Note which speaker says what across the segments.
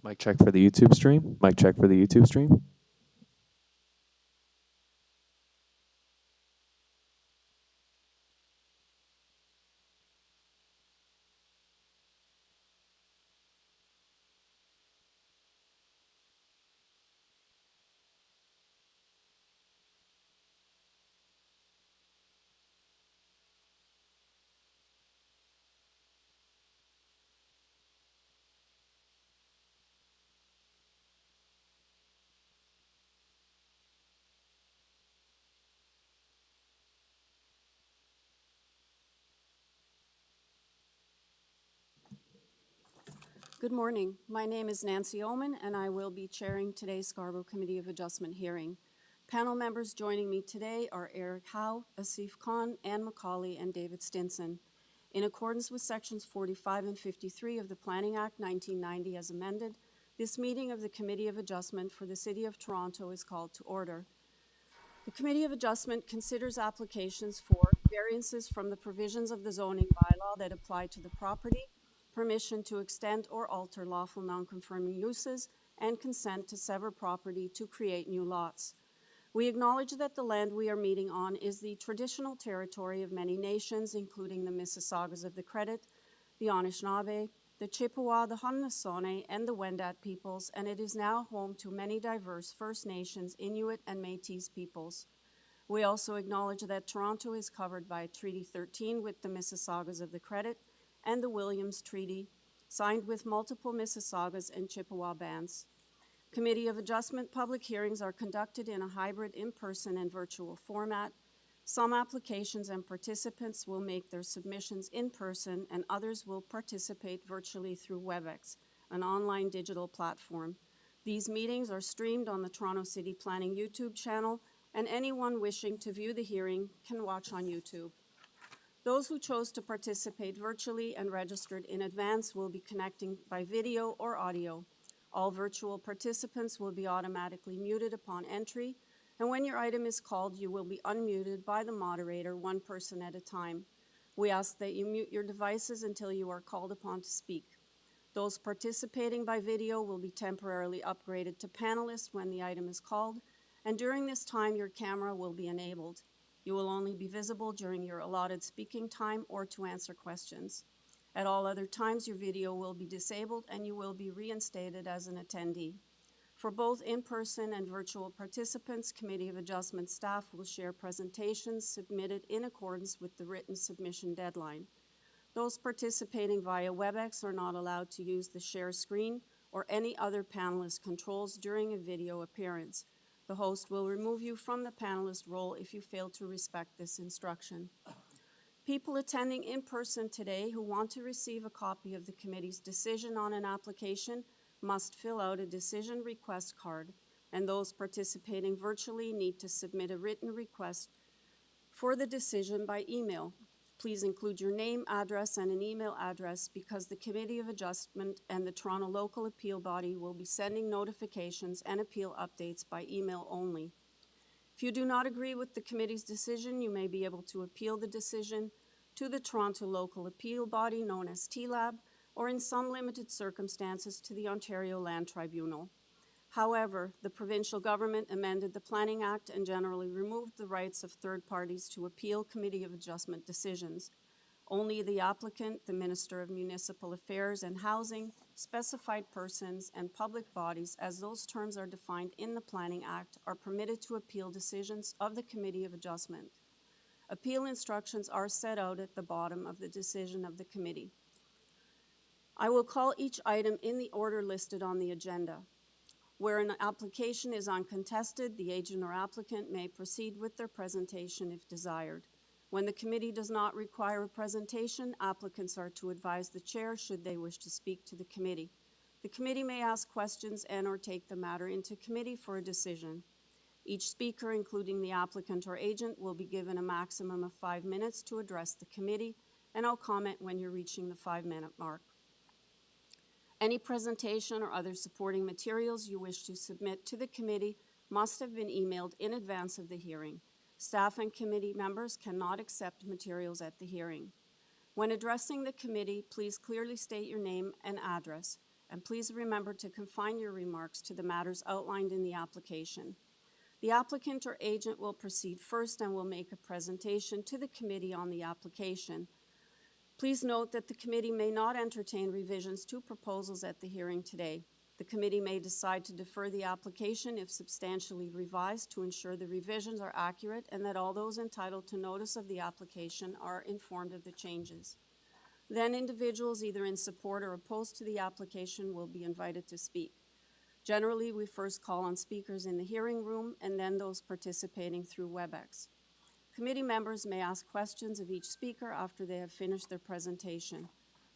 Speaker 1: Mic check for the YouTube stream. Mic check for the YouTube stream.
Speaker 2: Good morning. My name is Nancy Oman, and I will be chairing today's Scarborough Committee of Adjustment hearing. Panel members joining me today are Eric Howe, Asif Khan, Ann McCauley, and David Stinson. In accordance with Sections 45 and 53 of the Planning Act 1990 as amended, this meeting of the Committee of Adjustment for the City of Toronto is called to order. The Committee of Adjustment considers applications for variances from the provisions of the zoning bylaw that apply to the property, permission to extend or alter lawful non-conforming uses, and consent to sever property to create new lots. We acknowledge that the land we are meeting on is the traditional territory of many nations, including the Mississaugas of the Credit, the Anishinaabe, the Chippewa, the Haudenosaunee, and the Wendat peoples, and it is now home to many diverse First Nations, Inuit, and Métis peoples. We also acknowledge that Toronto is covered by Treaty 13 with the Mississaugas of the Credit, and the Williams Treaty, signed with multiple Mississaugas and Chippewa bands. Committee of Adjustment public hearings are conducted in a hybrid in-person and virtual format. Some applications and participants will make their submissions in person, and others will participate virtually through WebEx, an online digital platform. These meetings are streamed on the Toronto City Planning YouTube channel, and anyone wishing to view the hearing can watch on YouTube. Those who chose to participate virtually and registered in advance will be connecting by video or audio. All virtual participants will be automatically muted upon entry, and when your item is called, you will be unmuted by the moderator, one person at a time. We ask that you mute your devices until you are called upon to speak. Those participating by video will be temporarily upgraded to panelists when the item is called, and during this time, your camera will be enabled. You will only be visible during your allotted speaking time or to answer questions. At all other times, your video will be disabled and you will be reinstated as an attendee. For both in-person and virtual participants, Committee of Adjustment staff will share presentations submitted in accordance with the written submission deadline. Those participating via WebEx are not allowed to use the share screen or any other panelist controls during a video appearance. The host will remove you from the panelist role if you fail to respect this instruction. People attending in person today who want to receive a copy of the committee's decision on an application must fill out a decision request card, and those participating virtually need to submit a written request for the decision by email. Please include your name, address, and an email address because the Committee of Adjustment and the Toronto Local Appeal Body will be sending notifications and appeal updates by email only. If you do not agree with the committee's decision, you may be able to appeal the decision to the Toronto Local Appeal Body, known as TLAB, or in some limited circumstances to the Ontario Land Tribunal. However, the provincial government amended the Planning Act and generally removed the rights of third parties to appeal Committee of Adjustment decisions. Only the applicant, the Minister of Municipal Affairs and Housing, specified persons, and public bodies, as those terms are defined in the Planning Act, are permitted to appeal decisions of the Committee of Adjustment. Appeal instructions are set out at the bottom of the decision of the committee. I will call each item in the order listed on the agenda. Where an application is uncontested, the agent or applicant may proceed with their presentation if desired. When the committee does not require a presentation, applicants are to advise the chair should they wish to speak to the committee. The committee may ask questions and/or take the matter into committee for a decision. Each speaker, including the applicant or agent, will be given a maximum of 5 minutes to address the committee, and I'll comment when you're reaching the 5-minute mark. Any presentation or other supporting materials you wish to submit to the committee must have been emailed in advance of the hearing. Staff and committee members cannot accept materials at the hearing. When addressing the committee, please clearly state your name and address. and please remember to confine your remarks to the matters outlined in the application. The applicant or agent will proceed first and will make a presentation to the committee on the application. Please note that the committee may not entertain revisions to proposals at the hearing today. The committee may decide to defer the application if substantially revised to ensure the revisions are accurate and that all those entitled to notice of the application are informed of the changes. Then individuals either in support or opposed to the application will be invited to speak. Generally, we first call on speakers in the hearing room and then those participating through WebEx. Committee members may ask questions of each speaker after they have finished their presentation.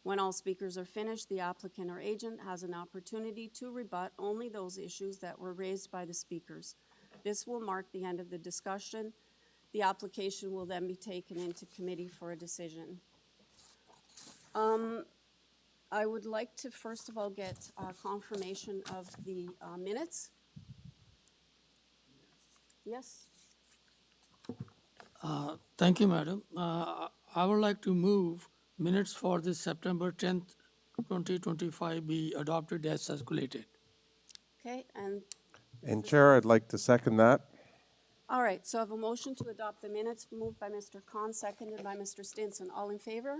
Speaker 2: When all speakers are finished, the applicant or agent has an opportunity to rebut only those issues that were raised by the speakers. This will mark the end of the discussion. The application will then be taken into committee for a decision. I would like to first of all get confirmation of the minutes. Yes?
Speaker 3: Thank you, Madam. I would like to move minutes for this September 10th, 2025 be adopted as circulated.
Speaker 2: Okay,
Speaker 4: And Chair, I'd like to second that.
Speaker 2: all right, so I have a motion to adopt the minutes moved by Mr. Khan, seconded by Mr. Stinson. All in favor?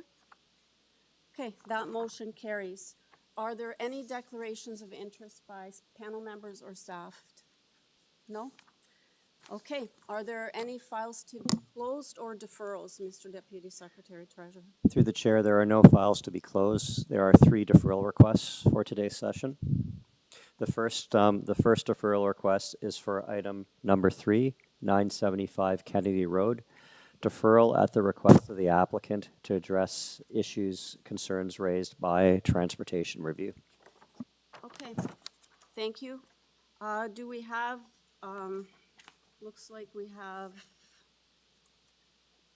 Speaker 2: Okay, that motion carries. Are there any declarations of interest by panel members or staff? No? Okay, are there any files to be closed or deferrals, Mr. Deputy Secretary Treasurer?
Speaker 5: Through the chair, there are no files to be closed. There are 3 deferral requests for today's session. The first deferral request is for item number 3, 975 Kennedy Road. Deferral at the request of the applicant to address concerns raised by transportation review.
Speaker 2: Okay, thank you. Do we have, looks like we have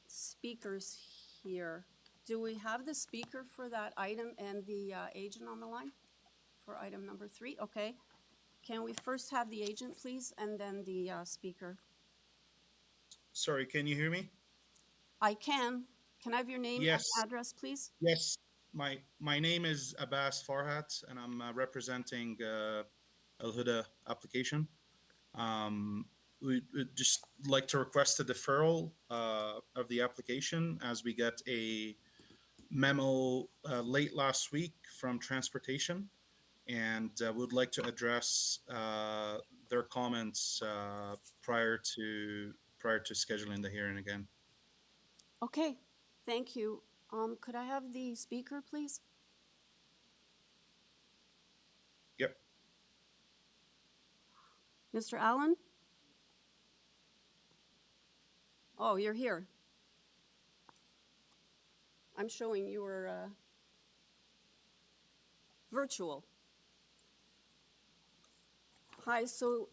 Speaker 2: speakers here. Do we have the speaker for that item and the agent on the line for item number 3? Okay. Can we first have the agent, please, and then the speaker?
Speaker 6: Sorry, can you hear me?
Speaker 2: I can. Can I have your name
Speaker 6: Yes.
Speaker 2: and address, please?
Speaker 6: Yes. My name is Abbas Farhat, and I'm representing Al Huda application. We'd just like to request a deferral of the application as we get a memo late last week from transportation, and would like to address their comments prior to scheduling the hearing again.
Speaker 2: Okay, thank you. Could I have the speaker, please?
Speaker 6: Yep.
Speaker 2: Mr. Allen? Oh, you're here. I'm showing you were virtual. Hi, so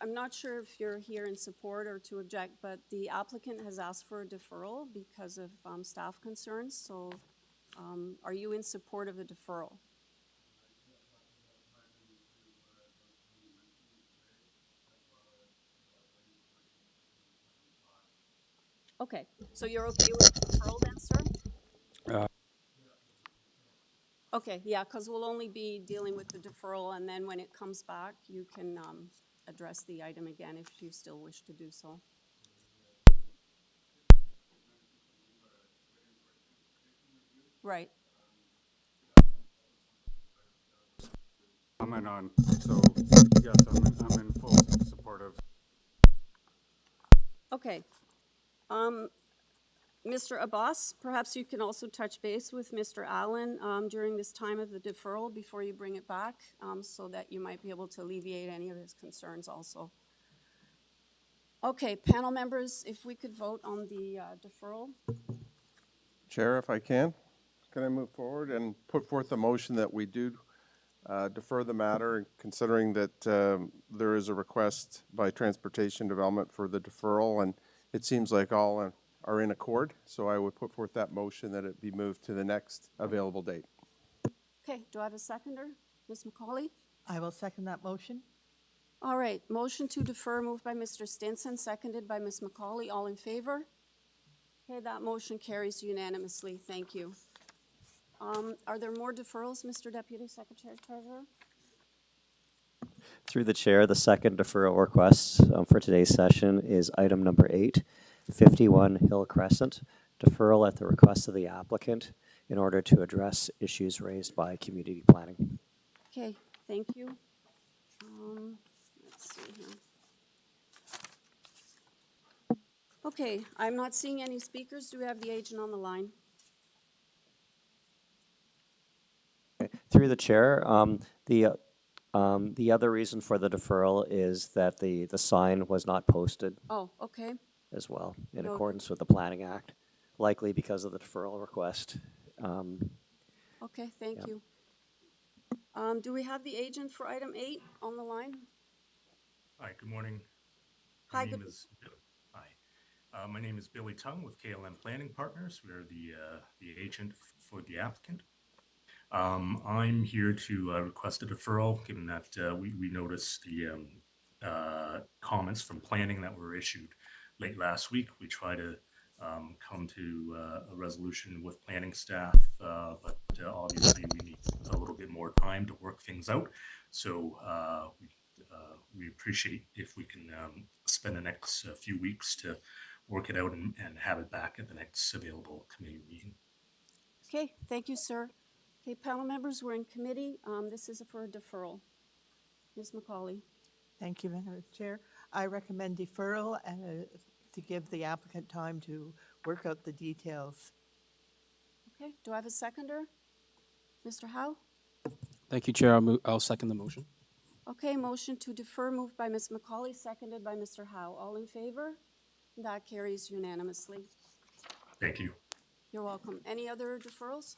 Speaker 2: I'm not sure if you're here in support or to object, but the applicant has asked for a deferral because of staff concerns. So are you in support of a deferral? Okay, so you're okay with the deferral then, sir? Okay, yeah, because we'll only be dealing with the deferral, and then when it comes back, you can address the item again if you still wish to do so. Right.
Speaker 7: Comment on, so yes, I'm in full support of.
Speaker 2: Okay. Mr. Abbas, perhaps you can also touch base with Mr. Allen during this time of the deferral before you bring it back, so that you might be able to alleviate any of his concerns also. Okay, panel members, if we could vote on the deferral.
Speaker 4: Chair, if I can I move forward and put forth a motion that we do defer the matter, considering that there is a request by Transportation Development for the deferral, and it seems like all are in accord. So I would put forth that motion that it be moved to the next available date.
Speaker 2: Okay, do I have a seconder? Ms. McCauley?
Speaker 8: I will second that motion.
Speaker 2: All right, motion to defer moved by Mr. Stinson, seconded by Ms. McCauley. All in favor? Okay, that motion carries unanimously. Thank you. Are there more deferrals, Mr. Deputy Secretary Treasurer?
Speaker 5: Through the chair, the second deferral request for today's session is item number 8, 51 Hill Crescent, deferral at the request of the applicant in order to address issues raised by community planning.
Speaker 2: Okay, thank you. Let's see here. Okay, I'm not seeing any speakers. Do we have the agent on the line?
Speaker 5: Through the chair, the other reason for the deferral is that the sign was not posted
Speaker 2: Oh, okay.
Speaker 5: as well in
Speaker 2: No.
Speaker 5: accordance with the Planning Act, likely because of the deferral request.
Speaker 2: Okay, thank
Speaker 5: Yep.
Speaker 2: you. Do we have the agent for item 8 on the line?
Speaker 7: Hi, good morning.
Speaker 2: Hi,
Speaker 7: My name
Speaker 2: good-
Speaker 7: is my name is Billy Tung with KLM Planning Partners. We're the agent for the applicant. I'm here to request a deferral, given that we noticed the comments from planning that were issued late last week. We try to come to a resolution with planning staff, but obviously we need a little bit more time to work things out. So we appreciate if we can spend the next few weeks to work it out and have it back at the next available committee meeting.
Speaker 2: Okay, thank you, sir. Okay, panel members, we're in committee. This is for a deferral. Ms. McCauley.
Speaker 8: Thank you, Madam Chair. I recommend deferral and to give the applicant time to work out the details.
Speaker 2: Okay, do I have a seconder? Mr. Howe?
Speaker 1: Thank you, Chair. I'll second the motion.
Speaker 2: Okay, motion to defer moved by Ms. McCauley, seconded by Mr. Howe. All in favor? That carries unanimously.
Speaker 7: Thank you.
Speaker 2: You're welcome. Any other deferrals?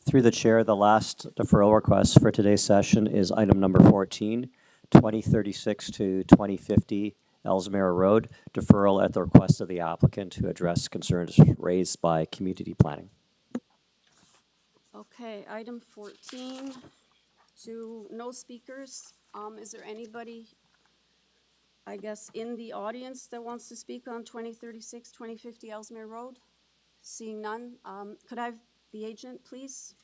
Speaker 5: Through the chair, the last deferral request for today's session is item number 14, 2036 to 2050 Ellesmere Road, deferral at the request of the applicant to address concerns raised by community planning.
Speaker 2: Okay, item 14, no speakers. Is there anybody, I guess, in the audience that wants to speak on 2036, 2050 Ellesmere Road? Seeing none, could I have the agent, please?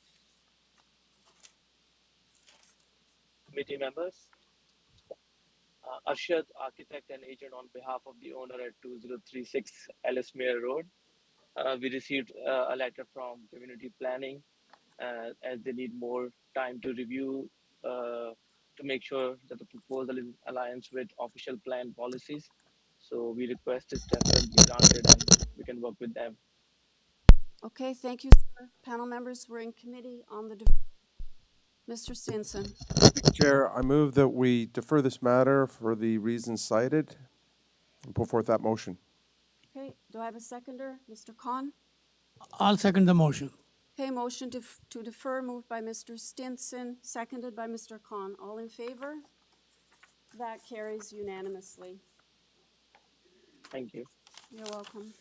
Speaker 9: Committee members, Arshad, architect and agent on behalf of the owner at 2036 Ellesmere Road. We received a letter from community planning as they need more time to review to make sure that the proposal is in alliance with official plan policies. So we requested deferral be granted and we can work with them.
Speaker 2: Okay, thank you, sir. Panel members, we're in committee on the Mr. Stinson.
Speaker 4: Chair, I move that we defer this matter for the reasons cited and put forth that motion.
Speaker 2: Okay, do I have a seconder? Mr. Khan?
Speaker 3: I'll second the motion.
Speaker 2: Okay, motion to defer moved by Mr. Stinson, seconded by Mr. Khan. All in favor? That carries unanimously.
Speaker 9: Thank you.
Speaker 2: You're welcome.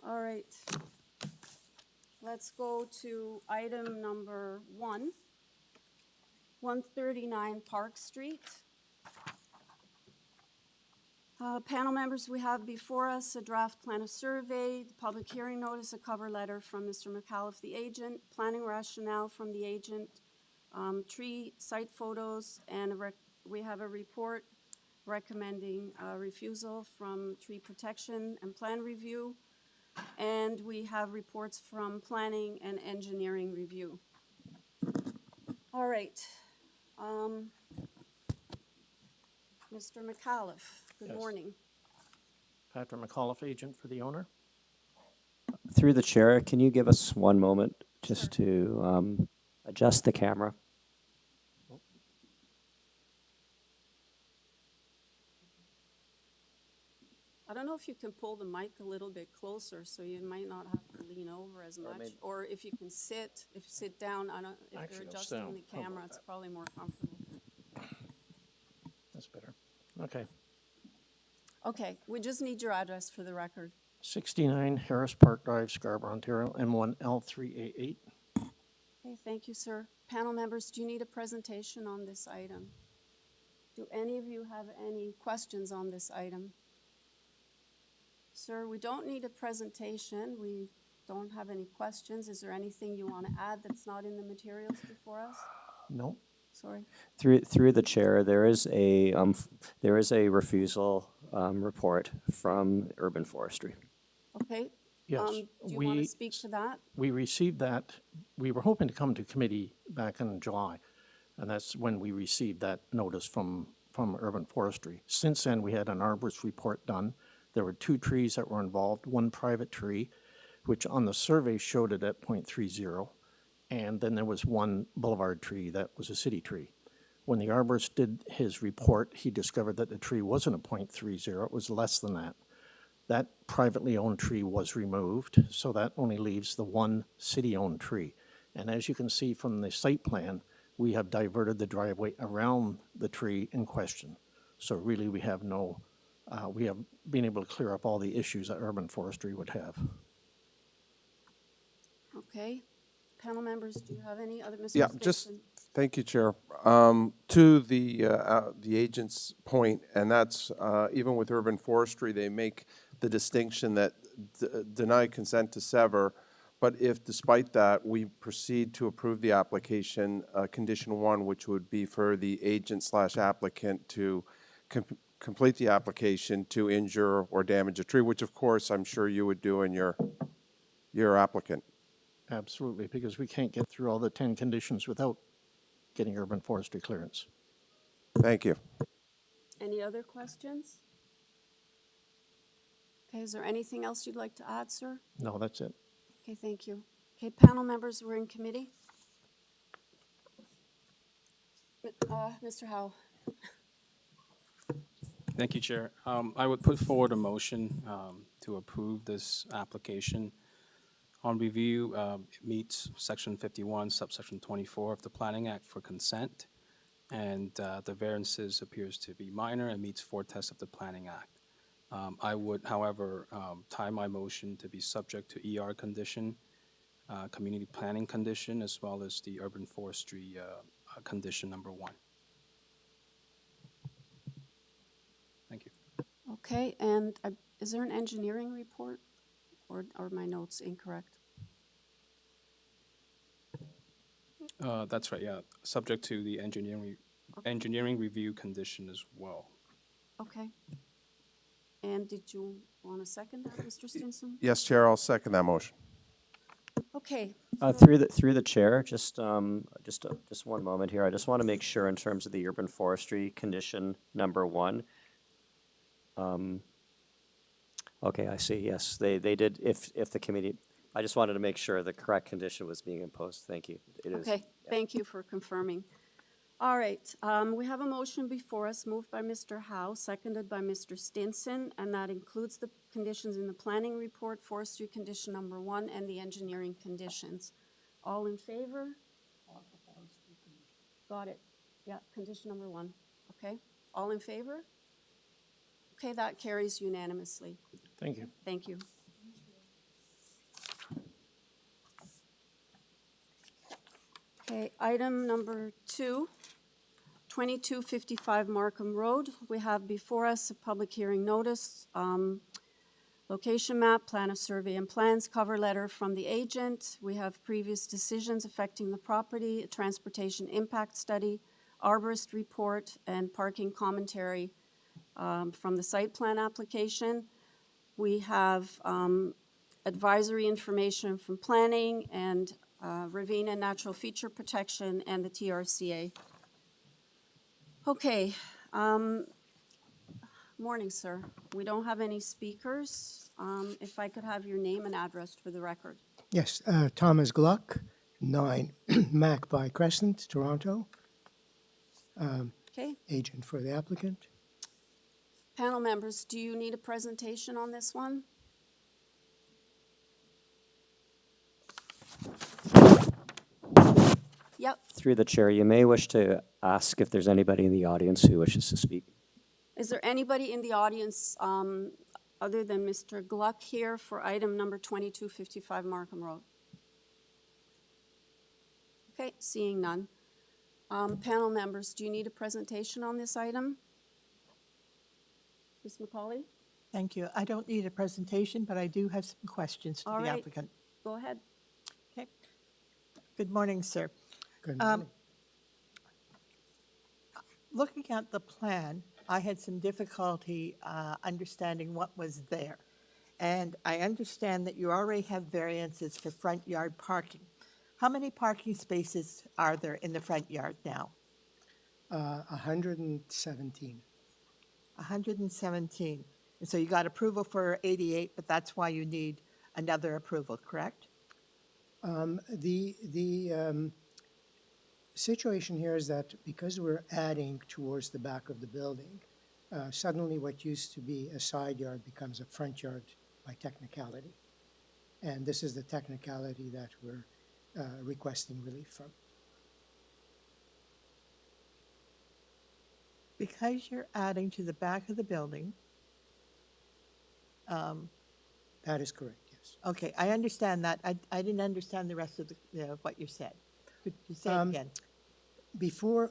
Speaker 2: All right. Let's go to item number 139 Park Street. Panel members, we have before us a draft plan of survey, the public hearing notice, a cover letter from Mr. McAuliffe, the agent, planning rationale from the agent, tree site photos, and we have a report recommending refusal from tree protection and plan review. And we have reports from planning and engineering review. All right. Mr. McAuliffe, good
Speaker 10: Yes.
Speaker 2: morning.
Speaker 10: Patrick McAuliffe, agent for the owner.
Speaker 5: Through the chair, can you give us one moment just to adjust the camera?
Speaker 2: I don't know if you can pull the mic a little bit closer so you might not have to lean over as much.
Speaker 10: maybe-
Speaker 2: Or if you can sit down, I don't, if
Speaker 10: Actually,
Speaker 2: you're
Speaker 10: I'll
Speaker 2: adjusting
Speaker 10: stand.
Speaker 2: the
Speaker 10: How about
Speaker 2: camera, it's
Speaker 10: that?
Speaker 2: probably more comfortable.
Speaker 10: That's better. Okay.
Speaker 2: Okay, we just need your address for the record.
Speaker 10: 69 Harris Park Drive, Scarborough, Ontario, M1L3A8.
Speaker 2: Okay, thank you, sir. Panel members, do you need a presentation on this item? Do any of you have any questions on this item? Sir, we don't need a presentation. don't have any questions. Is there anything you want to add that's not in the materials before us?
Speaker 10: No?
Speaker 2: Sorry.
Speaker 5: Through the chair, there is a refusal report from Urban Forestry.
Speaker 2: Okay.
Speaker 10: Yes.
Speaker 2: Do you want to speak to that?
Speaker 10: We received that, we were hoping to come to committee back in July, and that's when we received that notice from Urban Forestry. Since then, we had an arborist report done. There were 2 trees that were involved, 1 private tree, which on the survey showed it at .30, and then there was 1 boulevard tree that was a city tree. When the arborist did his report, he discovered that the tree wasn't a .30, it was less than that. That privately owned tree was removed, so that only leaves the 1 city-owned tree. And as you can see from the site plan, we have diverted the driveway around the tree in question. So really, we have been able to clear up all the issues that Urban Forestry would have.
Speaker 2: Okay. Panel members, do you have any other, Mr.
Speaker 4: Yeah,
Speaker 2: Stinson?
Speaker 4: thank you, Chair. To the agent's point, and that's even with Urban Forestry, they make the distinction that deny consent to sever, but if despite that we proceed to approve the application, condition 1, which would be for the agent/applicant to complete the application to injure or damage a tree, which of course I'm sure you would do in your applicant.
Speaker 10: Absolutely, because we can't get through all the 10 conditions without getting Urban Forestry clearance.
Speaker 4: Thank you.
Speaker 2: Any other questions? Okay, is there anything else you'd like to add, sir?
Speaker 10: No, that's it.
Speaker 2: Okay, thank you. Okay, panel members, we're in committee. Mr. Howe.
Speaker 1: Thank you, Chair. I would put forward a motion to approve this application. On review, it meets Section 51, subsection 24 of the Planning Act for consent, and the variances appears to be minor and meets 4 tests of the Planning Act. I would, however, tie my motion to be subject to ER condition, community planning condition, as well as the urban forestry condition number 1. Thank you.
Speaker 2: Okay, and is there an engineering report, or are my notes incorrect?
Speaker 1: That's right, yeah. Subject to the engineering review condition as well.
Speaker 2: Okay. And did you want to second that, Mr. Stinson?
Speaker 4: Yes, Chair, I'll second that motion.
Speaker 2: Okay.
Speaker 5: Through the chair, just one moment here. I just want to make sure in terms of the urban forestry condition number 1. Okay, I see. Yes, they did. If the committee, I just wanted to make sure the correct condition was being imposed. Thank you. It is.
Speaker 2: Okay, thank you for confirming. All right, we have a motion before us, moved by Mr. Howe, seconded by Mr. Stinson, and that includes the conditions in the planning report, forestry condition number 1, and the engineering conditions. All in favor? Got it. Yeah, condition number 1. Okay, all in favor? Okay, that carries unanimously.
Speaker 10: Thank you.
Speaker 2: Thank you. Okay, item number 2, 2255 Markham Road. We have before us a public hearing notice, location map, plan of survey and plans, cover letter from the agent. We have previous decisions affecting the property, a transportation impact study, arborist report, and parking commentary from the site plan application. We have advisory information from planning and ravine and natural feature protection and the TRCA. Okay, morning, sir. We don't have any speakers. If I could have your name and address for the record.
Speaker 11: Yes, Thomas Gluck, 9 Mac by Crescent, Toronto.
Speaker 2: Okay,
Speaker 11: Agent for the applicant.
Speaker 2: panel members, do you need a presentation on this one? Yep.
Speaker 5: Through the chair, you may wish to ask if there's anybody in the audience who wishes to speak.
Speaker 2: Is there anybody in the audience other than Mr. Gluck here for item number 2255 Markham Road? Okay, seeing none. Panel members, do you need a presentation on this item? Ms. McCauley?
Speaker 8: Thank you. I don't need a presentation, but I do have some questions
Speaker 2: All
Speaker 8: for the
Speaker 2: right.
Speaker 8: applicant.
Speaker 2: Go ahead.
Speaker 8: Okay. Good morning, sir.
Speaker 11: Good morning.
Speaker 8: Looking at the plan, I had some difficulty understanding what was there. And I understand that you already have variances for front yard parking. How many parking spaces are there in the front yard now?
Speaker 11: 117.
Speaker 8: 117. And so you got approval for 88, but that's why you need another approval, correct?
Speaker 11: The situation here is that because we're adding towards the back of the building, suddenly what used to be a side yard becomes a front yard by technicality. And this is the technicality that we're requesting relief from.
Speaker 8: Because you're adding to the back of the building,
Speaker 11: That is correct, yes.
Speaker 8: okay, I understand that. I didn't understand the rest of what you said. Could you say it again?
Speaker 11: Before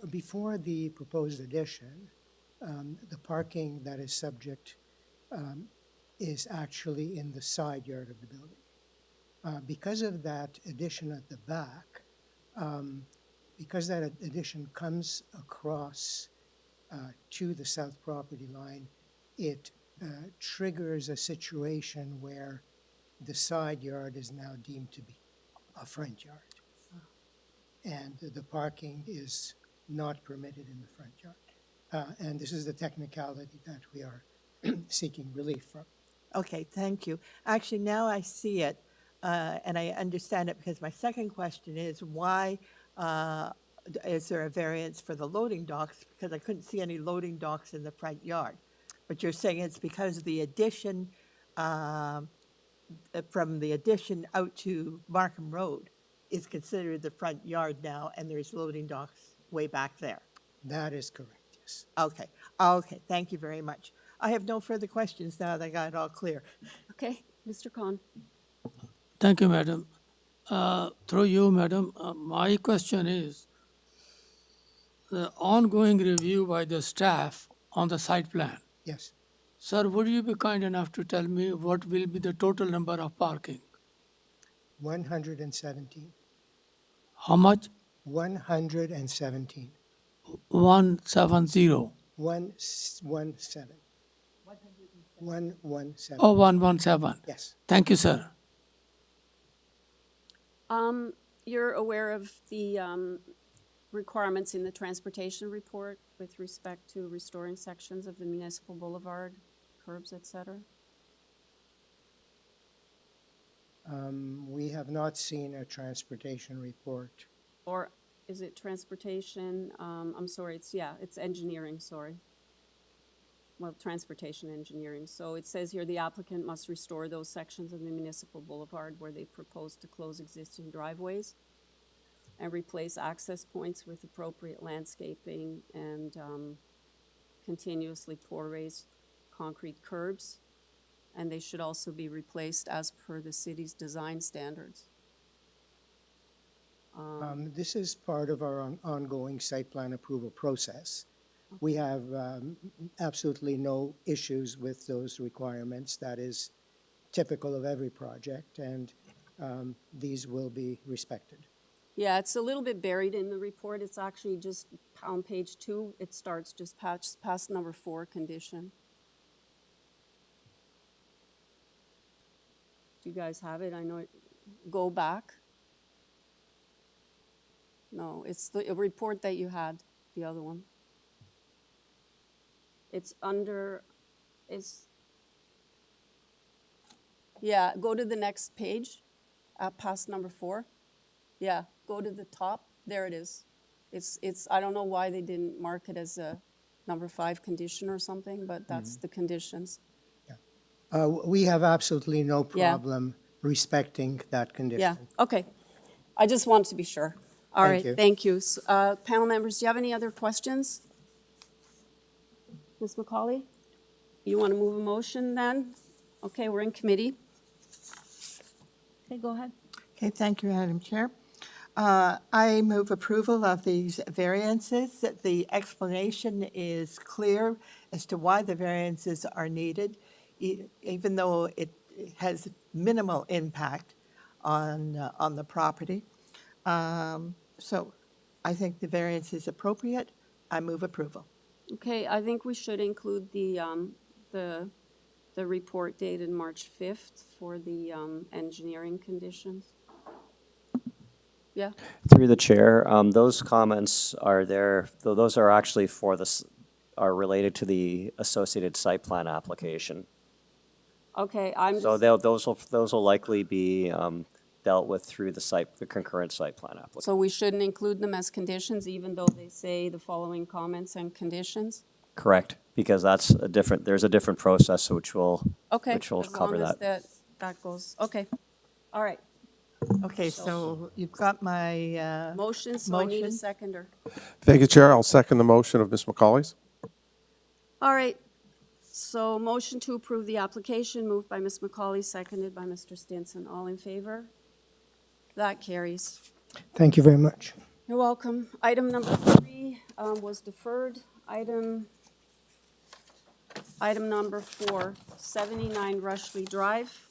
Speaker 11: the proposed addition, the parking that is subject is actually in the side yard of the building. Because of that addition at the back, because that addition comes across to the south property line, it triggers a situation where the side yard is now deemed to be a front yard. And the parking is not permitted in the front yard. And this is the technicality that we are seeking relief from.
Speaker 8: Okay, thank you. Actually, now I see it, and I understand it because my second question is why is there a variance for the loading docks? Because I couldn't see any loading docks in the front yard. But you're saying it's because the addition, from the addition out to Markham Road is considered the front yard now, and there's loading docks way back there.
Speaker 11: That is correct, yes.
Speaker 8: Okay, okay, thank you very much. I have no further questions now that I got it all clear.
Speaker 2: Okay, Mr. Khan.
Speaker 3: Thank you, madam. Through you, madam, my question is, the ongoing review by the staff on the site plan.
Speaker 11: Yes.
Speaker 3: Sir, would you be kind enough to tell me what will be the total number of parking?
Speaker 11: 117.
Speaker 3: How much?
Speaker 11: 117.
Speaker 3: 170.
Speaker 11: 117. 117.
Speaker 3: Oh, 117.
Speaker 11: Yes.
Speaker 3: Thank you, sir.
Speaker 2: You're aware of the requirements in the transportation report with respect to restoring sections of the municipal boulevard, curbs, et cetera?
Speaker 11: We have not seen a transportation report.
Speaker 2: Or is it transportation? I'm sorry, it's engineering, sorry. Well, transportation engineering. So it says here the applicant must restore those sections of the municipal boulevard where they propose to close existing driveways and replace access points with appropriate landscaping and continuously pour raised concrete curbs. And they should also be replaced as per the city's design standards.
Speaker 11: This is part of our ongoing site plan approval process. We have absolutely no issues with those requirements. That is typical of every project, and these will be respected.
Speaker 2: Yeah, it's a little bit buried in the report. It's actually just on page 2. It starts just past number 4, condition. Do you guys have it? I know it. Go back. No, it's the report that you had, the other one. It's under, yeah, go to the next page, past number 4. Yeah, go to the top, there it is. It's I don't know why they didn't mark it as a number 5 condition or something, but that's the conditions.
Speaker 11: We have absolutely no
Speaker 2: Yeah.
Speaker 11: problem respecting that condition.
Speaker 2: Yeah, okay. I just wanted to be sure. All
Speaker 11: Thank
Speaker 2: right,
Speaker 11: you.
Speaker 2: thank you. Panel members, do you have any other questions? Ms. McCauley? You want to move a motion then? Okay, we're in committee. Okay, go ahead.
Speaker 8: Okay, thank you, Madam Chair. I move approval of these variances. The explanation is clear as to why the variances are needed, even though it has minimal impact on the property. So I think the variance is appropriate. I move approval.
Speaker 2: Okay, I think we should include the report dated March 5th for the engineering conditions. Yeah,
Speaker 5: Through the chair, those comments are there, though those are actually for this, are related to the associated site plan application.
Speaker 2: okay, I'm
Speaker 5: So
Speaker 2: just,
Speaker 5: those will likely be dealt with through the concurrent site plan application.
Speaker 2: so we shouldn't include them as conditions, even though they say the following comments and conditions?
Speaker 5: Correct, because there's a different process which will
Speaker 2: Okay,
Speaker 5: cover
Speaker 2: as long as
Speaker 5: that.
Speaker 2: that goes, okay, all right.
Speaker 8: Okay, so you've got my
Speaker 2: Motion, so I need a
Speaker 8: Motion.
Speaker 2: seconder.
Speaker 4: Thank you, Chair. I'll second the motion of Ms. McCauley's.
Speaker 2: All right, so motion to approve the application, moved by Ms. McCauley, seconded by Mr. Stinson. All in favor? That carries.
Speaker 11: Thank you very much.
Speaker 2: You're welcome. Item number 3 was deferred. Item number 4, 79 Rushley Drive.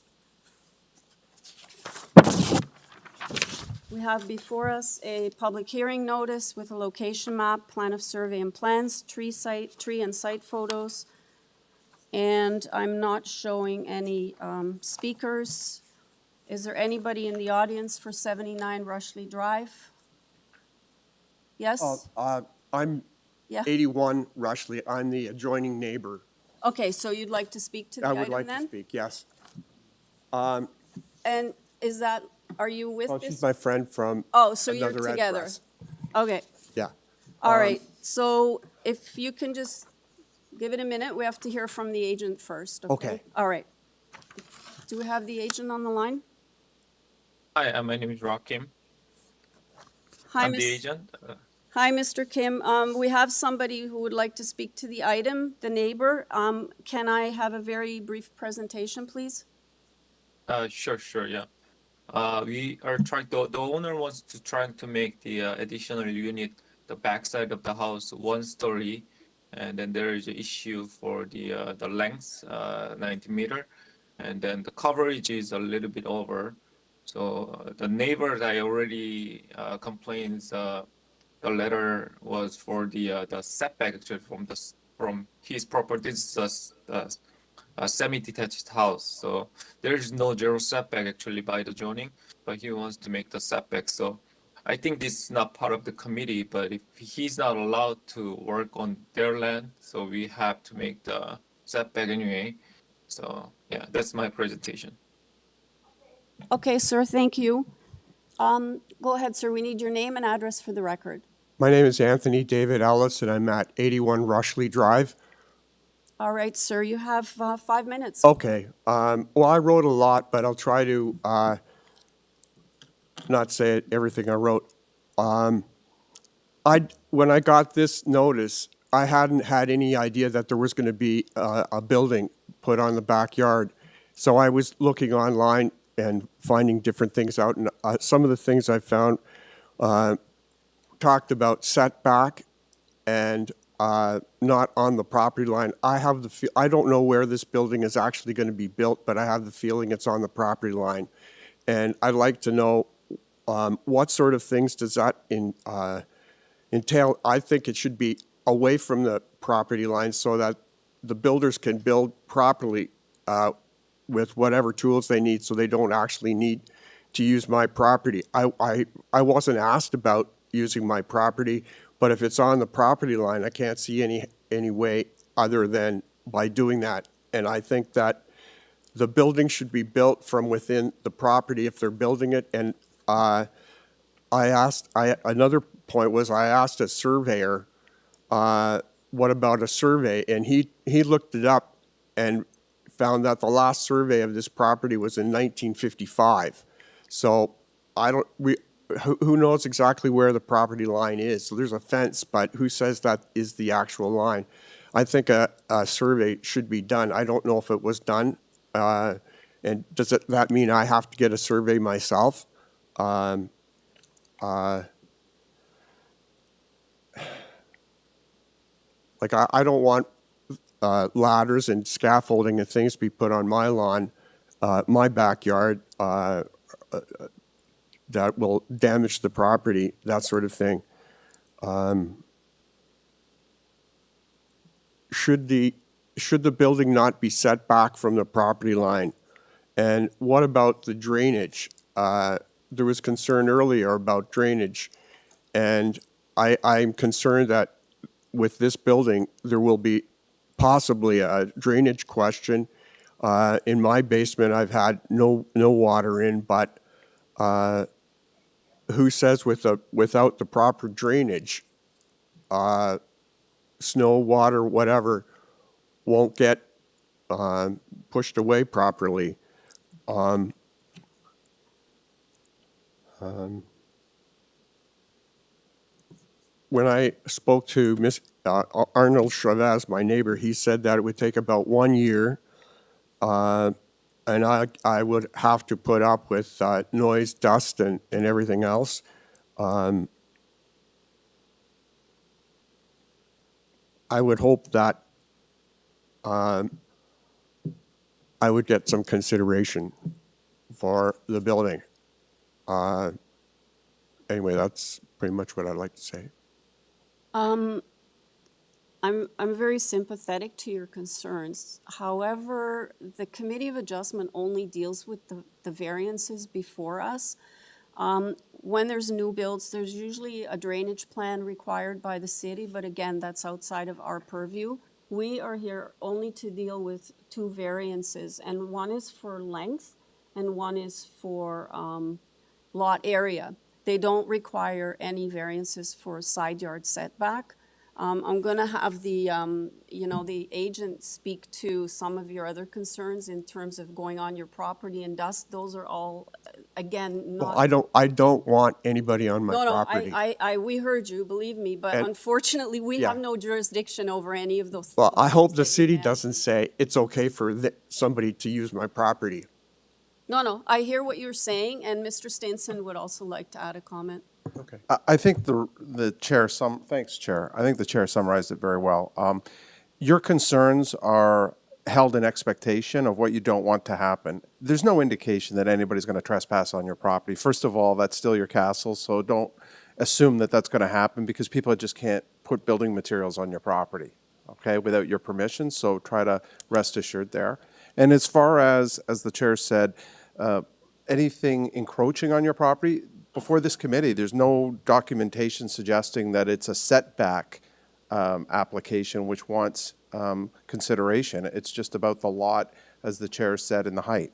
Speaker 2: We have before us a public hearing notice with a location map, plan of survey and plans, tree and site photos. And I'm not showing any speakers. Is there anybody in the audience for 79 Rushley Drive? Yes?
Speaker 12: I'm
Speaker 2: Yeah?
Speaker 12: 81 Rushley. I'm the adjoining neighbor.
Speaker 2: Okay, so you'd like to speak to the
Speaker 12: I
Speaker 2: item
Speaker 12: would like to
Speaker 2: then?
Speaker 12: speak, yes.
Speaker 2: And is that, are you with
Speaker 12: Oh,
Speaker 2: this?
Speaker 12: she's my friend from
Speaker 2: Oh, so you're
Speaker 12: another
Speaker 2: together?
Speaker 12: address.
Speaker 2: Okay,
Speaker 12: Yeah.
Speaker 2: all right. So if you can just give it a minute, we have to hear from the agent first, okay?
Speaker 12: Okay.
Speaker 2: All right. Do we have the agent on the line?
Speaker 13: Hi, my name is Rock Kim.
Speaker 2: Hi,
Speaker 13: I'm the
Speaker 2: Miss-
Speaker 13: agent.
Speaker 2: Hi, Mr. Kim. We have somebody who would like to speak to the item, the neighbor. Can I have a very brief presentation, please?
Speaker 13: Sure, yeah. We are trying, the owner wants to trying to make the additional unit, the backside of the house, 1 story. And then there is an issue for the length, 90 meter. And then the coverage is a little bit over. So the neighbor, I already complains, the letter was for the setback actually from his property. This is a semi-detached house, so there is no zero setback actually by the zoning, but he wants to make the setback. So I think this is not part of the committee, but if he's not allowed to work on their land, so we have to make the setback anyway. So yeah, that's my presentation.
Speaker 2: Okay, sir, thank you. Go ahead, sir. We need your name and address for the record.
Speaker 12: My name is Anthony David Ellis, and I'm at 81 Rushley Drive.
Speaker 2: All right, sir, you have 5 minutes.
Speaker 12: Okay. Well, I wrote a lot, but I'll try to not say everything I wrote. When I got this notice, I hadn't had any idea that there was going to be a building put on the backyard. So I was looking online and finding different things out. And some of the things I found talked about setback and not on the property line. I don't know where this building is actually going to be built, but I have the feeling it's on the property line. And I'd like to know what sort of things does that entail. I think it should be away from the property line so that the builders can build properly with whatever tools they need, so they don't actually need to use my property. I wasn't asked about using my property, but if it's on the property line, I can't see any way other than by doing that. And I think that the building should be built from within the property if they're building it. And another point was I asked a surveyor, what about a survey? And he looked it up and found that the last survey of this property was in 1955. So who knows exactly where the property line is? So there's a fence, but who says that is the actual line? I think a survey should be done. I don't know if it was done. And does that mean I have to get a survey myself? Like I don't want ladders and scaffolding and things to be put on my lawn, my backyard, that will damage the property, that sort of thing. Should the building not be set back from the property line? And what about the drainage? There was concern earlier about drainage, and I'm concerned that with this building, there will be possibly a drainage question. In my basement, I've had no water in, but who says without the proper drainage, snow, water, whatever, won't get pushed away properly? When I spoke to Arnold Chavez, my neighbor, he said that it would take about 1 year, and I would have to put up with noise, dust, and everything else. I would hope that I would get some consideration for the building. Anyway, that's pretty much what I'd like to say.
Speaker 2: I'm very sympathetic to your concerns. However, the Committee of Adjustment only deals with the variances before us. When there's new builds, there's usually a drainage plan required by the city, but again, that's outside of our purview. We are here only to deal with 2 variances, and one is for length and one is for lot area. They don't require any variances for side yard setback. I'm going to have the agent speak to some of your other concerns in terms of going on your property and dust. Those are all, again, not.
Speaker 12: Well, I don't want anybody on my property.
Speaker 2: We heard you, believe me, but
Speaker 12: And-
Speaker 2: unfortunately, we
Speaker 12: yeah.
Speaker 2: have no jurisdiction over any of those.
Speaker 12: Well, I hope
Speaker 2: things
Speaker 12: the
Speaker 2: that you
Speaker 12: city
Speaker 2: have.
Speaker 12: doesn't say it's okay for somebody to use my property.
Speaker 2: No, I hear what you're saying, and Mr. Stinson would also like to add a comment.
Speaker 12: Okay.
Speaker 4: I think the chair, thanks, Chair. I think the chair summarized it very well. Your concerns are held in expectation of what you don't want to happen. There's no indication that anybody's going to trespass on your property. First of all, that's still your castle, so don't assume that that's going to happen because people just can't put building materials on your property, okay, without your permission, so try to rest assured there. And as far as the chair said, anything encroaching on your property, before this committee, there's no documentation suggesting that it's a setback application which wants consideration. It's just about the lot, as the chair said, and the height.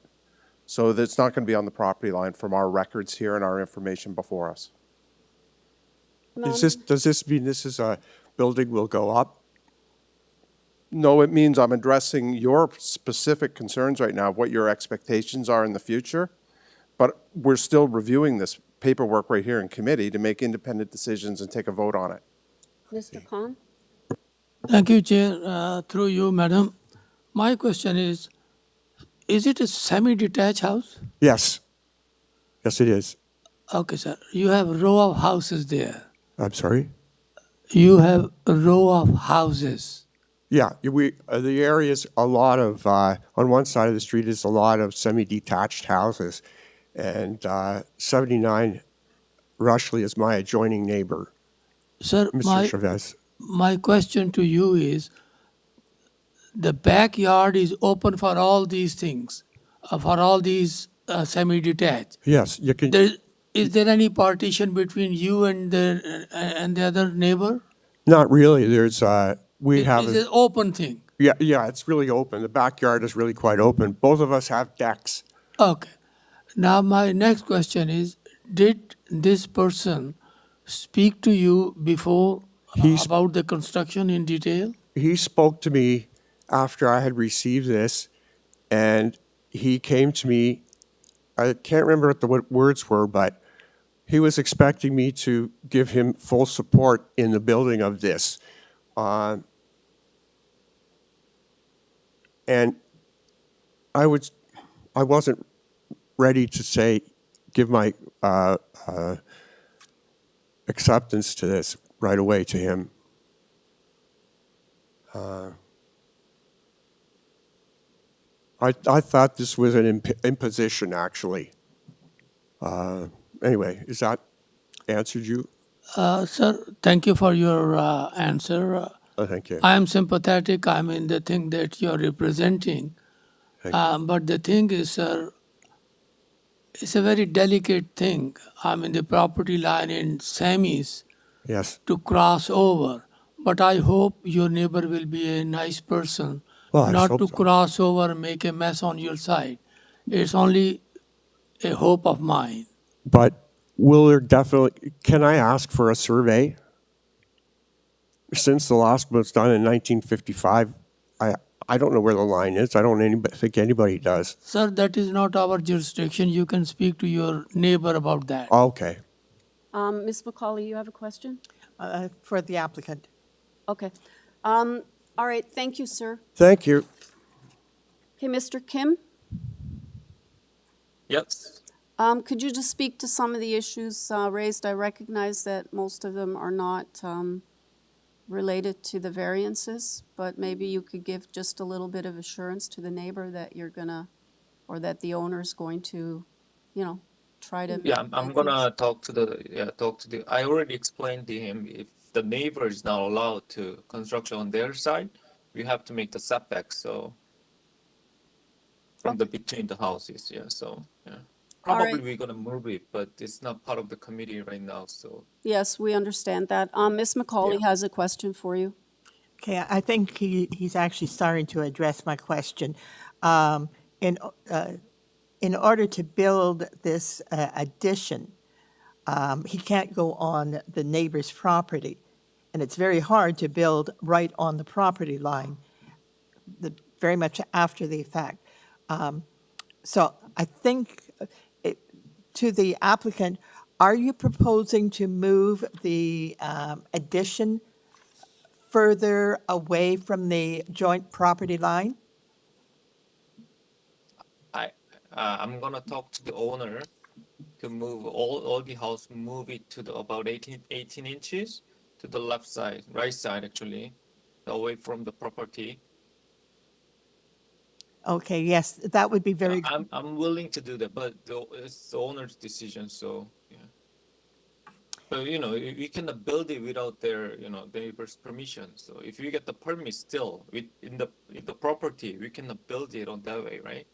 Speaker 4: So that's not going to be on the property line from our records here and our information before us.
Speaker 12: Does this mean this is a building will go up?
Speaker 4: No, it means I'm addressing your specific concerns right now, what your expectations are in the future. But we're still reviewing this paperwork right here in committee to make independent decisions and take a vote on it.
Speaker 2: Mr. Khan?
Speaker 3: Thank you, Chair. Through you, Madam. My question is it a semi-detached house?
Speaker 12: Yes. Yes, it is.
Speaker 3: Okay, sir. You have a row of houses there.
Speaker 12: I'm sorry?
Speaker 3: You have a row of houses.
Speaker 12: Yeah, the area is a lot of, on one side of the street is a lot of semi-detached houses. And 79 RUSHLEY is my adjoining neighbor,
Speaker 3: Sir,
Speaker 12: Mr. Chavez.
Speaker 3: my question to you is, the backyard is open for all these things, for all these semi-detached.
Speaker 12: Yes, you can.
Speaker 3: Is there any partition between you and the other neighbor?
Speaker 12: Not really. There's, we have.
Speaker 3: It's an open thing.
Speaker 12: Yeah, it's really open. The backyard is really quite open. Both of us have decks.
Speaker 3: Okay. Now my next question is, did this person speak to you before about the construction in detail?
Speaker 12: He spoke to me after I had received this, and he came to me. I can't remember what the words were, but he was expecting me to give him full support in the building of this. And I wasn't ready to give my acceptance to this right away to him. I thought this was an imposition, actually. Anyway, is that answered you?
Speaker 3: Sir, thank you for your answer.
Speaker 12: Thank you.
Speaker 3: I am sympathetic. I mean, the thing that you're representing.
Speaker 12: Thank you.
Speaker 3: But the thing is, sir, it's a very delicate thing. I mean, the property line in semis
Speaker 12: Yes.
Speaker 3: to cross over. But I hope your neighbor will be a nice person,
Speaker 12: Well, I
Speaker 3: not
Speaker 12: hope
Speaker 3: to
Speaker 12: so.
Speaker 3: cross over and make a mess on your side. It's only a hope of mine.
Speaker 12: But will there definitely, can I ask for a survey? Since the last one was done in 1955, I don't know where the line is. I don't think anybody does.
Speaker 3: Sir, that is not our jurisdiction. You can speak to your neighbor about that.
Speaker 12: Okay.
Speaker 2: Ms. McCauley, you have a question?
Speaker 8: For the applicant.
Speaker 2: Okay. All right, thank you, sir.
Speaker 12: Thank you.
Speaker 2: Okay, Mr. Kim,
Speaker 13: Yes.
Speaker 2: could you just speak to some of the issues raised? I recognize that most of them are not related to the variances, but maybe you could give just a little bit of assurance to the neighbor that you're gonna, or that the owner's going to, you know, try to.
Speaker 13: Yeah, I'm gonna talk to the, I already explained to him, if the neighbor is not allowed to construction on their side, we have to make the setback, so from the between the houses, yeah, so, yeah.
Speaker 2: All
Speaker 13: Probably
Speaker 2: right.
Speaker 13: we're gonna move it, but it's not part of the committee right now, so.
Speaker 2: Yes, we understand that. Ms. McCauley has a question for you.
Speaker 8: Okay, I think he's actually starting to address my question. In order to build this addition, he can't go on the neighbor's property. And it's very hard to build right on the property line, very much after the fact. So I think to the applicant, are you proposing to move the addition further away from the joint property line?
Speaker 13: I'm gonna talk to the owner to move all the house, move it to the about 18 inches to the left side, right side actually, away from the property.
Speaker 8: Okay, yes, that would be very,
Speaker 13: I'm willing to do that, but it's the owner's decision, so, yeah. But, you know, we cannot build it without their, you know, neighbor's permission. So if you get the permit still, in the property, we cannot build it on that way, right?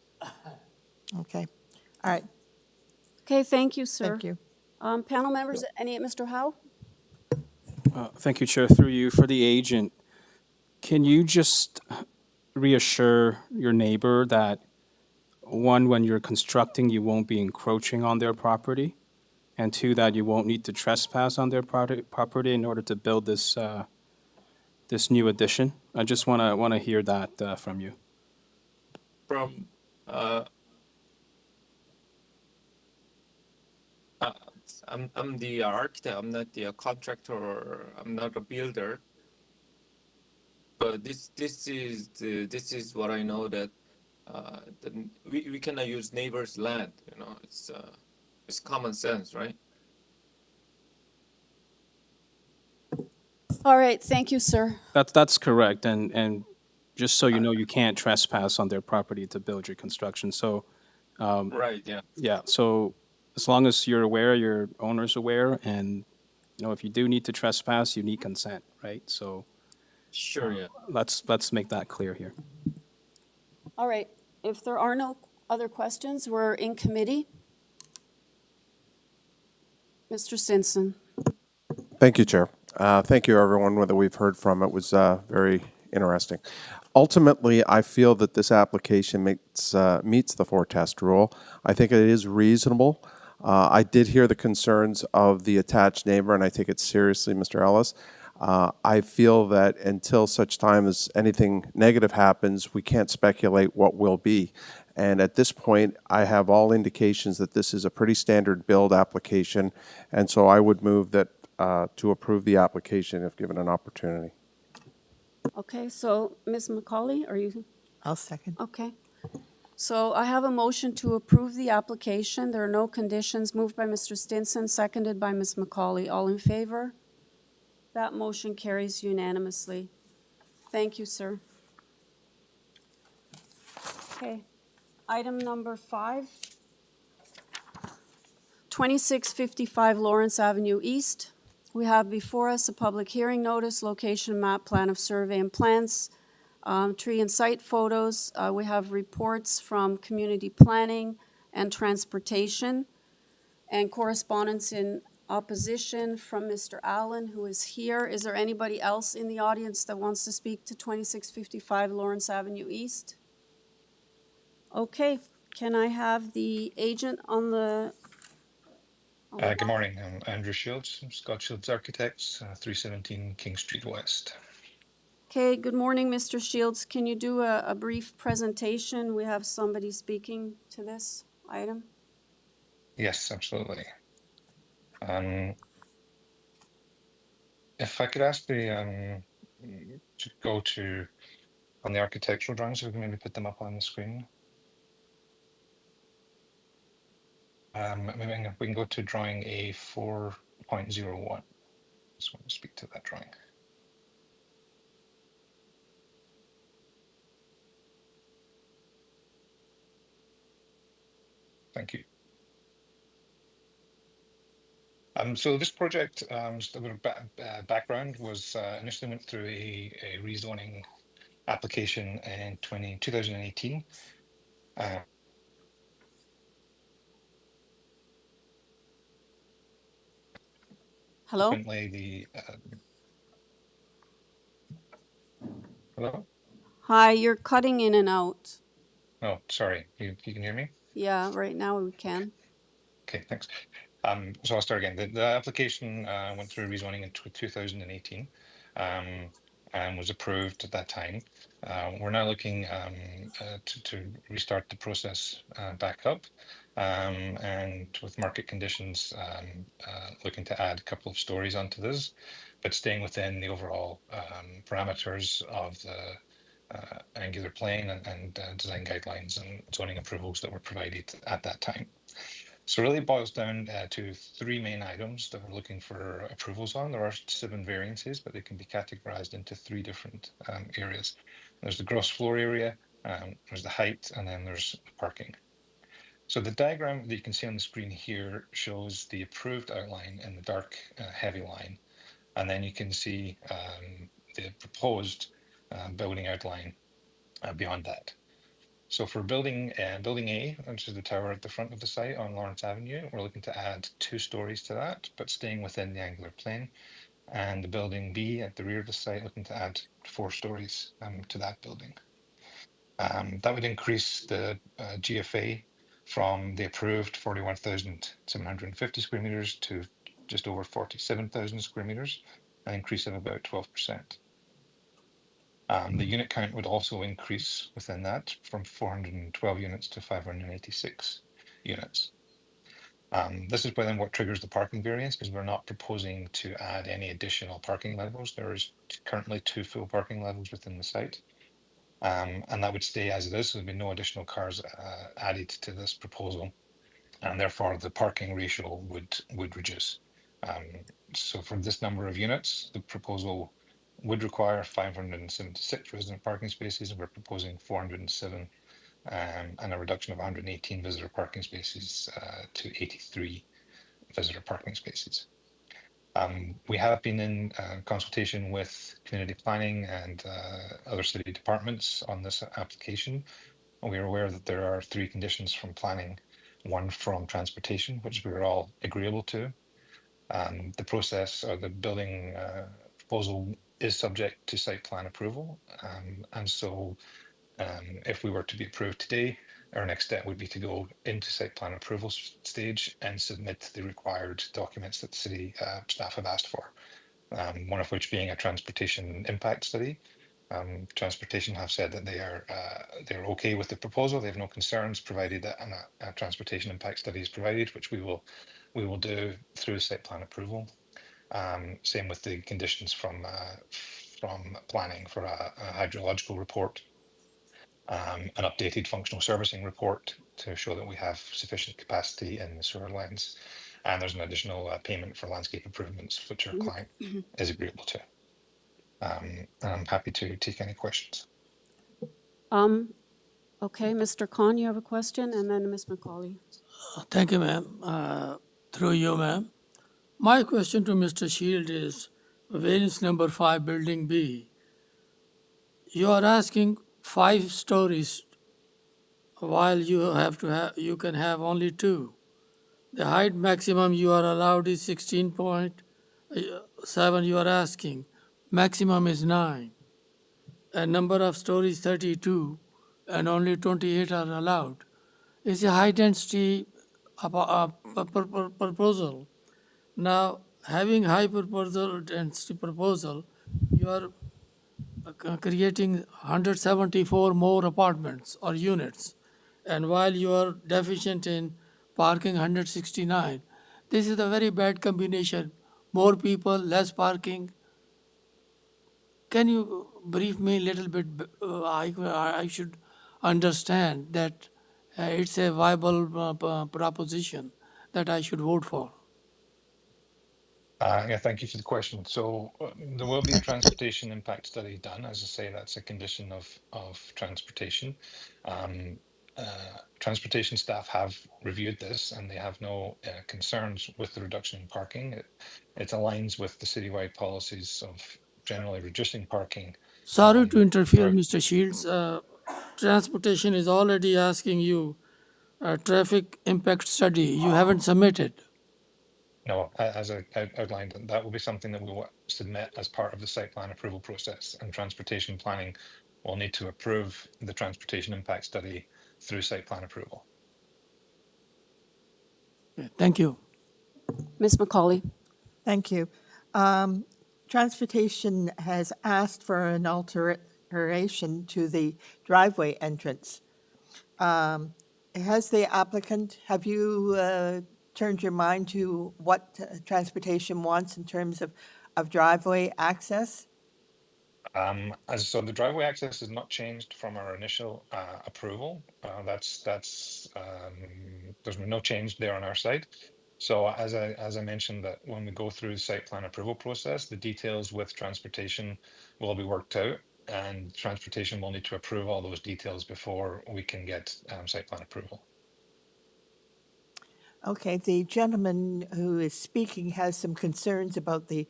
Speaker 8: okay. All right,
Speaker 2: Okay, thank you, sir.
Speaker 8: thank you.
Speaker 2: Panel members, any, Mr. Howe?
Speaker 1: Thank you, Chair. Through you, for the agent, can you just reassure your neighbor that, one, when you're constructing, you won't be encroaching on their property, and two, that you won't need to trespass on their property in order to build this this new addition? I just wanna hear that from you.
Speaker 13: From I'm the architect. I'm not the contractor, or I'm not a builder. But this is what I know, that we cannot use neighbor's land. You know, it's common sense, right?
Speaker 2: All right, thank you, sir.
Speaker 1: That's correct, and just so you know, you can't trespass on their property to build your construction. So,
Speaker 13: Right. Yeah.
Speaker 1: yeah. So as long as you're aware, your owner's aware, and you know, if you do need to trespass, you need consent, right? So
Speaker 13: Sure. Yeah.
Speaker 1: let's make that clear here.
Speaker 2: All right, if there are no other questions, we're in committee. Mr. Stinson.
Speaker 4: Thank you, Chair. Thank you, everyone, whether we've heard from. It was very interesting. Ultimately, I feel that this application meets the four-test rule. I think it is reasonable. I did hear the concerns of the attached neighbor, and I take it seriously, Mr. Ellis. I feel that until such time as anything negative happens, we can't speculate what will be. And at this point, I have all indications that this is a pretty standard build application, and so I would move that to approve the application if given an opportunity.
Speaker 2: Okay, so Ms. McCauley, are you?
Speaker 8: I'll second.
Speaker 2: Okay. So I have a motion to approve the application. There are no conditions. Moved by Mr. Stinson, seconded by Ms. McCauley. All in favor? That motion carries unanimously. Thank you, sir. Okay. Item number 5. 2655 Lawrence Avenue East. We have before us a public hearing notice, location map, plan of survey and plans, tree and site photos. We have reports from community planning and transportation, and correspondence in opposition from Mr. Allen, who is here. Is there anybody else in the audience that wants to speak to 2655 Lawrence Avenue East? Okay, can I have the agent on the
Speaker 14: Good morning. I'm Andrew Shields from Scott Shields Architects, 317 King Street West.
Speaker 2: Okay, good morning, Mr. Shields. Can you do a brief presentation? We have somebody speaking to this item.
Speaker 14: Yes, absolutely. If I could ask the to go to on the architectural drawings, so we can maybe put them up on the screen. Maybe we can go to drawing A 4.01. Just want to speak to that drawing. Thank you. So this project, just a bit of background, was initially went through a rezoning application in 2018.
Speaker 2: Hello?
Speaker 14: Subsequently, the hello?
Speaker 2: Hi, you're cutting in and out.
Speaker 14: Oh, sorry. You can hear me?
Speaker 2: Yeah, right now we can.
Speaker 14: Okay, thanks. So I'll start again. The application went through rezoning in 2018 and was approved at that time. We're now looking to restart the process back up, and with market conditions, looking to add a couple of stories onto this, but staying within the overall parameters of the angular plane and design guidelines and zoning approvals that were provided at that time. So it really boils down to three main items that we're looking for approvals on. There are 7 variances, but they can be categorized into 3 different areas. There's the gross floor area, there's the height, and then there's parking. So the diagram that you can see on the screen here shows the approved outline in the dark heavy line, and then you can see the proposed building outline beyond that. So for building A, which is the tower at the front of the site on Lawrence Avenue, we're looking to add 2 stories to that, but staying within the angular plane. And the building B at the rear of the site, looking to add 4 stories to that building. That would increase the GFA from the approved 41,750 square meters to just over 47,000 square meters, an increase of about 12%. The unit count would also increase within that from 412 units to 586 units. This is then what triggers the parking variance, because we're not proposing to add any additional parking levels. There is currently 2 full parking levels within the site, and that would stay as it is. So there'd be no additional cars added to this proposal, and therefore the parking ratio would reduce. So for this number of units, the proposal would require 576 resident parking spaces, and we're proposing 407, and a reduction of 118 visitor parking spaces to 83 visitor parking spaces. We have been in consultation with community planning and other city departments on this application. We are aware that there are 3 conditions from planning, 1 from transportation, which we are all agreeable to. The process or the building proposal is subject to site plan approval. And so if we were to be approved today, our next step would be to go into site plan approval stage and submit the required documents that the city staff have asked for. One of which being a transportation impact study. Transportation have said that they're okay with the proposal. They have no concerns, provided that a transportation impact study is provided, which we will do through site plan approval. Same with the conditions from planning for a hydrological report, an updated functional servicing report to show that we have sufficient capacity in the sewer lines, and there's an additional payment for landscape improvements, which our client is agreeable to. I'm happy to take any questions.
Speaker 2: Okay, Mr. Khan, you have a question, and then Ms. McCauley.
Speaker 3: Thank you, ma'am. Through you, ma'am. My question to Mr. Shield is, variance number 5, building B. You are asking 5 stories while you can have only 2. The height maximum you are allowed is 16.7 you are asking. Maximum is 9. And number of stories 32 and only 28 are allowed. It's a high density proposal. Now, having high proposal density proposal, you are creating 174 more apartments or units. And while you are deficient in parking 169, this is a very bad combination. More people, less parking. Can you brief me a little bit? I should understand that it's a viable proposition that I should vote for.
Speaker 14: Yeah, thank you for the question. So there will be a transportation impact study done. As I say, that's a condition of transportation. Transportation staff have reviewed this and they have no concerns with the reduction in parking. It aligns with the citywide policies of generally reducing parking.
Speaker 3: Sorry to interfere,
Speaker 14: throughout-
Speaker 3: Mr. Shields. Transportation is already asking you a traffic impact study. You haven't submitted.
Speaker 14: No, as I outlined, that will be something that we will submit as part of the site plan approval process, and transportation planning will need to approve the transportation impact study through site plan approval.
Speaker 3: Okay, thank you.
Speaker 2: Ms. McCauley.
Speaker 8: Thank you. Transportation has asked for an alteration to the driveway entrance. Has the applicant, have you turned your mind to what transportation wants in terms of driveway access?
Speaker 14: So the driveway access has not changed from our initial approval. There's no change there on our side. So as I mentioned, that when we go through the site plan approval process, the details with transportation will be worked out, and transportation will need to approve all those details before we can get site plan approval.
Speaker 8: Okay, the gentleman who is speaking has some concerns about the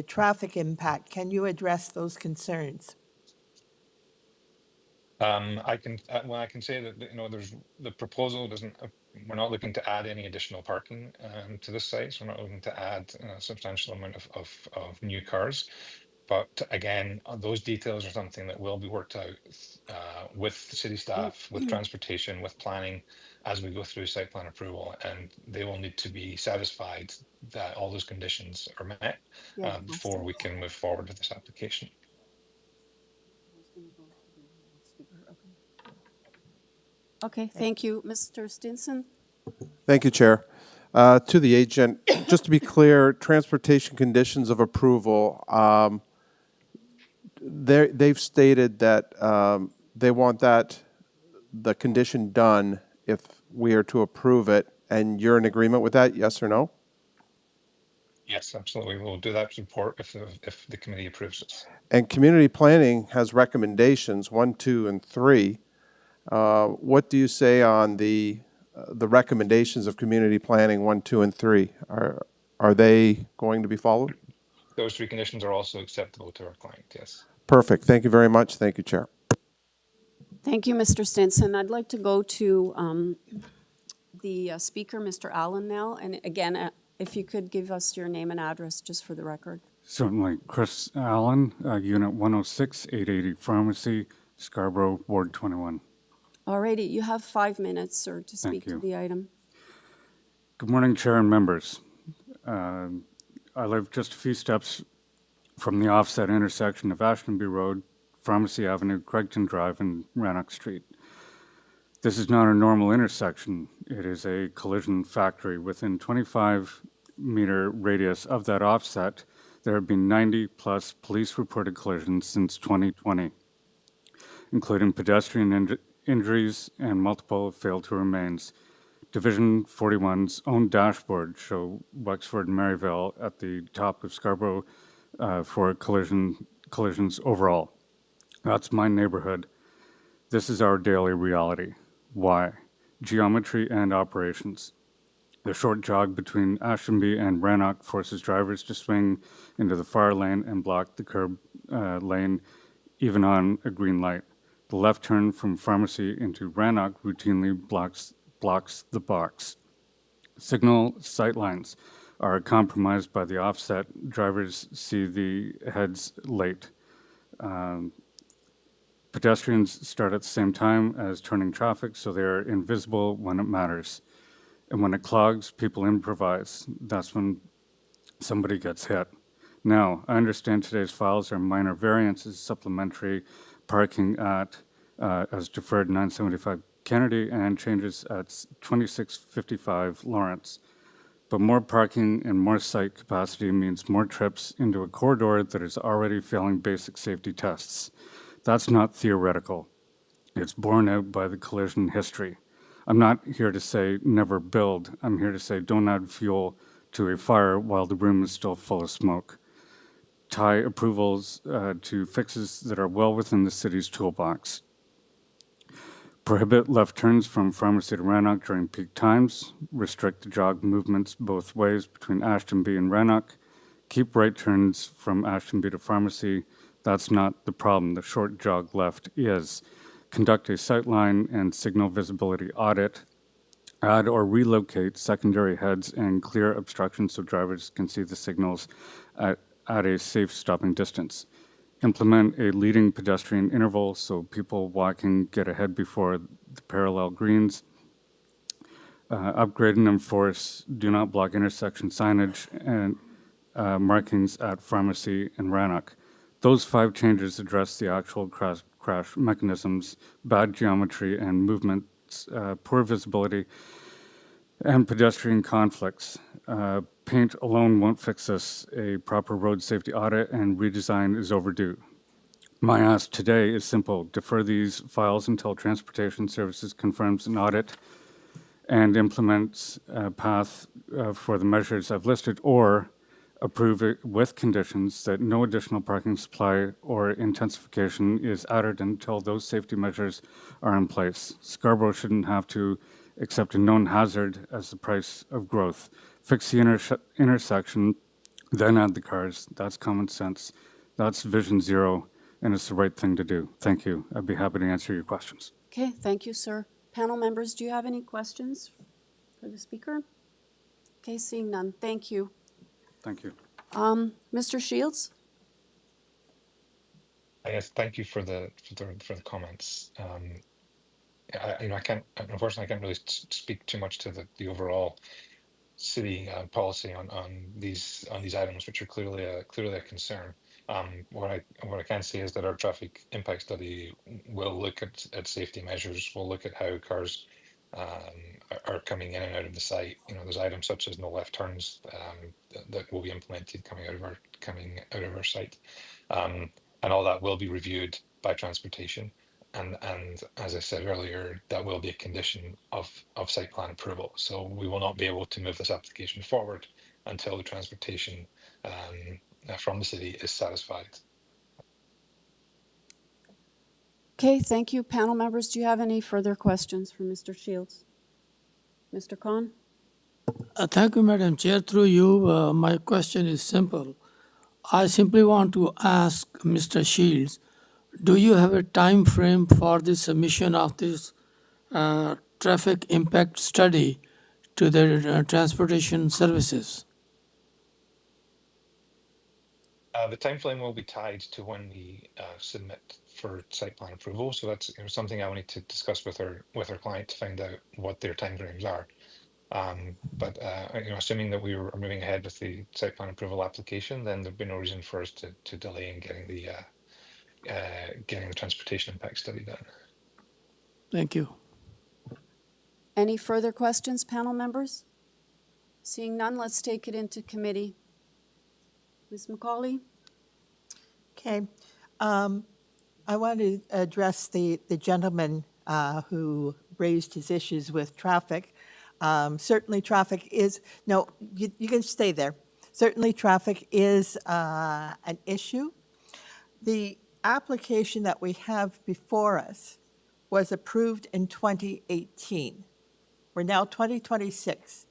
Speaker 8: traffic impact. Can you address those concerns?
Speaker 14: I can say that there's the proposal doesn't. We're not looking to add any additional parking to this site. So we're not looking to add a substantial amount of new cars. But again, those details are something that will be worked out with city staff, with transportation, with planning as we go through site plan approval, and they will need to be satisfied that all those conditions are met before we can move forward with this application.
Speaker 2: Okay, thank you. Mr. Stinson?
Speaker 4: Thank you, Chair. To the agent, just to be clear, transportation conditions of approval, they've stated that they want the condition done if we are to approve it, and you're in agreement with that, yes or no?
Speaker 14: Yes, absolutely. We'll do that report if the committee approves it.
Speaker 4: And community planning has recommendations 1, 2, and 3. What do you say on the recommendations of community planning 1, 2, and 3? Are they going to be followed?
Speaker 14: Those 3 conditions are also acceptable to our client, yes.
Speaker 4: Perfect. Thank you very much. Thank you, Chair.
Speaker 2: Thank you, Mr. Stinson. I'd like to go to the speaker, Mr. Allen, now. And again, if you could give us your name and address just for the record.
Speaker 15: Certainly. Chris Allen, Unit 106, 880 Pharmacy, Scarborough, Ward 21.
Speaker 2: All righty. You have 5 minutes, sir, to speak to
Speaker 15: you.
Speaker 2: the item.
Speaker 15: Good morning, Chair and members. I live just a few steps from the offset intersection of Ashtonby Road, Pharmacy Avenue, Craigton Drive, and Rannoch Street. This is not a normal intersection. It is a collision factory. Within 25-meter radius of that offset, there have been 90-plus police-reported collisions since 2020, including pedestrian injuries and multiple fail-to-remains. Division 41's own dashboard show Wexford and Maryvale at the top of Scarborough for collisions overall. That's my neighborhood. This is our daily reality. Why? Geometry and operations. The short jog between Ashtonby and Rannoch forces drivers to swing into the far lane and block the curb lane even on a green light. The left turn from Pharmacy into Rannoch routinely blocks the box. Signal sightlines are compromised by the offset. Drivers see the heads late. Pedestrians start at the same time as turning traffic, so they're invisible when it matters. And when it clogs, people improvise. That's when somebody gets hit. Now, I understand today's files are minor variances, supplementary parking at, as deferred 975 Kennedy and changes at 2655 Lawrence. But more parking and more site capacity means more trips into a corridor that is already failing basic safety tests. That's not theoretical. It's borne out by the collision history. I'm not here to say never build. I'm here to say don't add fuel to a fire while the room is still full of smoke. Tie approvals to fixes that are well within the city's toolbox. Prohibit left turns from Pharmacy to Rannoch during peak times. Restrict the jog movements both ways between Ashtonby and Rannoch. Keep right turns from Ashtonby to Pharmacy. That's not the problem. The short jog left is. Conduct a sightline and signal visibility audit. Add or relocate secondary heads and clear obstructions so drivers can see the signals at a safe stopping distance. Implement a leading pedestrian interval so people walking get ahead before the parallel greens. Upgrade and enforce do not block intersection signage and markings at Pharmacy and Rannoch. Those 5 changes address the actual crash mechanisms, bad geometry and movements, poor visibility, and pedestrian conflicts. Paint alone won't fix this. A proper road safety audit and redesign is overdue. My ask today is simple. Defer these files until Transportation Services confirms an audit and implements a path for the measures I've listed, or approve it with conditions that no additional parking supply or intensification is added until those safety measures are in place. Scarborough shouldn't have to accept a known hazard as the price of growth. Fix the intersection, then add the cars. That's common sense. That's Vision Zero, and it's the right thing to do. Thank you. I'd be happy to answer your questions.
Speaker 2: Okay, thank you, sir. Panel members, do you have any questions for the speaker? Okay, seeing none. Thank you.
Speaker 15: Thank you.
Speaker 2: Mr. Shields?
Speaker 14: Yes, thank you for the comments. I can't, unfortunately, I can't really speak too much to the overall city policy on these items, which are clearly a concern. What I can say is that our traffic impact study will look at safety measures. We'll look at how cars are coming in and out of the site. You know, there's items such as no left turns that will be implemented coming out of our site, and all that will be reviewed by transportation. And as I said earlier, that will be a condition of site plan approval. So we will not be able to move this application forward until the transportation from the city is satisfied.
Speaker 2: Okay, thank you. Panel members, do you have any further questions for Mr. Shields? Mr. Khan?
Speaker 3: Thank you, Madam Chair. Through you, my question is simple. I simply want to ask Mr. Shields, do you have a time frame for the submission of this traffic impact study to the transportation services?
Speaker 14: The timeframe will be tied to when we submit for site plan approval. So that's something I will need to discuss with our client to find out what their timeframes are. But assuming that we are moving ahead with the site plan approval application, then there'd be no reason for us to delay in getting the transportation impact study done.
Speaker 3: Thank you.
Speaker 2: Any further questions, panel members? Seeing none, let's take it into committee. Ms. McCauley?
Speaker 8: Okay. I want to address the gentleman who raised his issues with traffic. Certainly traffic is, no, you can stay there. Certainly traffic is an issue. The application that we have before us was approved in 2018. We're now 2026.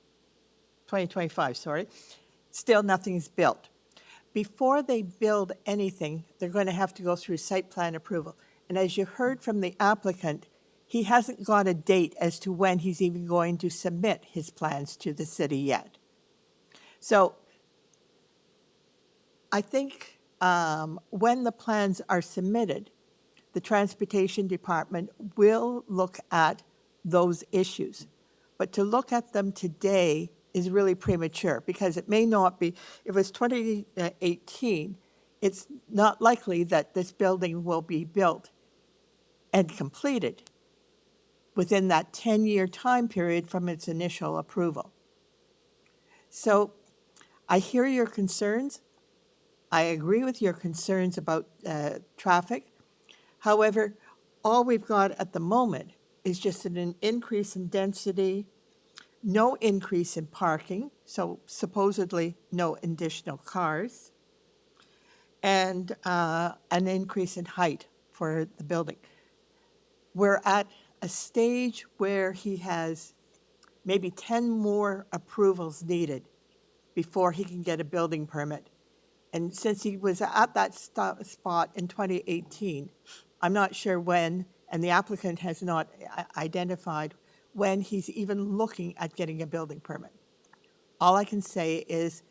Speaker 8: 2025, sorry, still nothing's built. Before they build anything, they're going to have to go through site plan approval. And as you heard from the applicant, he hasn't got a date as to when he's even going to submit his plans to the city yet. So I think when the plans are submitted, the Transportation Department will look at those issues. But to look at them today is really premature because it may not be, if it's 2018, it's not likely that this building will be built and completed within that 10-year time period from its initial approval. So I hear your concerns. I agree with your concerns about traffic. However, all we've got at the moment is just an increase in density, no increase in parking, so supposedly no additional cars, and an increase in height for the building. We're at a stage where he has maybe 10 more approvals needed before he can get a building permit. And since he was at that spot in 2018, I'm not sure when, and the applicant has not identified when he's even looking at getting a building permit. All I can say is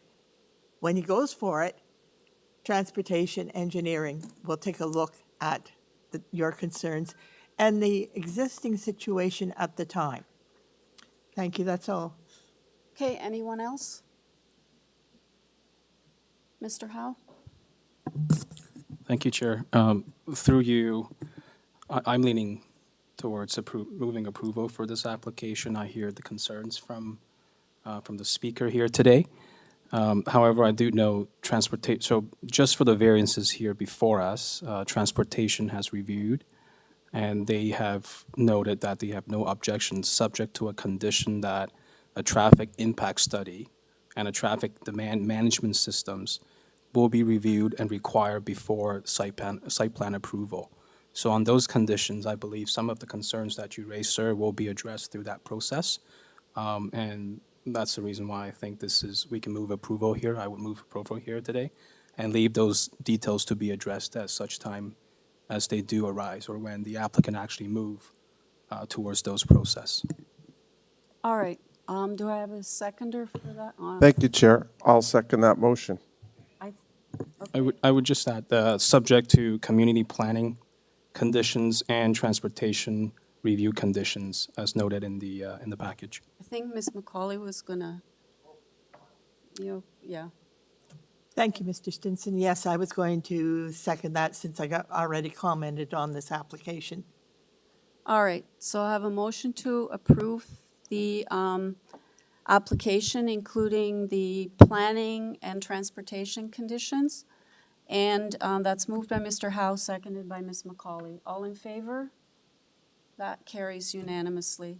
Speaker 8: when he goes for it, Transportation Engineering will take a look at your concerns and the existing situation at the time. Thank you, that's all.
Speaker 2: Okay, anyone else? Mr. Howe?
Speaker 1: Thank you, Chair. Through you, I'm leaning towards moving approval for this application. I hear the concerns from the speaker here today. However, I do know transportation, so just for the variances here before us, transportation has reviewed, and they have noted that they have no objections subject to a condition that a traffic impact study and a traffic demand management systems will be reviewed and required before site plan approval. So on those conditions, I believe some of the concerns that you raised, sir, will be addressed through that process. And that's the reason why I think we can move approval here. I would move approval here today and leave those details to be addressed at such time as they do arise or when the applicant actually move towards those process.
Speaker 2: All right, do I have a seconder for that?
Speaker 4: Thank you, Chair. I'll second that motion.
Speaker 1: I would just add, subject to community planning conditions and transportation review conditions as noted in the package.
Speaker 2: I think Ms. McCauley was gonna, yeah.
Speaker 8: Thank you, Mr. Stinson. Yes, I was going to second that since I already commented on this application.
Speaker 2: All right, so I have a motion to approve the application, including the planning and transportation conditions. And that's moved by Mr. Howe, seconded by Ms. McCauley. All in favor? That carries unanimously.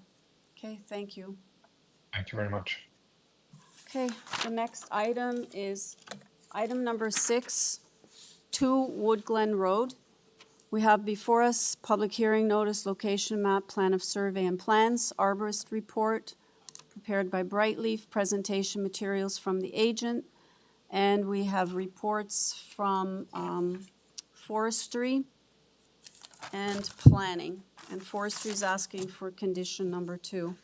Speaker 2: Okay, thank you.
Speaker 14: Thank you very much.
Speaker 2: Okay, the next item is item number 6, 2 Wood Glen Road. We have before us public hearing notice, location map, plan of survey and plans, arborist report prepared by Brightleaf, presentation materials from the agent, and we have reports from forestry and planning. And forestry is asking for condition number 2.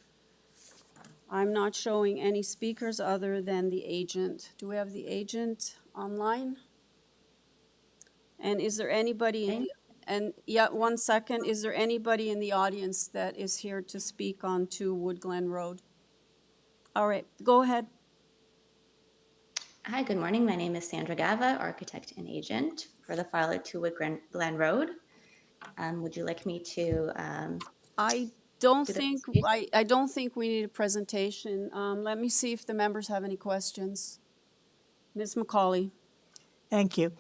Speaker 2: I'm not showing any speakers other than the agent. Do we have the agent online? And is there anybody, one second, is there anybody in the audience that is here to speak on 2 Wood Glen Road? All right, go ahead.
Speaker 16: Hi, good morning. My name is Sandra Gava, architect and agent for the file at 2 Wood Glen Road. Would you like me to?
Speaker 2: I don't think we need a presentation. Let me see if the members have any questions. Ms. McCauley.
Speaker 8: Thank you.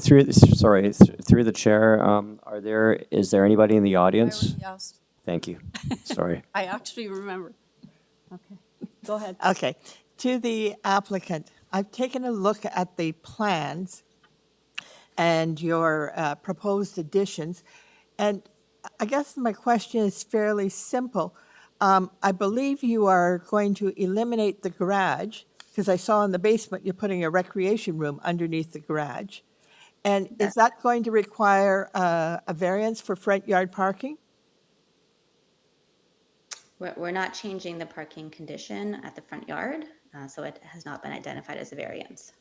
Speaker 5: Through the chair, is there anybody in the audience?
Speaker 2: I already asked.
Speaker 5: Thank you. Sorry.
Speaker 2: I actually remember. Okay, go ahead.
Speaker 8: Okay, to the applicant, I've taken a look at the plans and your proposed additions, and I guess my question is fairly simple. I believe you are going to eliminate the garage, because I saw in the basement you're putting a recreation room underneath the garage. And is that going to require a variance for front yard parking?
Speaker 16: We're not changing the parking condition at the front yard, so it has not been identified as a variance.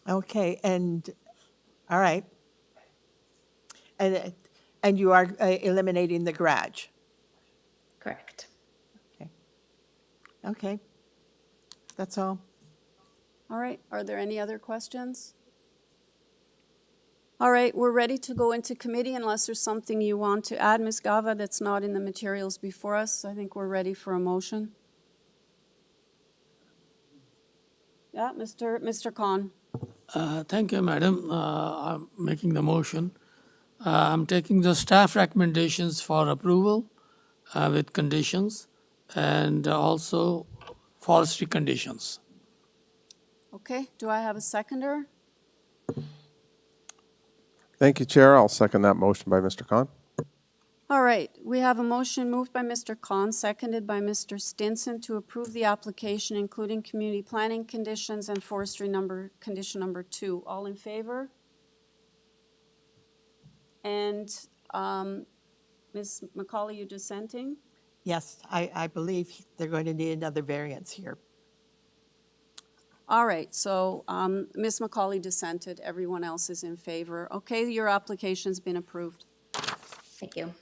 Speaker 8: Okay, and, all right. And you are eliminating the garage?
Speaker 16: Correct.
Speaker 8: Okay. That's all.
Speaker 2: All right, are there any other questions? All right, we're ready to go into committee unless there's something you want to add, Ms. Gava, that's not in the materials before us. I think we're ready for a motion. Yeah, Mr. Khan.
Speaker 3: Thank you, Madam. I'm making the motion. I'm taking the staff recommendations for approval with conditions and also forestry conditions.
Speaker 2: Okay, do I have a seconder?
Speaker 4: Thank you, Chair. I'll second that motion by Mr. Khan.
Speaker 2: All right, we have a motion moved by Mr. Khan, seconded by Mr. Stinson to approve the application, including community planning conditions and forestry condition number 2. All in favor? And Ms. McCauley, you dissenting?
Speaker 8: Yes, I believe they're going to need another variance here.
Speaker 2: All right, so Ms. McCauley dissented, everyone else is in favor. Okay, your application's been approved.
Speaker 16: Thank you.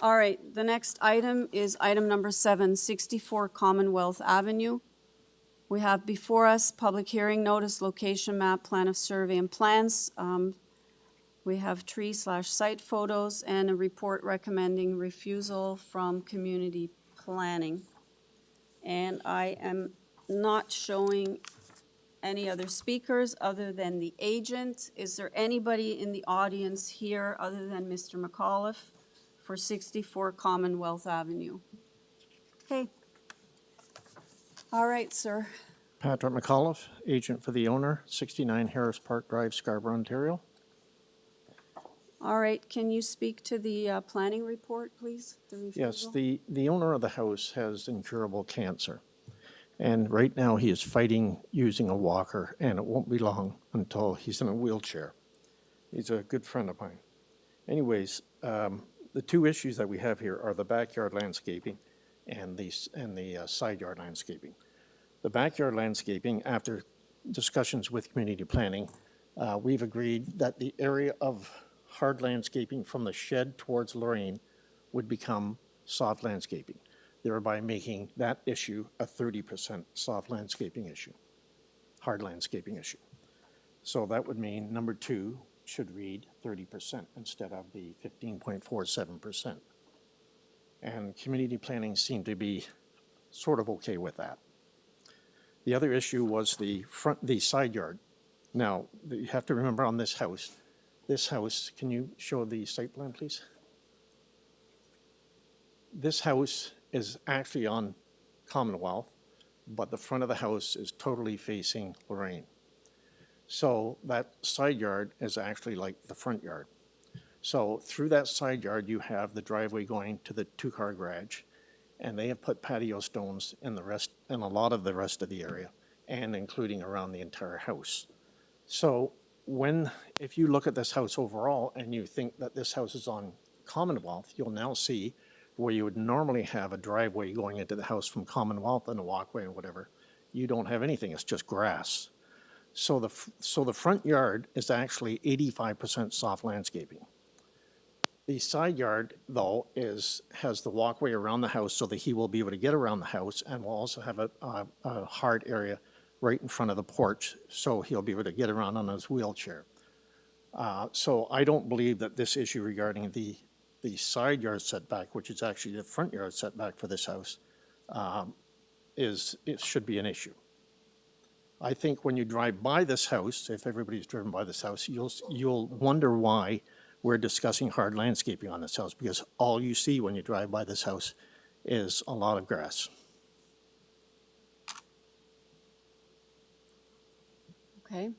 Speaker 2: All right, the next item is item number 7, 64 Commonwealth Avenue. We have before us public hearing notice, location map, plan of survey and plans. We have tree/site photos and a report recommending refusal from community planning. And I am not showing any other speakers other than the agent. Is there anybody in the audience here other than Mr. McAuliffe for 64 Commonwealth Avenue? Okay. All right, sir.
Speaker 10: Patrick McAuliffe, agent for the owner, 69 Harris Park Drive, Scarborough, Ontario.
Speaker 2: All right, can you speak to the planning report, please? The
Speaker 10: Yes,
Speaker 2: refusal?
Speaker 10: the owner of the house has incurable cancer. And right now he is fighting using a walker, and it won't be long until he's in a wheelchair. He's a good friend of mine. Anyways, the two issues that we have here are the backyard landscaping and the side yard landscaping. The backyard landscaping, after discussions with community planning, we've agreed that the area of hard landscaping from the shed towards Lorraine would become soft landscaping, thereby making that issue a 30% soft landscaping issue, hard landscaping issue. So that would mean number 2 should read 30% instead of the 15.47%. And community planning seemed to be sort of okay with that. The other issue was the side yard. Now, you have to remember on this house, can you show the site plan, please? This house is actually on Commonwealth, but the front of the house is totally facing Lorraine. So that side yard is actually like the front yard. So through that side yard, you have the driveway going to the 2-car garage, and they have put patio stones in a lot of the rest of the area, and including around the entire house. So if you look at this house overall and you think that this house is on Commonwealth, you'll now see where you would normally have a driveway going into the house from Commonwealth and a walkway and whatever. You don't have anything, it's just grass. So the front yard is actually 85% soft landscaping. The side yard, though, has the walkway around the house so that he will be able to get around the house, and will also have a hard area right in front of the porch, so he'll be able to get around on his wheelchair. So I don't believe that this issue regarding the side yard setback, which is actually the front yard setback for this house, it should be an issue. I think when you drive by this house, if everybody's driven by this house, you'll wonder why we're discussing hard landscaping on this house, because all you see when you drive by this house is a lot of grass.
Speaker 2: Okay.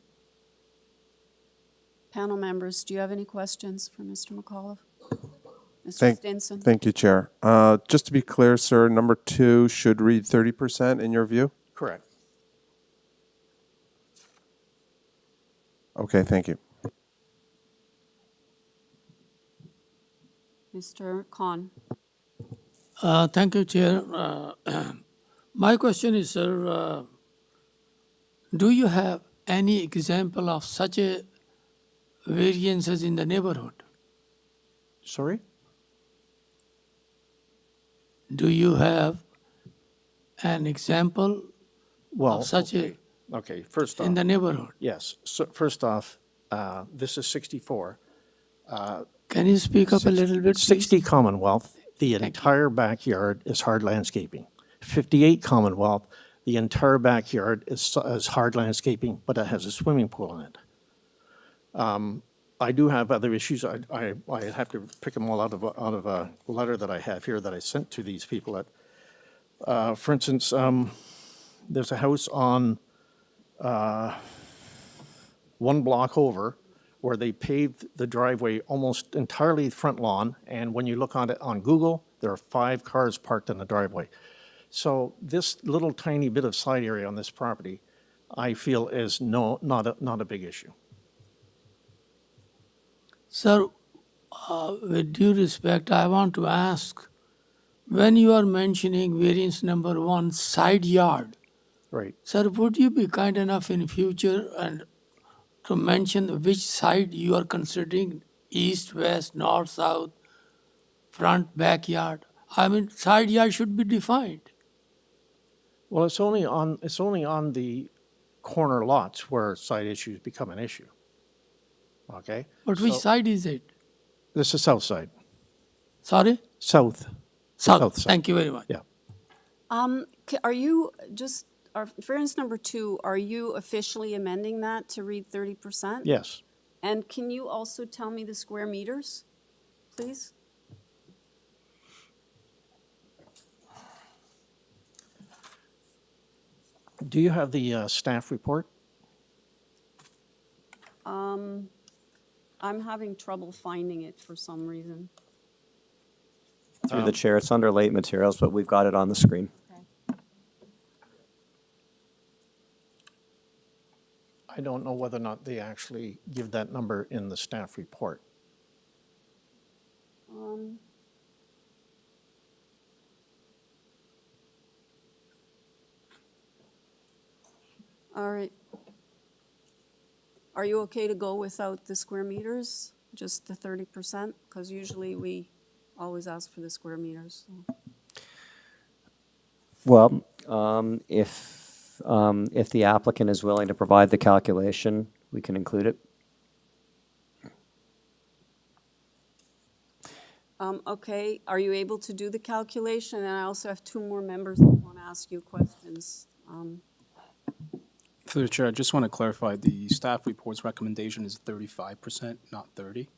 Speaker 2: Panel members, do you have any questions for Mr. McAuliffe? Mr.
Speaker 4: Thank,
Speaker 2: Stinson?
Speaker 4: thank you, Chair. Just to be clear, sir, number 2 should read 30% in your view?
Speaker 10: Correct.
Speaker 4: Okay, thank you.
Speaker 2: Mr. Khan?
Speaker 3: Thank you, Chair. My question is, sir, do you have any example of such a variances in the neighborhood?
Speaker 10: Sorry?
Speaker 3: Do you have an example
Speaker 10: Well,
Speaker 3: of such
Speaker 10: okay, first
Speaker 3: a
Speaker 10: off.
Speaker 3: in the neighborhood?
Speaker 10: Yes, so first off, this is 64.
Speaker 3: Can you speak up a little bit, please?
Speaker 10: 60 Commonwealth, the entire backyard is hard landscaping. 58 Commonwealth, the entire backyard is hard landscaping, but it has a swimming pool in it. I do have other issues. I have to pick them all out of a letter that I have here that I sent to these people. For instance, there's a house on 1 block over where they paved the driveway almost entirely front lawn, and when you look on it on Google, there are 5 cars parked in the driveway. So this little tiny bit of side area on this property, I feel is not a big issue.
Speaker 3: Sir, with due respect, I want to ask, when you are mentioning variance number 1, side yard,
Speaker 10: Right.
Speaker 3: sir, would you be kind enough in future and to mention which side you are considering, east, west, north, south, front, backyard? I mean, side yard should be defined.
Speaker 10: Well, it's only on the corner lots where side issues become an issue. Okay?
Speaker 3: But which side is it?
Speaker 10: This is south side.
Speaker 3: Sorry?
Speaker 10: South.
Speaker 3: South.
Speaker 10: side.
Speaker 3: Thank you very much.
Speaker 10: Yeah.
Speaker 2: Are you just, variance number 2, are you officially amending that to read 30%?
Speaker 10: Yes.
Speaker 2: And can you also tell me the square meters, please?
Speaker 10: Do you have the staff report?
Speaker 2: I'm having trouble finding it for some reason.
Speaker 5: Through the chair, it's under late materials, but we've got it on the screen.
Speaker 10: I don't know whether or not they actually give that number in the staff report.
Speaker 2: All right. Are you okay to go without the square meters, just the 30%? Because usually we always ask for the square meters. So.
Speaker 5: Well, if the applicant is willing to provide the calculation, we can include it.
Speaker 2: Okay, are you able to do the calculation? And I also have 2 more members that want to ask you questions.
Speaker 1: Through the chair, I just want to clarify, the staff report's recommendation is 35%, not 30.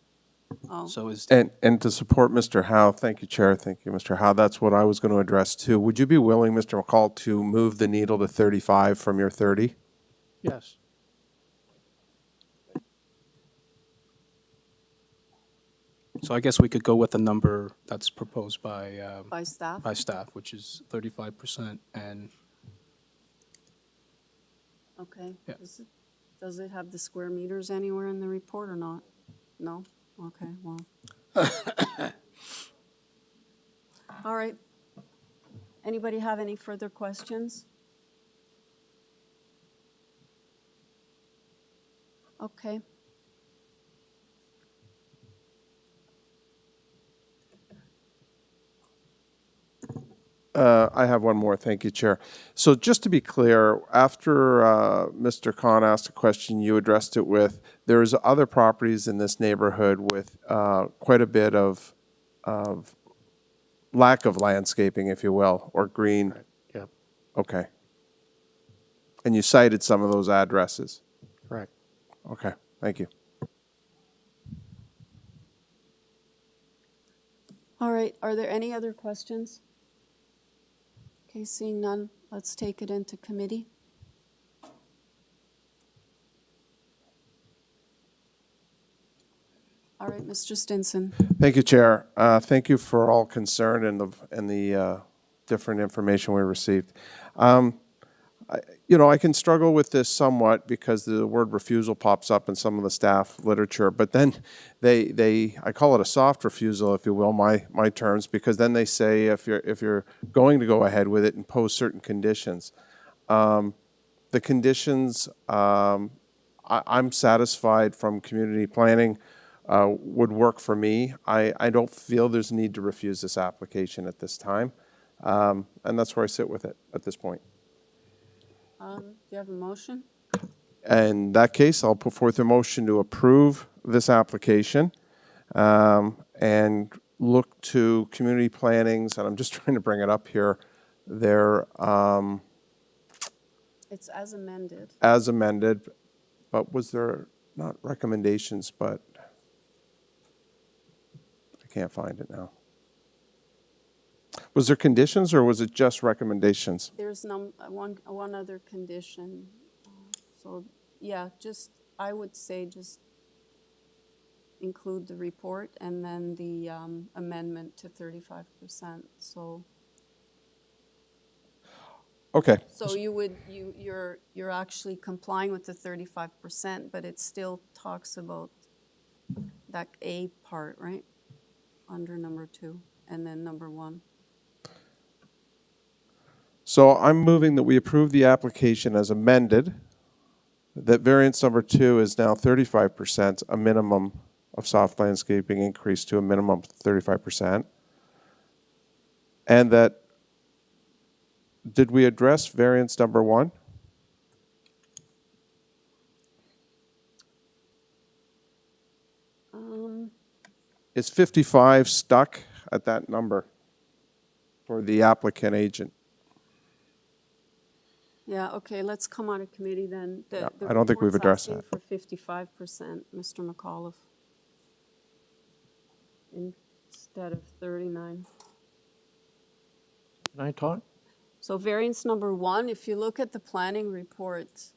Speaker 2: Oh.
Speaker 1: So is,
Speaker 4: And to support Mr. Howe, thank you, Chair, thank you, Mr. Howe, that's what I was going to address too. Would you be willing, Mr. McCall, to move the needle to 35 from your 30?
Speaker 10: Yes.
Speaker 1: so I guess we could go with the number that's proposed by
Speaker 2: Staff?
Speaker 1: by staff, which is 35%, and
Speaker 2: Okay.
Speaker 1: Yeah.
Speaker 2: Does it have the square meters anywhere in the report or not? No? Okay, well. All right. Anybody have any further questions? Okay.
Speaker 4: I have one more. Thank you, Chair. So just to be clear, after Mr. Khan asked a question, you addressed it with, there's other properties in this neighborhood with quite a bit of lack of landscaping, if you will, or green.
Speaker 10: Right. Yep.
Speaker 4: Okay. And you cited some of those addresses.
Speaker 10: Correct.
Speaker 4: Okay, thank you.
Speaker 2: All right, are there any other questions? Okay, seeing none, let's take it into committee. right, Mr. Stinson.
Speaker 4: Thank you, Chair. Thank you for all concern and the different information we received. I can struggle with this somewhat because the word refusal pops up in some of the staff literature, but then I call it a soft refusal, if you will, my terms, because then they say if you're going to go ahead with it, impose certain conditions. The conditions, I'm satisfied from community planning would work for me. I don't feel there's a need to refuse this application at this time, and that's where I sit with it at this point.
Speaker 2: Do you have a motion?
Speaker 4: In that case, I'll put forth a motion to approve this application and look to community plannings, and I'm just trying to bring it up here, they're
Speaker 2: It's as amended.
Speaker 4: as amended, but was there not recommendations, but I can't find it now. Was there conditions or was it just recommendations?
Speaker 2: There's one other condition. So, yeah, I would say just include the report and then the amendment to 35%. So.
Speaker 4: Okay.
Speaker 2: So you're actually complying with the 35%, but it still talks about that A part, right? Under number 2 and then number 1.
Speaker 4: So I'm moving that we approve the application as amended, that variance number 2 is now 35%, a minimum of soft landscaping increase to a minimum of 35%. And that, did we address variance number 1? Is 55 stuck at that number for the applicant agent?
Speaker 2: Yeah, okay, let's come out of committee then.
Speaker 4: Yeah, I don't think we've addressed
Speaker 2: that. For 55%, Mr. McAuliffe, instead of 39.
Speaker 10: Can I talk?
Speaker 2: So variance number 1, if you look at the planning report,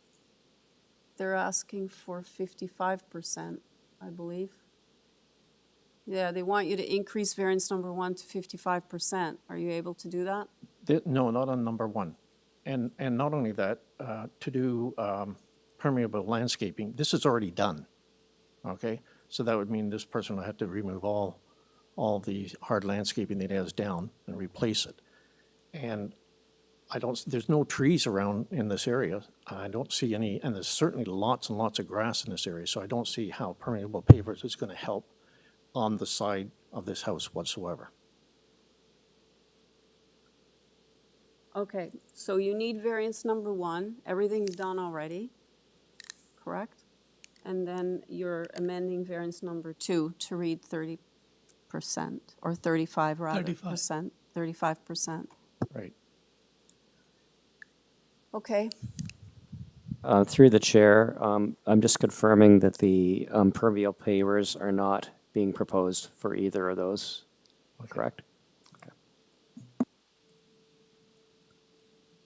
Speaker 2: they're asking for 55%, I believe. Yeah, they want you to increase variance number 1 to 55%. Are you able to do that?
Speaker 10: No, not on number 1. And not only that, to do permeable landscaping, this is already done, okay? So that would mean this person will have to remove all the hard landscaping that he has down and replace it. And there's no trees around in this area. I don't see any, and there's certainly lots and lots of grass in this area, so I don't see how permeable pavers is going to help on the side of this house whatsoever.
Speaker 2: Okay, so you need variance number 1. Everything's done already, correct? And then you're amending variance number 2 to read 30% or 35 rather.
Speaker 3: 35.
Speaker 2: 35%.
Speaker 10: Right.
Speaker 2: Okay.
Speaker 5: Through the chair, I'm just confirming that the permeable pavers are not being proposed for either of those, correct?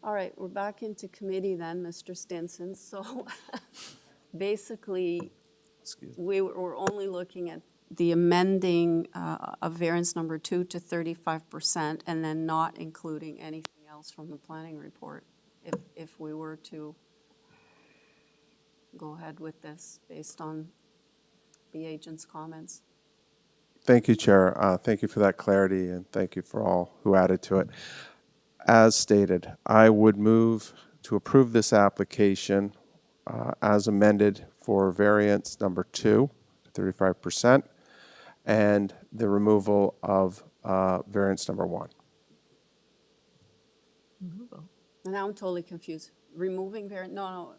Speaker 2: All right, we're back into committee then, Mr. Stinson. So basically, we're only looking at the amending of variance number 2 to 35% and then not including anything else from the planning report if we were to go ahead with this based on the agent's comments.
Speaker 4: Thank you, Chair. Thank you for that clarity, and thank you for all who added to it. As stated, I would move to approve this application as amended for variance number 2, 35%, and the removal of variance number 1.
Speaker 2: Now I'm totally confused. Removing variance, no.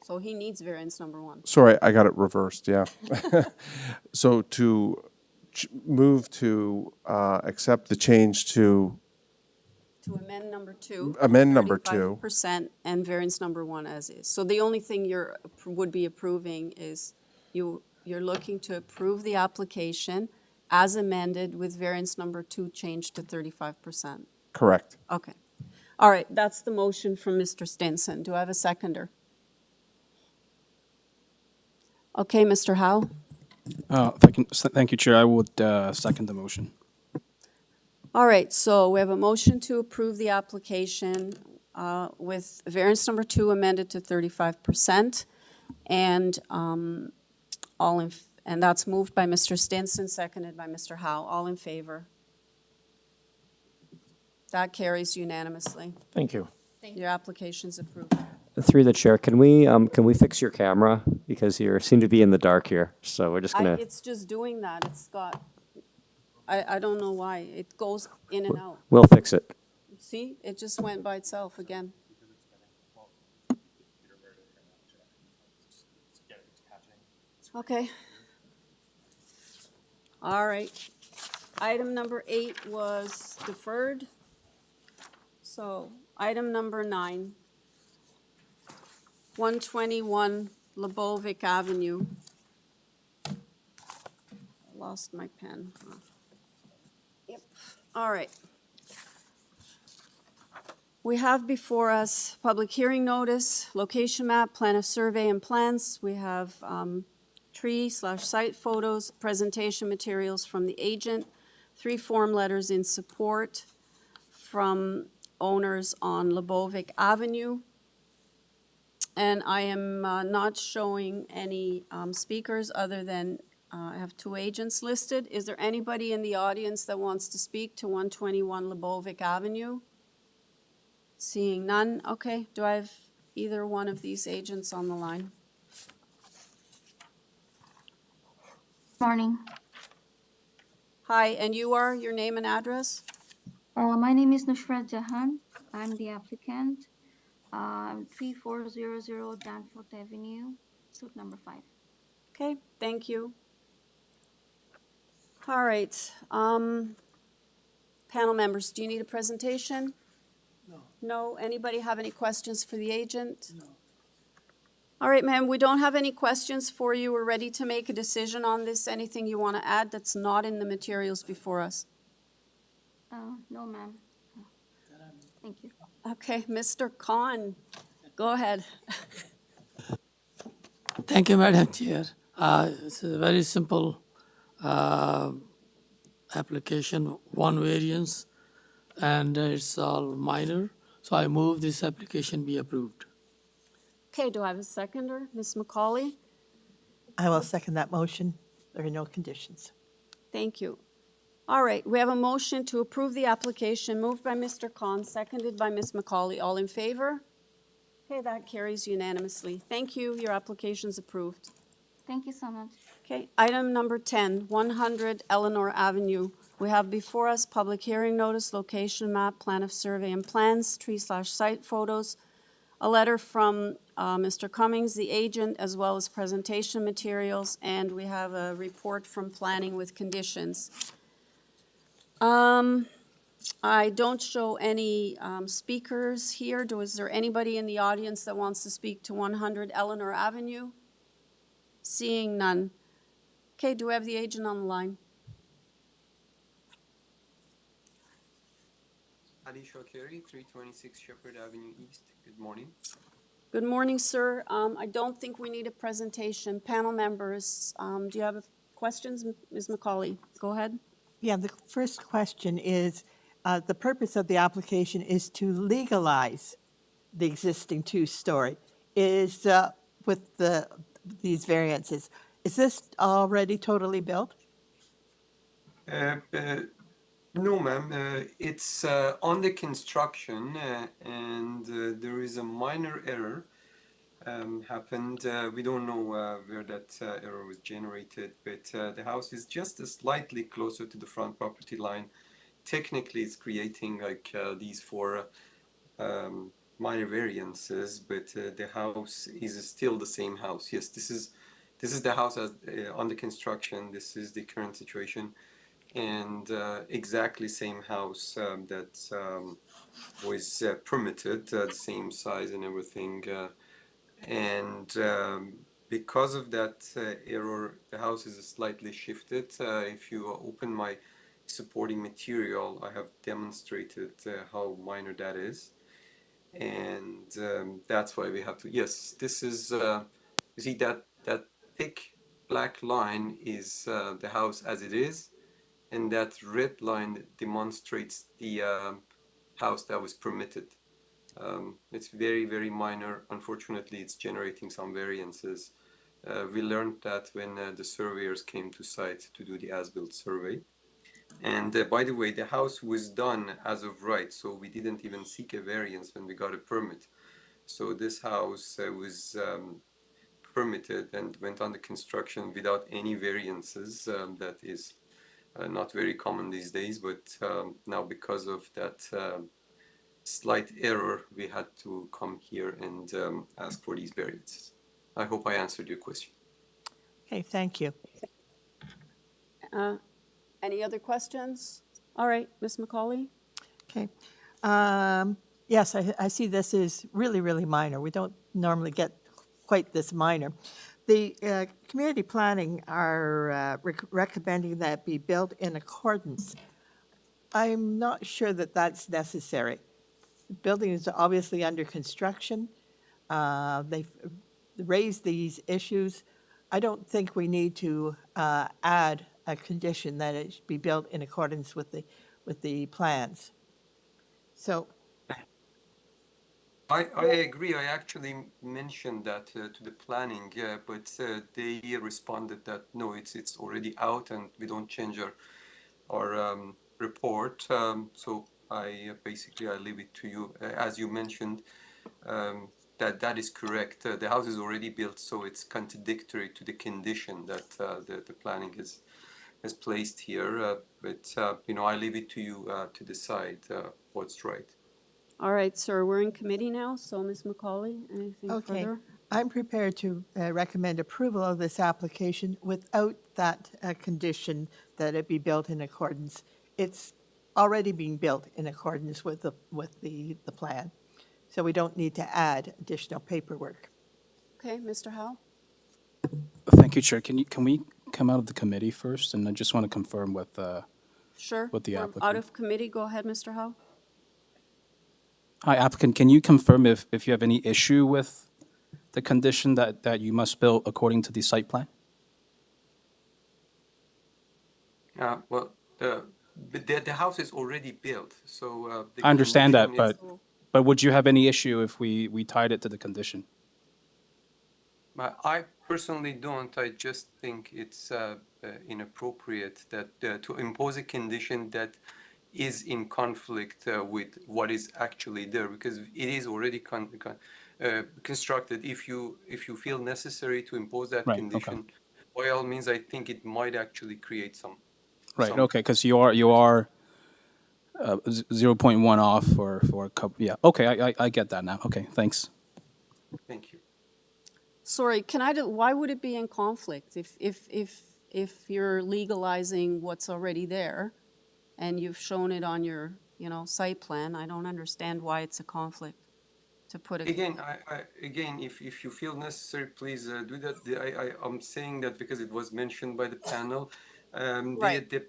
Speaker 2: So he needs variance number 1.
Speaker 4: Sorry, I got it reversed, yeah. So to move to accept the change to
Speaker 2: amend number 2.
Speaker 4: Amend number 2.
Speaker 2: 35% and variance number 1 as is. So the only thing would be approving is you're looking to approve the application as amended with variance number 2 changed to 35%.
Speaker 4: Correct.
Speaker 2: Okay. All right, that's the motion from Mr. Stinson. Do I have a seconder? Okay, Mr. Howe?
Speaker 1: Thank you, Chair. I would second the motion.
Speaker 2: All right, so we have a motion to approve the application with variance number 2 amended to 35%. And and that's moved by Mr. Stinson, seconded by Mr. Howe. All in favor? That carries unanimously.
Speaker 10: Thank you.
Speaker 2: Your application's approved.
Speaker 5: Through the chair, can we fix your camera? Because you seem to be in the dark here, so we're just gonna.
Speaker 2: It's just doing that. It's got, I don't know why. It goes in and out.
Speaker 5: We'll fix it.
Speaker 2: See, it just went by itself again. Okay. All right. Item number 8 was deferred. So item number 9, 121 LEBOVIC Avenue. I lost my pen. Yep. All right. We have before us public hearing notice, location map, plan of survey and plans. We have tree/site photos, presentation materials from the agent, 3 form letters in support from owners on LEBOVIC Avenue. And I am not showing any speakers other than I have 2 agents listed. Is there anybody in the audience that wants to speak to 121 LEBOVIC Avenue? Seeing none, okay. Do I have either one of these agents on the line?
Speaker 17: Morning.
Speaker 2: Hi, and you are, your name and address?
Speaker 17: My name is Nusrat Jahan. I'm the applicant. 3400 Danforth Avenue, suite number 5.
Speaker 2: Okay, thank you. All right. Panel members, do you need a presentation?
Speaker 3: No.
Speaker 2: No? Anybody have any questions for the agent? No. All right, ma'am, we don't have any questions for you. We're ready to make a decision on this. Anything you want to add that's not in the materials before us?
Speaker 17: No, ma'am. Thank you.
Speaker 2: Okay, Mr. Khan, go ahead.
Speaker 3: Thank you, Madam Chair. It's a very simple application, 1 variance, and it's all minor. So I move this application be approved.
Speaker 2: Okay, do I have a seconder? Ms. McCauley?
Speaker 8: I will second that motion. There are no conditions.
Speaker 2: Thank you. All right, we have a motion to approve the application moved by Mr. Khan, seconded by Ms. McCauley. All in favor? Okay, that carries unanimously. Thank you. Your application's approved.
Speaker 17: Thank you so much.
Speaker 2: Okay, item number 10, 100 ELINOR Avenue. We have before us public hearing notice, location map, plan of survey and plans, tree/site photos, a letter from Mr. Cummings, the agent, as well as presentation materials, and we have a report from planning with conditions. I don't show any speakers here. Is there anybody in the audience that wants to speak to 100 ELINOR Avenue? Seeing none. Okay, do we have the agent on the line?
Speaker 18: Ali Shokeri, 326 Shepherd Avenue East. Good morning.
Speaker 2: Good morning, sir. I don't think we need a presentation. Panel members, do you have questions? Ms. McCauley, go ahead.
Speaker 8: Yeah, the first question is, the purpose of the application is to legalize the existing 2-story. Is, with these variances, is this already totally built?
Speaker 18: No, ma'am. It's under construction, and there is a minor error happened. We don't know where that error was generated, but the house is just slightly closer to the front property line. Technically, it's creating like these 4 minor variances, but the house is still the same house. Yes, this is the house as under construction. This is the current situation. And exactly same house that was permitted, the same size and everything. And because of that error, the house is slightly shifted. If you open my supporting material, I have demonstrated how minor that is. And that's why we have to, yes, this is, you see that thick black line is the house as it is, and that red line demonstrates the house that was permitted. It's very, very minor. Unfortunately, it's generating some variances. We learned that when the surveyors came to site to do the as-built survey. And by the way, the house was done as of right, so we didn't even seek a variance when we got a permit. So this house was permitted and went under construction without any variances. That is not very common these days, but now because of that slight error, we had to come here and ask for these variances. I hope I answered your question.
Speaker 8: Okay, thank you.
Speaker 2: Any other questions? All right, Ms. McCauley?
Speaker 8: Okay. Yes, I see this is really, really minor. We don't normally get quite this minor. The community planning are recommending that be built in accordance. I'm not sure that that's necessary. The building is obviously under construction. They've raised these issues. I don't think we need to add a condition that it should be built in accordance with the plans. So
Speaker 18: I agree. I actually mentioned that to the planning, but they responded that no, it's already out and we don't change our report. So I leave it to you. As you mentioned, that is correct. The house is already built, so it's contradictory to the condition that the planning has placed here. But I leave it to you to decide what's right.
Speaker 2: All right, sir, we're in committee now, so Ms. McCauley, anything
Speaker 8: okay,
Speaker 2: further?
Speaker 8: I'm prepared to recommend approval of this application without that condition that it be built in accordance. It's already being built in accordance with the plan, so we don't need to add additional paperwork.
Speaker 2: Okay, Mr. Howe?
Speaker 1: Thank you, Chair. Can we come out of the committee first? And I just want to confirm with
Speaker 2: Sure.
Speaker 1: with the
Speaker 2: We're
Speaker 1: applicant.
Speaker 2: out of committee. Go ahead, Mr. Howe.
Speaker 1: Hi, applicant. Can you confirm if you have any issue with the condition that you must build according to the site plan?
Speaker 18: Well, the house is already built, so the
Speaker 1: I understand that,
Speaker 18: condition is-
Speaker 1: but would you have any issue if we tied it to the condition?
Speaker 18: I personally don't. I just think it's inappropriate that to impose a condition that is in conflict with what is actually there, because it is already constructed. If you feel necessary to impose that
Speaker 1: Right,
Speaker 18: condition,
Speaker 1: okay.
Speaker 18: by all means, I think it might actually create some.
Speaker 1: Right.
Speaker 18: some-
Speaker 1: Okay. Because you are 0.1 off for a couple. Yeah. Okay. I get that now. Okay. Thanks.
Speaker 18: Thank you.
Speaker 2: Sorry, why would it be in conflict if you're legalizing what's already there and you've shown it on your, site plan? I don't understand why it's a conflict to put it.
Speaker 18: Again, again, if you feel necessary, please do that. I'm saying that because it was mentioned by the panel.
Speaker 2: Right.
Speaker 18: The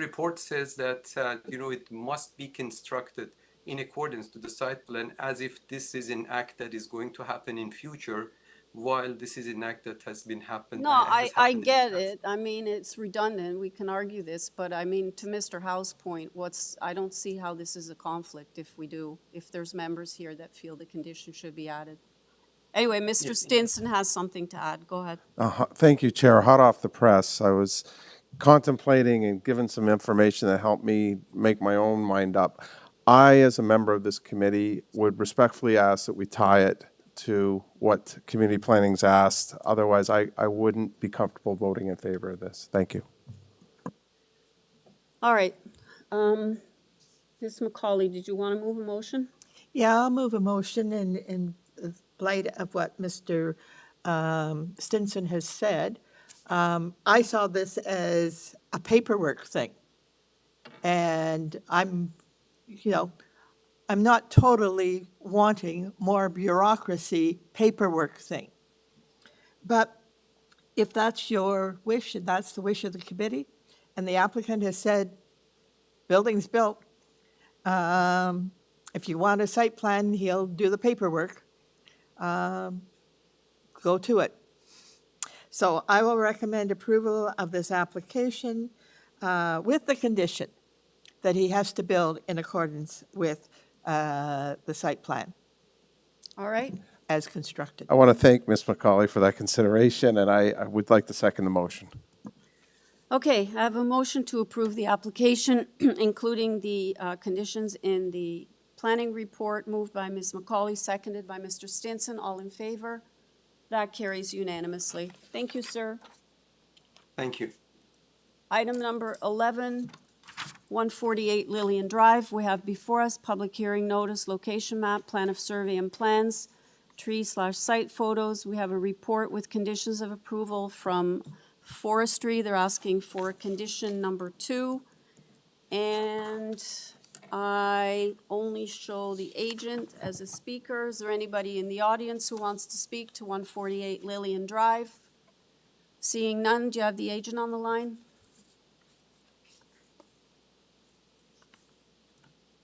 Speaker 18: report says that it must be constructed in accordance to the site plan, as if this is an act that is going to happen in future, while this is an act that has been happened.
Speaker 2: No,
Speaker 18: has
Speaker 2: I
Speaker 18: happened in the
Speaker 2: get
Speaker 18: past.
Speaker 2: it. I mean, it's redundant. We can argue this, but I mean, to Mr. Howe's point, I don't see how this is a conflict if there's members here that feel the condition should be added. Anyway, Mr. Stinson has something to add. Go ahead.
Speaker 4: Thank you, Chair. Hot off the press, I was contemplating and given some information that helped me make my own mind up. I, as a member of this committee, would respectfully ask that we tie it to what community planning's asked. Otherwise, I wouldn't be comfortable voting in favor of this. Thank you.
Speaker 2: All right. Ms. McCauley, did you want to move a motion?
Speaker 8: Yeah, I'll move a motion in light of what Mr. Stinson has said. I saw this as a paperwork thing. And I'm not totally wanting more bureaucracy paperwork thing. But if that's your wish, and that's the wish of the committee, and the applicant has said, building's built, if you want a site plan, he'll do the paperwork, go to it. So I will recommend approval of this application with the condition that he has to build in accordance with the site plan
Speaker 2: All right.
Speaker 8: as constructed.
Speaker 4: I want to thank Ms. McCauley for that consideration, and I would like to second the motion.
Speaker 2: Okay, I have a motion to approve the application, including the conditions in the planning report, moved by Ms. McCauley, seconded by Mr. Stinson. All in favor? That carries unanimously. Thank you, sir.
Speaker 18: Thank you.
Speaker 2: Item number 11, 148 Lillian Drive. We have before us public hearing notice, location map, plan of survey and plans, tree/site photos. We have a report with conditions of approval from Forestry. They're asking for condition number 2. And I only show the agent as a speaker. Is there anybody in the audience who wants to speak to 148 Lillian Drive? Seeing none, do you have the agent on the line?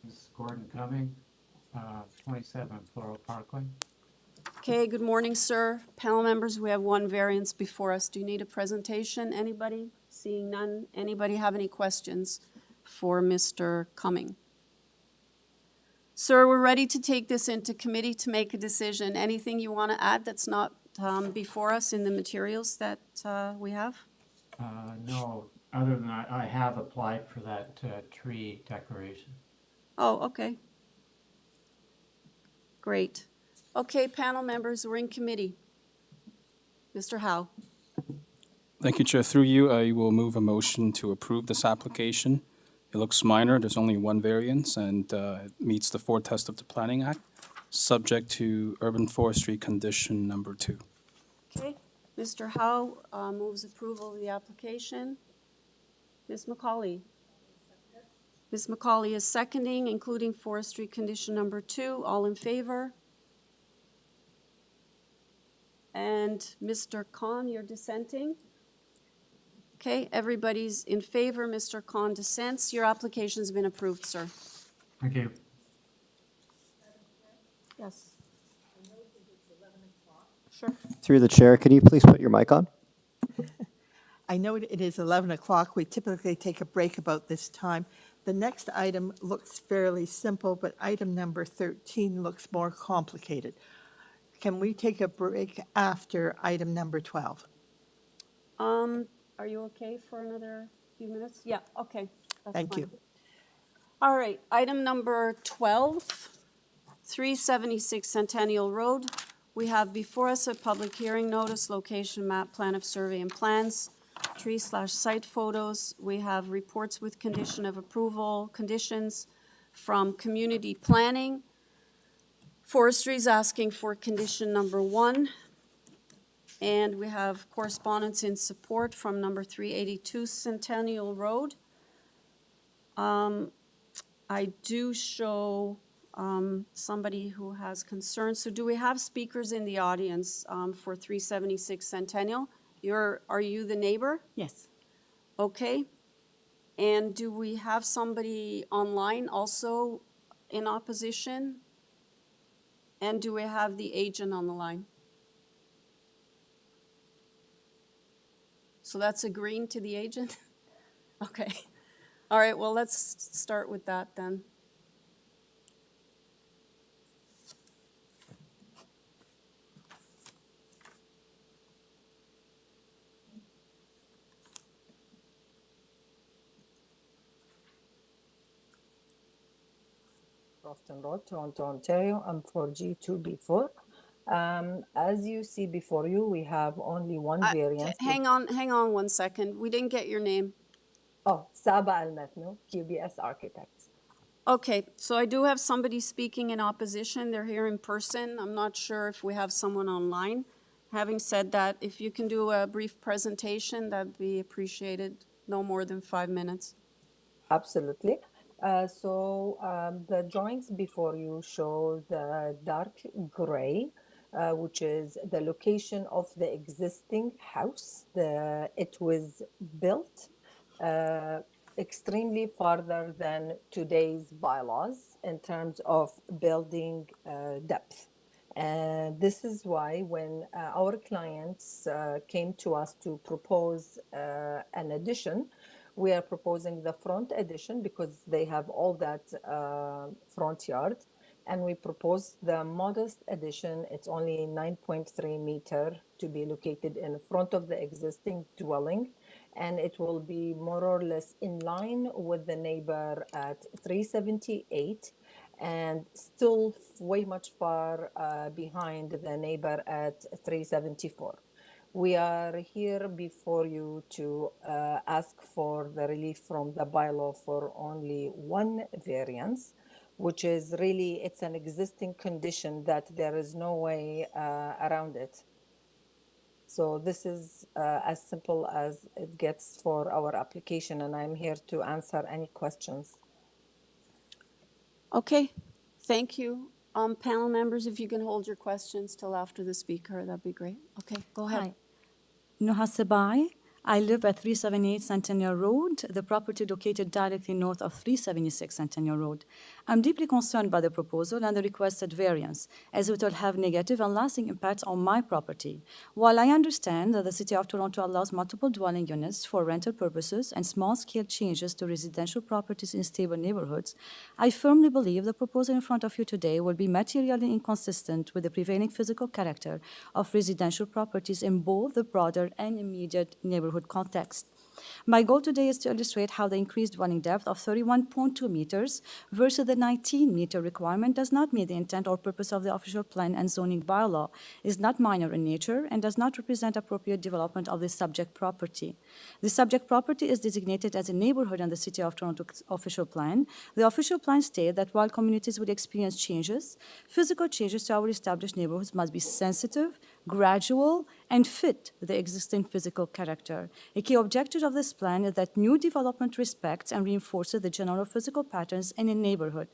Speaker 19: This is Gordon Cumming, 27 Floral Parkway.
Speaker 2: Okay, good morning, sir. Panel members, we have one variance before us. Do you need a presentation? Anybody? Seeing none. Anybody have any questions for Mr. Cumming? Sir, we're ready to take this into committee to make a decision. Anything you want to add that's not before us in the materials that we have?
Speaker 19: No, other than I have applied for that tree declaration.
Speaker 2: Oh, okay. Great. Okay, panel members, we're in committee. Mr. Howe.
Speaker 1: Thank you, Chair. Through you, I will move a motion to approve this application. It looks minor. There's only one variance, and it meets the 4 tests of the Planning Act, subject to urban forestry condition number 2.
Speaker 2: Okay, Mr. Howe moves approval of the application. Ms. McCauley. Ms. McCauley is seconding, including forestry condition number 2. All in favor? And Mr. Khan, you're dissenting? Okay, everybody's in favor. Mr. Khan dissents. Your application's been approved, sir.
Speaker 19: Thank you.
Speaker 2: Yes. Sure.
Speaker 5: Through the chair, can you please put your mic on?
Speaker 8: I know it is 11 o'clock. We typically take a break about this time. The next item looks fairly simple, but item number 13 looks more complicated. Can we take a break after item number 12?
Speaker 2: Are you okay for another few minutes? Yeah, okay. That's
Speaker 8: Thank
Speaker 2: fine.
Speaker 8: you.
Speaker 2: All right, item number 12, 376 Centennial Road. We have before us a public hearing notice, location map, plan of survey and plans, tree/site photos. We have reports with condition of approval, conditions from community planning. Forestry is asking for condition number 1. And we have correspondence in support from number 382 Centennial Road. I do show somebody who has concerns. So do we have speakers in the audience for 376 Centennial? Are you the neighbor?
Speaker 20: Yes.
Speaker 2: Okay. And do we have somebody online also in opposition? And do we have the agent on the line? So that's agreeing to the agent? Okay. All right, well, let's start with that then.
Speaker 20: Crofton Road, Toronto, Ontario. I'm 4G2B4. As you see before you, we have only one variance.
Speaker 2: Hang on 1 second. We didn't get your name.
Speaker 20: Oh, Saba Al-Mathno, QBS Architects.
Speaker 2: Okay, so I do have somebody speaking in opposition. They're here in person. I'm not sure if we have someone online. Having said that, if you can do a brief presentation, that'd be appreciated. No more than 5 minutes.
Speaker 20: Absolutely. The drawings before you show the dark gray, which is the location of the existing house. It was built extremely farther than today's bylaws in terms of building depth. And this is why when our clients came to us to propose an addition, we are proposing the front addition because they have all that front yard. And we propose the modest addition. It's only 9.3 meter to be located in front of the existing dwelling. And it will be more or less in line with the neighbor at 378 and still way much far behind the neighbor at 374. We are here before you to ask for the relief from the bylaw for only one variance, which is really, it's an existing condition that there is no way around it. So this is as simple as it gets for our application, and I'm here to answer any questions.
Speaker 2: Okay, thank you. Panel members, if you can hold your questions till after the speaker, that'd be great. Okay, go ahead.
Speaker 21: Hi. Noha Sebai. I live at 378 Centennial Road, the property located directly north of 376 Centennial Road. I'm deeply concerned by the proposal and the requested variance, as it will have negative and lasting impacts on my property. While I understand that the City of Toronto allows multiple dwelling units for rental purposes and small-scale changes to residential properties in stable neighborhoods, I firmly believe the proposal in front of you today will be materially inconsistent with the prevailing physical character of residential properties in both the broader and immediate neighborhood context. My goal today is to illustrate how the increased dwelling depth of 31.2 meters versus the 19-meter requirement does not meet the intent or purpose of the official plan and zoning bylaw, is not minor in nature, and does not represent appropriate development of the subject property. The subject property is designated as a neighborhood in the City of Toronto's official plan. The official plan states that while communities would experience changes, physical changes to our established neighborhoods must be sensitive, gradual, and fit the existing physical character. A key objective of this plan is that new development respects and reinforces the general physical patterns in a neighborhood.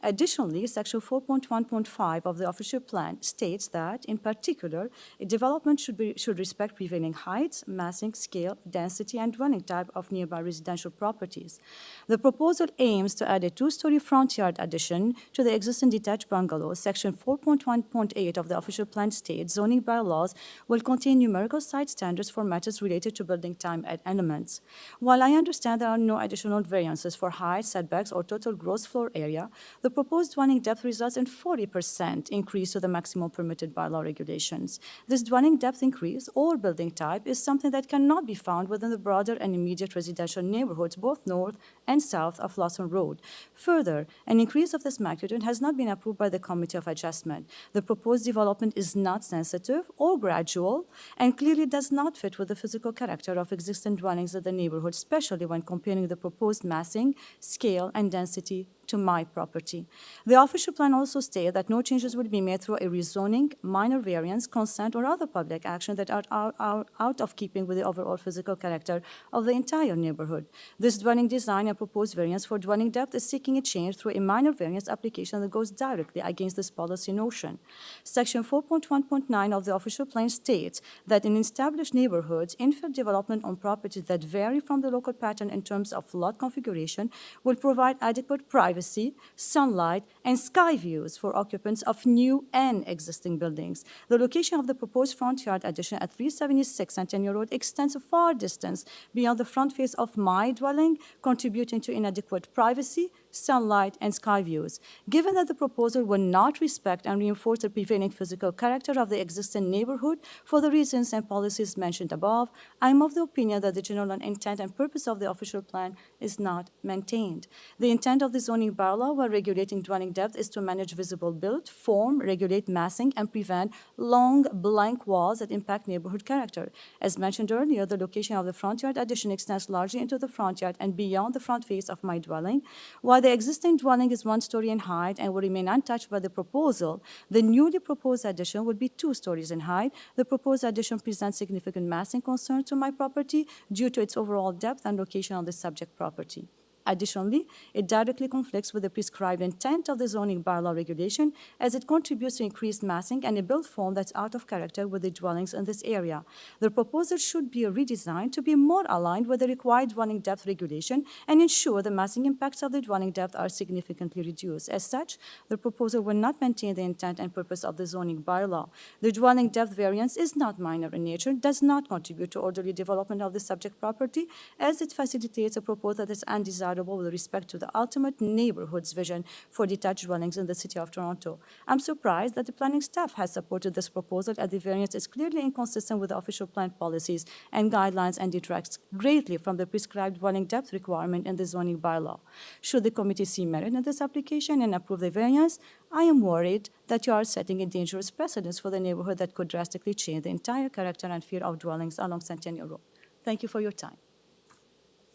Speaker 21: Additionally, Section 4.1.5 of the official plan states that, in particular, a development should respect prevailing heights, massing, scale, density, and dwelling type of nearby residential properties. The proposal aims to add a two-story front yard addition to the existing detached bungalow. Section 4.1.8 of the official plan states zoning bylaws will contain numerical site standards for matters related to building time and elements. While I understand there are no additional variances for height, setbacks, or total gross floor area, the proposed dwelling depth results in 40% increase to the maximum permitted by law regulations. This dwelling depth increase or building type is something that cannot be found within the broader and immediate residential neighborhoods, both north and south of Lawson Road. Further, an increase of this magnitude has not been approved by the Committee of Adjustment. The proposed development is not sensitive or gradual and clearly does not fit with the physical character of existing dwellings in the neighborhood, especially when comparing the proposed massing, scale, and density to my property. The official plan also states that no changes will be made through a rezoning, minor variance, consent, or other public action that are out of keeping with the overall physical character of the entire neighborhood. This dwelling design and proposed variance for dwelling depth is seeking a change through a minor variance application that goes directly against this policy notion. Section 4.1.9 of the official plan states that in established neighborhoods, infill development on properties that vary from the local pattern in terms of lot configuration will provide adequate privacy, sunlight, and sky views for occupants of new and existing buildings. The location of the proposed front yard addition at 376 Centennial Road extends a far distance beyond the front face of my dwelling, contributing to inadequate privacy, sunlight, and sky views. Given that the proposal will not respect and reinforce the prevailing physical character of the existing neighborhood for the reasons and policies mentioned above, I am of the opinion that the general intent and purpose of the official plan is not maintained. The intent of the zoning bylaw while regulating dwelling depth is to manage visible build, form, regulate massing, and prevent long blank walls that impact neighborhood character. As mentioned earlier, the location of the front yard addition extends largely into the front yard and beyond the front face of my dwelling. While the existing dwelling is 1 story in height and will remain untouched by the proposal, the newly proposed addition would be 2 stories in height. The proposed addition presents significant massing concerns to my property due to its overall depth and location on the subject property. Additionally, it directly conflicts with the prescribed intent of the zoning bylaw regulation as it contributes to increased massing and a built form that's out of character with the dwellings in this area. The proposal should be redesigned to be more aligned with the required dwelling depth regulation and ensure the massing impacts of the dwelling depth are significantly reduced. As such, the proposal will not maintain the intent and purpose of the zoning bylaw. The dwelling depth variance is not minor in nature, does not contribute to orderly development of the subject property, as it facilitates a proposal that is undesirable with respect to the ultimate neighborhood's vision for detached dwellings in the City of Toronto. I'm surprised that the planning staff has supported this proposal, as the variance is clearly inconsistent with the official plan policies and guidelines and detracts greatly from the prescribed dwelling depth requirement in the zoning bylaw. Should the committee see merit in this application and approve the variance, I am worried that you are setting a dangerous precedent for the neighborhood that could drastically change the entire character and feel of dwellings along Centennial Road. Thank you for your time.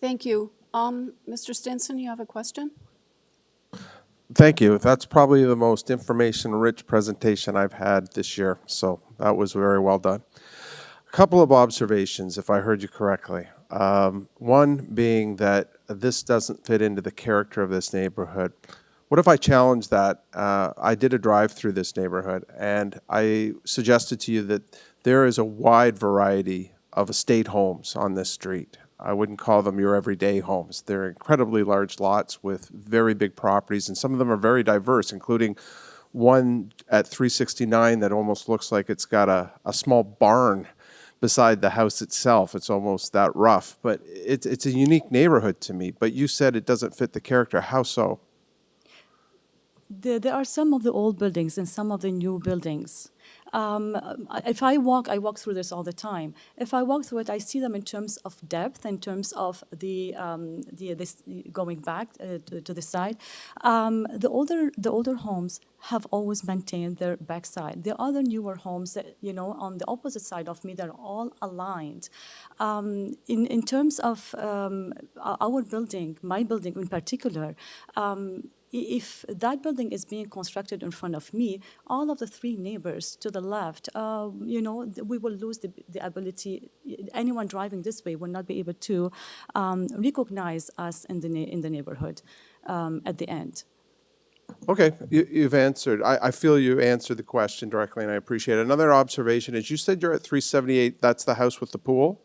Speaker 2: Thank you. Mr. Stinson, you have a question?
Speaker 4: Thank you. That's probably the most information-rich presentation I've had this year, so that was very well done. A couple of observations, if I heard you correctly. One being that this doesn't fit into the character of this neighborhood. What if I challenge that? I did a drive through this neighborhood, and I suggested to you that there is a wide variety of estate homes on this street. I wouldn't call them your everyday homes. They're incredibly large lots with very big properties, and some of them are very diverse, including one at 369 that almost looks like it's got a small barn beside the house itself. It's almost that rough, but it's a unique neighborhood to me. But you said it doesn't fit the character. How so?
Speaker 21: There are some of the old buildings and some of the new buildings. If I walk through this all the time. If I walk through it, I see them in terms of depth, in terms of this going back to the side. The older homes have always maintained their backside. The other newer homes that, on the opposite side of me, they're all aligned. In terms of our building, my building in particular, if that building is being constructed in front of me, all of the three neighbors to the left, we will lose the ability. Anyone driving this way will not be able to recognize us in the neighborhood at the end.
Speaker 4: Okay, you've answered. I feel you answered the question directly, and I appreciate it. Another observation is you said you're at 378. That's the house with the pool?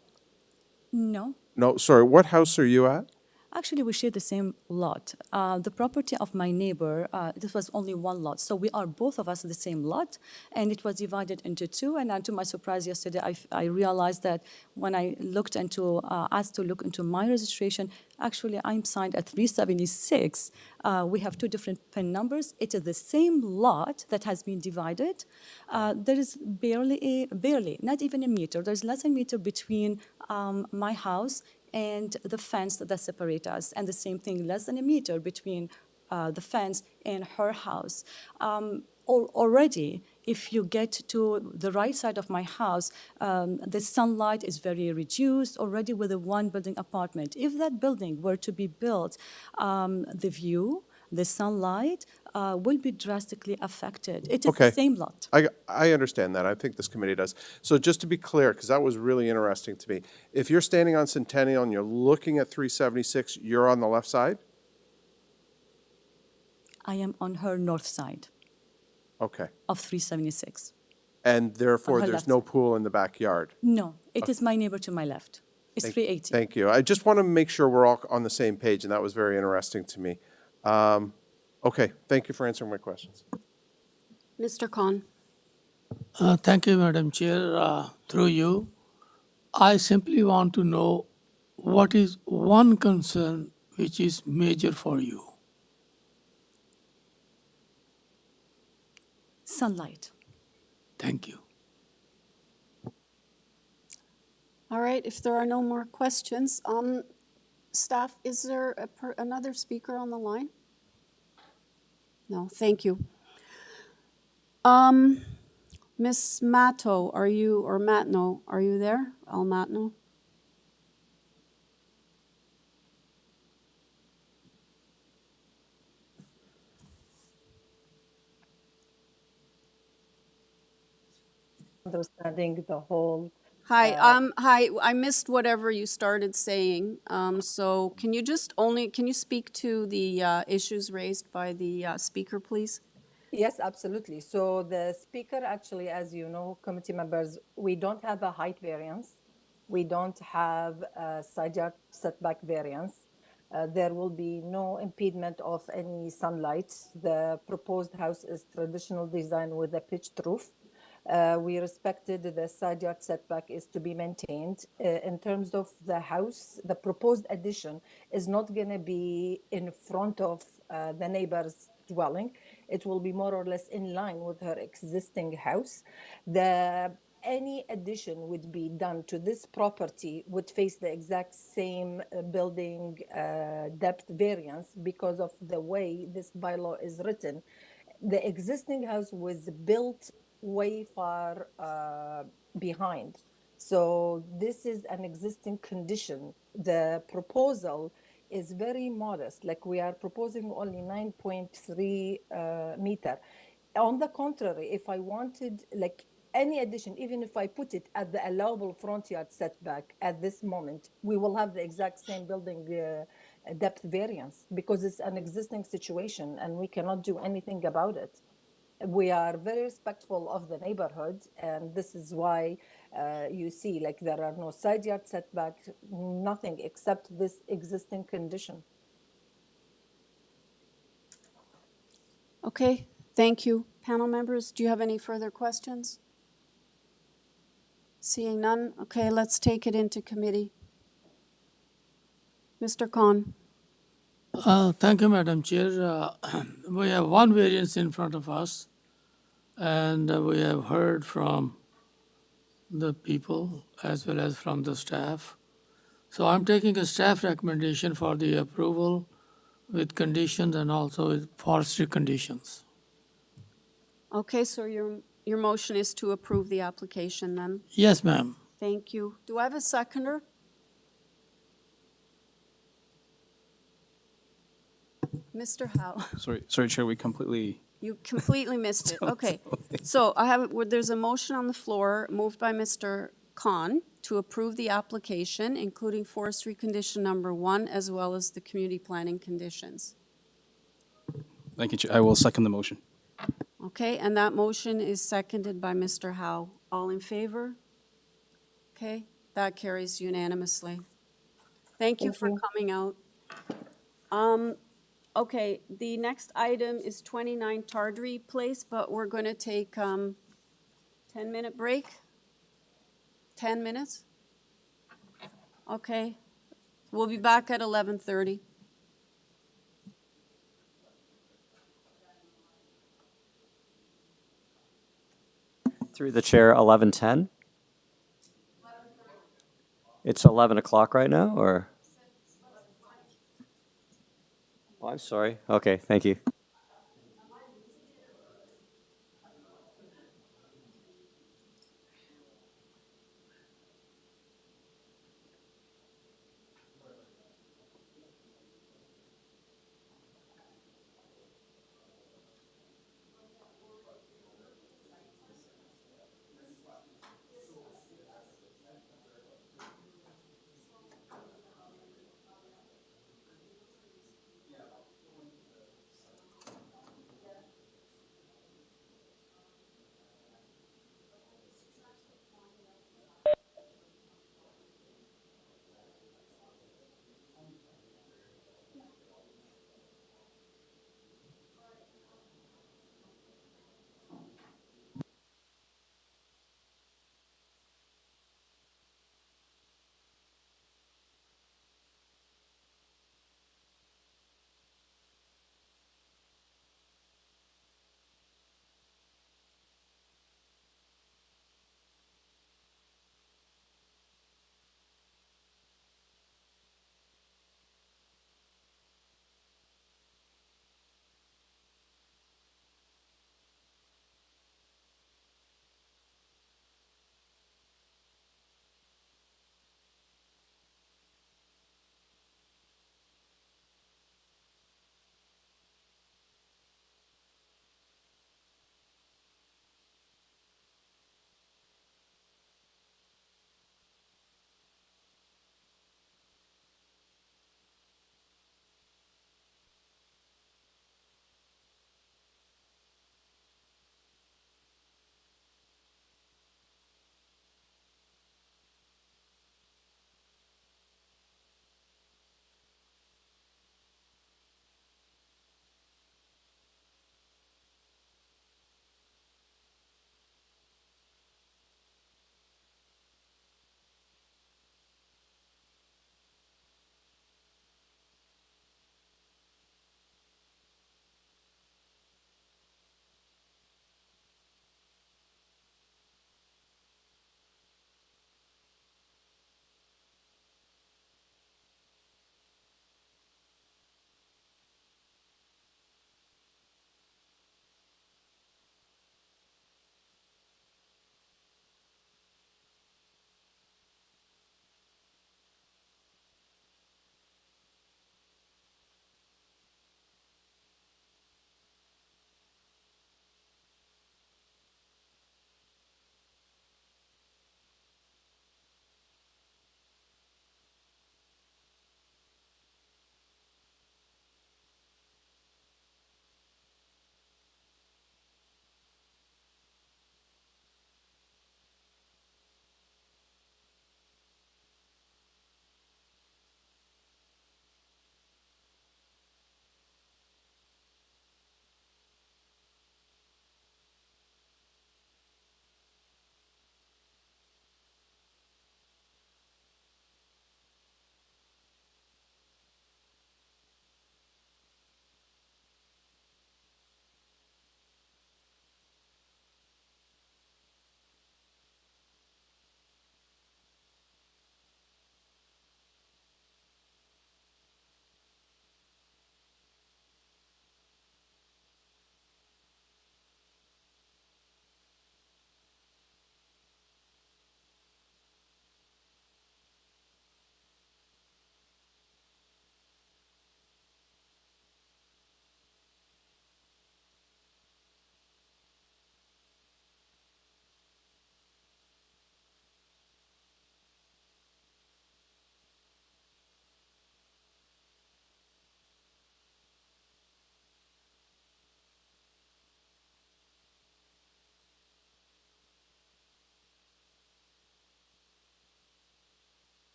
Speaker 21: No.
Speaker 4: No, sorry. What house are you at?
Speaker 21: Actually, we share the same lot. The property of my neighbor, this was only one lot. So we are both of us the same lot, and it was divided into two. And to my surprise yesterday, I realized that when I looked asked to look into my registration, actually I'm signed at 376. We have two different PIN numbers. It is the same lot that has been divided. There is barely, not even a meter. There's less than a meter between my house and the fence that separates us, and the same thing, less than a meter between the fence and her house. Already, if you get to the right side of my house, the sunlight is very reduced already with a one-building apartment. If that building were to be built, the view, the sunlight will be drastically affected. It is the same lot.
Speaker 4: I understand that. I think this committee does. So just to be clear, because that was really interesting to me, if you're standing on Centennial and you're looking at 376, you're on the left side?
Speaker 21: I am on her north side.
Speaker 4: Okay.
Speaker 21: Of 376.
Speaker 4: And therefore, there's
Speaker 21: left.
Speaker 4: no pool in the backyard?
Speaker 21: No, it is my neighbor to my left. It's 380.
Speaker 4: Thank you. I just want to make sure we're all on the same page, and that was very interesting to me. Okay, thank you for answering my questions.
Speaker 2: Mr. Khan.
Speaker 3: Thank you, Madam Chair. Through you, I simply want to know what is one concern which is major for you?
Speaker 21: Sunlight.
Speaker 3: Thank you.
Speaker 2: All right, if there are no more questions, staff, is there another speaker on the line? No, thank you. Ms. Matto, or Matno, are you there? Al Matno?
Speaker 20: Understanding the whole
Speaker 2: Hi, I missed whatever you started saying. So can you can you speak to the issues raised by the speaker, please?
Speaker 20: Yes, absolutely. So the speaker actually, as you know, committee members, we don't have a height variance. We don't have a side yard setback variance. There will be no impediment of any sunlight. The proposed house is traditional design with a pitched roof. We respected the side yard setback is to be maintained. In terms of the house, the proposed addition is not going to be in front of the neighbor's dwelling. It will be more or less in line with her existing house. Any addition would be done to this property would face the exact same building depth variance because of the way this bylaw is written. The existing house was built way far behind. So this is an existing condition. The proposal is very modest, like we are proposing only 9.3 meter. On the contrary, if I wanted like any addition, even if I put it at the allowable front yard setback at this moment, we will have the exact same building depth variance because it's an existing situation and we cannot do anything about it. We are very respectful of the neighborhood, and this is why you see like there are no side yard setback, nothing except this existing condition.
Speaker 2: Okay, thank you. Panel members, do you have any further questions? Seeing none, okay, let's take it into committee. Mr. Khan.
Speaker 3: Thank you, Madam Chair. We have one variance in front of us, and we have heard from the people as well as from the staff. So I'm taking a staff recommendation for the approval with conditions and also with forestry conditions.
Speaker 2: Okay, so your motion is to approve the application then?
Speaker 3: Yes, ma'am.
Speaker 2: Thank you. Do I have a seconder? Mr. Howe.
Speaker 1: Sorry, Chair, we completely.
Speaker 2: You completely missed it. Okay. So there's a motion on the floor moved by Mr. Khan to approve the application, including forestry condition number 1, as well as the community planning conditions.
Speaker 1: Thank you, Chair. I will second the motion.
Speaker 2: Okay, and that motion is seconded by Mr. Howe. All in favor? Okay, that carries unanimously. Thank you for coming out. Okay, the next item is 29 Tardree Place, but we're going to take 10-minute break. 10 minutes? Okay. We'll be back at 11:30.
Speaker 5: Through the chair, 11:10? It's 11 o'clock right now, or? Oh, I'm sorry. Okay, thank you.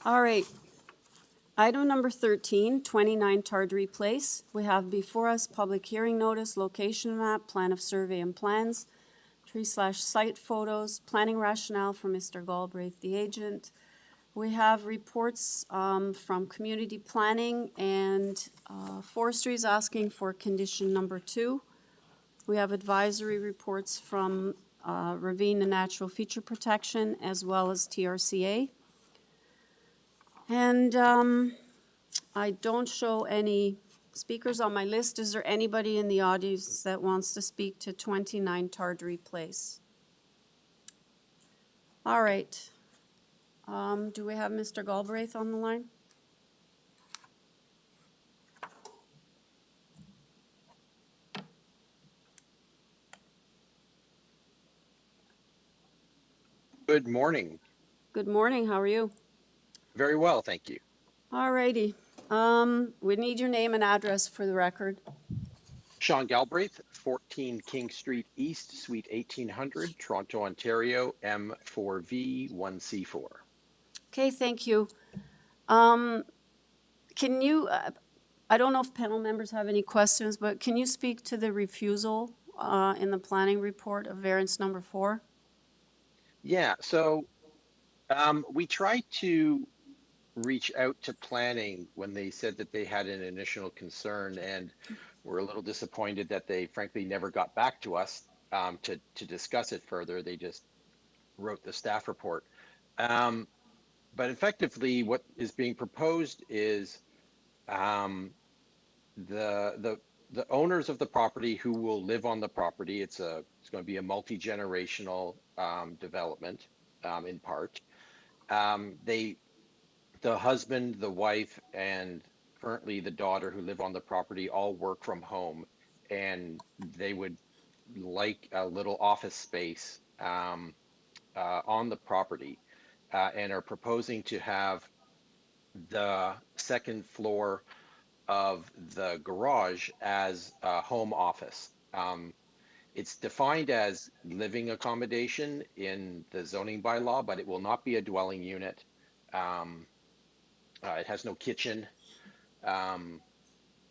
Speaker 2: All right. Item number 13, 29 Tardree Place. We have before us public hearing notice, location map, plan of survey and plans, tree/site photos, planning rationale for Mr. Galbraith, the agent. We have reports from community planning and forestry is asking for condition number 2. We have advisory reports from Ravine and Natural Feature Protection as well as TRCA. And I don't show any speakers on my list. Is there anybody in the audience that wants to speak to 29 Tardree Place? All right. Do we have Mr. Galbraith on the line?
Speaker 6: Good morning.
Speaker 2: Good morning. How are you?
Speaker 6: Very well, thank you.
Speaker 2: All righty. We need your name and address for the record.
Speaker 6: Sean Galbraith, 14 King Street East, Suite 1800, Toronto, Ontario, M4V1C4.
Speaker 2: Okay, thank you. Can you, I don't know if panel members have any questions, but can you speak to the refusal in the planning report of variance number 4?
Speaker 6: Yeah, so we tried to reach out to planning when they said that they had an initial concern, and we're a little disappointed that they frankly never got back to us to discuss it further. They just wrote the staff report. But effectively what is being proposed is the owners of the property who will live on the property, it's going to be a multi-generational development in part. The husband, the wife, and currently the daughter who live on the property all work from home, and they would like a little office space on the property, and are proposing to have the second floor of the garage as a home office. It's defined as living accommodation in the zoning bylaw, but it will not be a dwelling unit. It has no kitchen.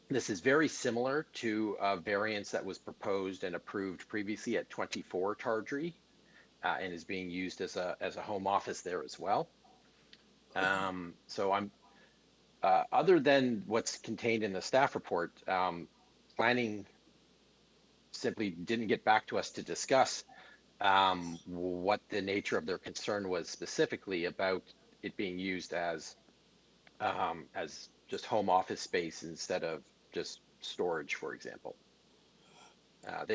Speaker 6: This is very similar to a variance that was proposed and approved previously at 24 Tardree, and is being used as a home office there as well. So I'm other than what's contained in the staff report, planning simply didn't get back to us to discuss what the nature of their concern was specifically about it being used as just home office space instead of just storage, for example.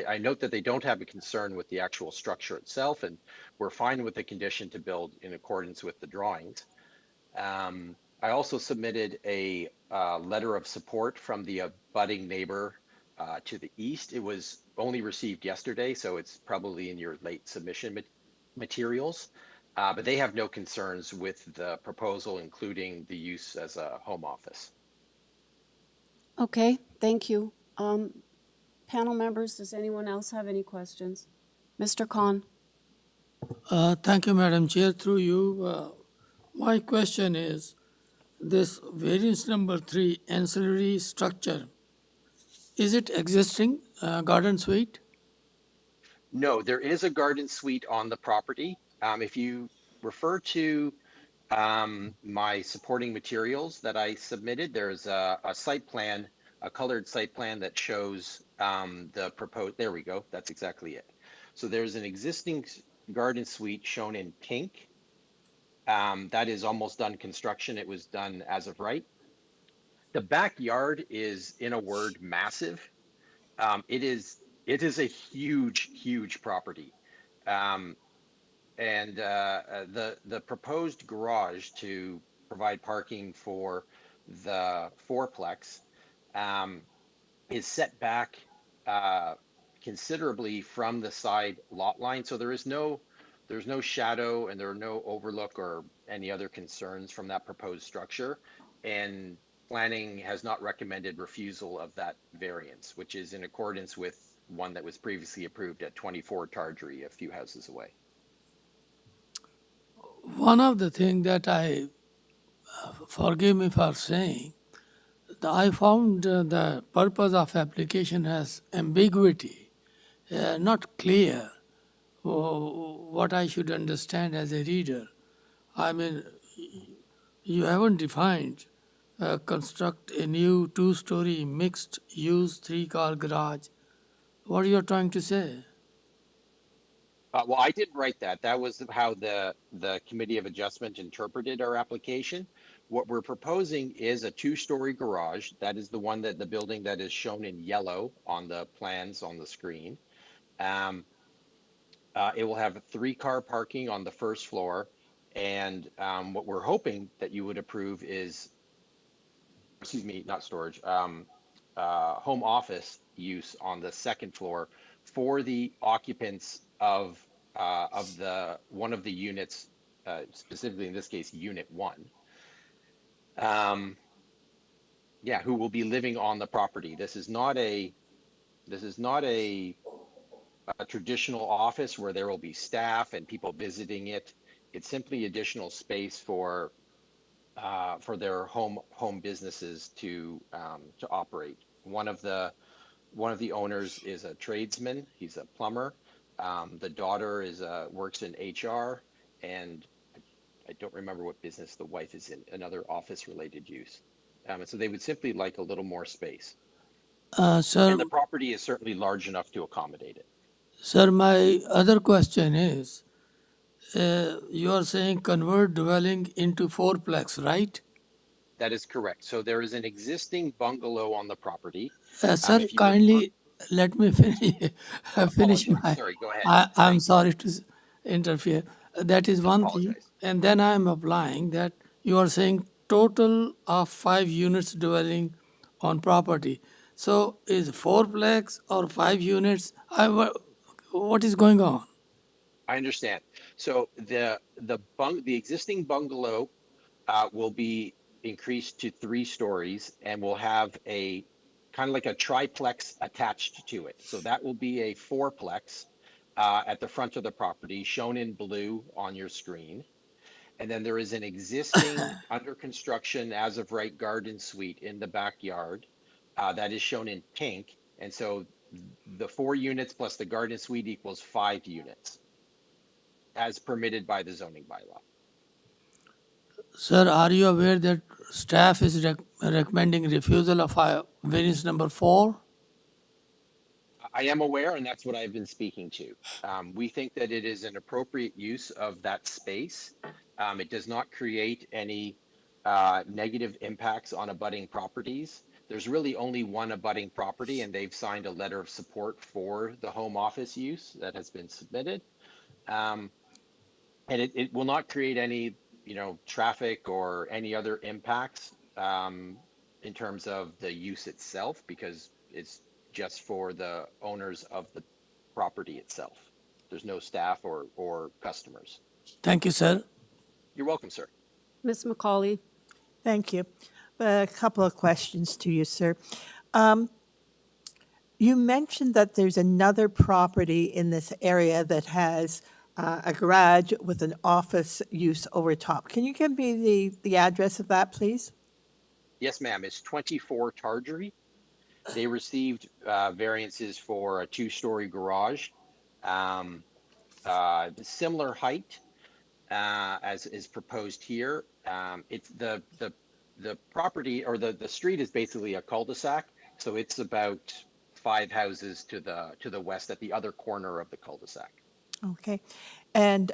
Speaker 6: I note that they don't have a concern with the actual structure itself, and we're fine with the condition to build in accordance with the drawings. I also submitted a letter of support from the abutting neighbor to the east. It was only received yesterday, so it's probably in your late submission materials. But they have no concerns with the proposal, including the use as a home office.
Speaker 2: Okay, thank you. Panel members, does anyone else have any questions? Mr. Khan.
Speaker 3: Thank you, Madam Chair. Through you, my question is, this variance number 3, ancillary structure, is it existing garden suite?
Speaker 6: No, there is a garden suite on the property. If you refer to my supporting materials that I submitted, there's a site plan, a colored site plan that shows the proposed, there we go, that's exactly it. So there's an existing garden suite shown in pink. That is almost done construction. It was done as of right. The backyard is, in a word, massive. It is a huge property. And the proposed garage to provide parking for the fourplex is set back considerably from the side lot line. So there's no shadow, and there are no overlook or any other concerns from that proposed structure. And planning has not recommended refusal of that variance, which is in accordance with one that was previously approved at 24 Tardree, a few houses away.
Speaker 3: One of the things that I forgive me for saying, I found the purpose of application as ambiguity, not clear what I should understand as a reader. I mean, you haven't defined construct a new two-story mixed-use three-car garage. What are you trying to say?
Speaker 6: Well, I didn't write that. That was how the Committee of Adjustment interpreted our application. What we're proposing is a two-story garage. That is the one that the building that is shown in yellow on the plans on the screen. It will have 3-car parking on the first floor. And what we're hoping that you would approve is, excuse me, not storage, home office use on the second floor for the occupants of the one of the units, specifically in this case, Unit 1. Yeah, who will be living on the property. This is not a traditional office where there will be staff and people visiting it. It's simply additional space for their home businesses to operate. One of the owners is a tradesman. He's a plumber. The daughter works in HR, and I don't remember what business the wife is in, another office-related use. And so they would simply like a little more space.
Speaker 3: Sir,
Speaker 6: And the property is certainly large enough to accommodate it.
Speaker 3: sir, my other question is, you are saying convert dwelling into fourplex, right?
Speaker 6: That is correct. So there is an existing bungalow on the property.
Speaker 3: Sir,
Speaker 6: If you
Speaker 3: kindly let me finish, finish
Speaker 6: apologize,
Speaker 3: my.
Speaker 6: sorry, go ahead.
Speaker 3: I'm
Speaker 6: Thank you.
Speaker 3: sorry to interfere. That is one thing.
Speaker 6: Apologize.
Speaker 3: And then I am applying that you are saying total of 5 units dwelling on property. So is fourplex or 5 units? What is going on?
Speaker 6: I understand. So the existing bungalow will be increased to 3 stories and will have a kind of like a triplex attached to it. So that will be a fourplex at the front of the property, shown in blue on your screen. And then there is an existing under construction as of right garden suite in the backyard that is shown in pink. And so the 4 units plus the garden suite equals 5 units as permitted by the zoning bylaw.
Speaker 3: Sir, are you aware that staff is recommending refusal of variance number 4?
Speaker 6: I am aware, and that's what I've been speaking to. We think that it is an appropriate use of that space. It does not create any negative impacts on abutting properties. There's really only one abutting property, and they've signed a letter of support for the home office use that has been submitted. And it will not create any, traffic or any other impacts in terms of the use itself, because it's just for the owners of the property itself. There's no staff or customers.
Speaker 3: Thank you, sir.
Speaker 6: You're welcome, sir.
Speaker 2: Ms. McCauley?
Speaker 8: Thank you. A couple of questions to you, sir. You mentioned that there's another property in this area that has a garage with an office use over top. Can you give me the address of that, please?
Speaker 6: Yes, ma'am. It's 24 Tardree. They received variances for a 2-story garage, similar height as is proposed here. It's the property, or the street is basically a cul-de-sac, so it's about 5 houses to the west at the other corner of the cul-de-sac.
Speaker 8: Okay. And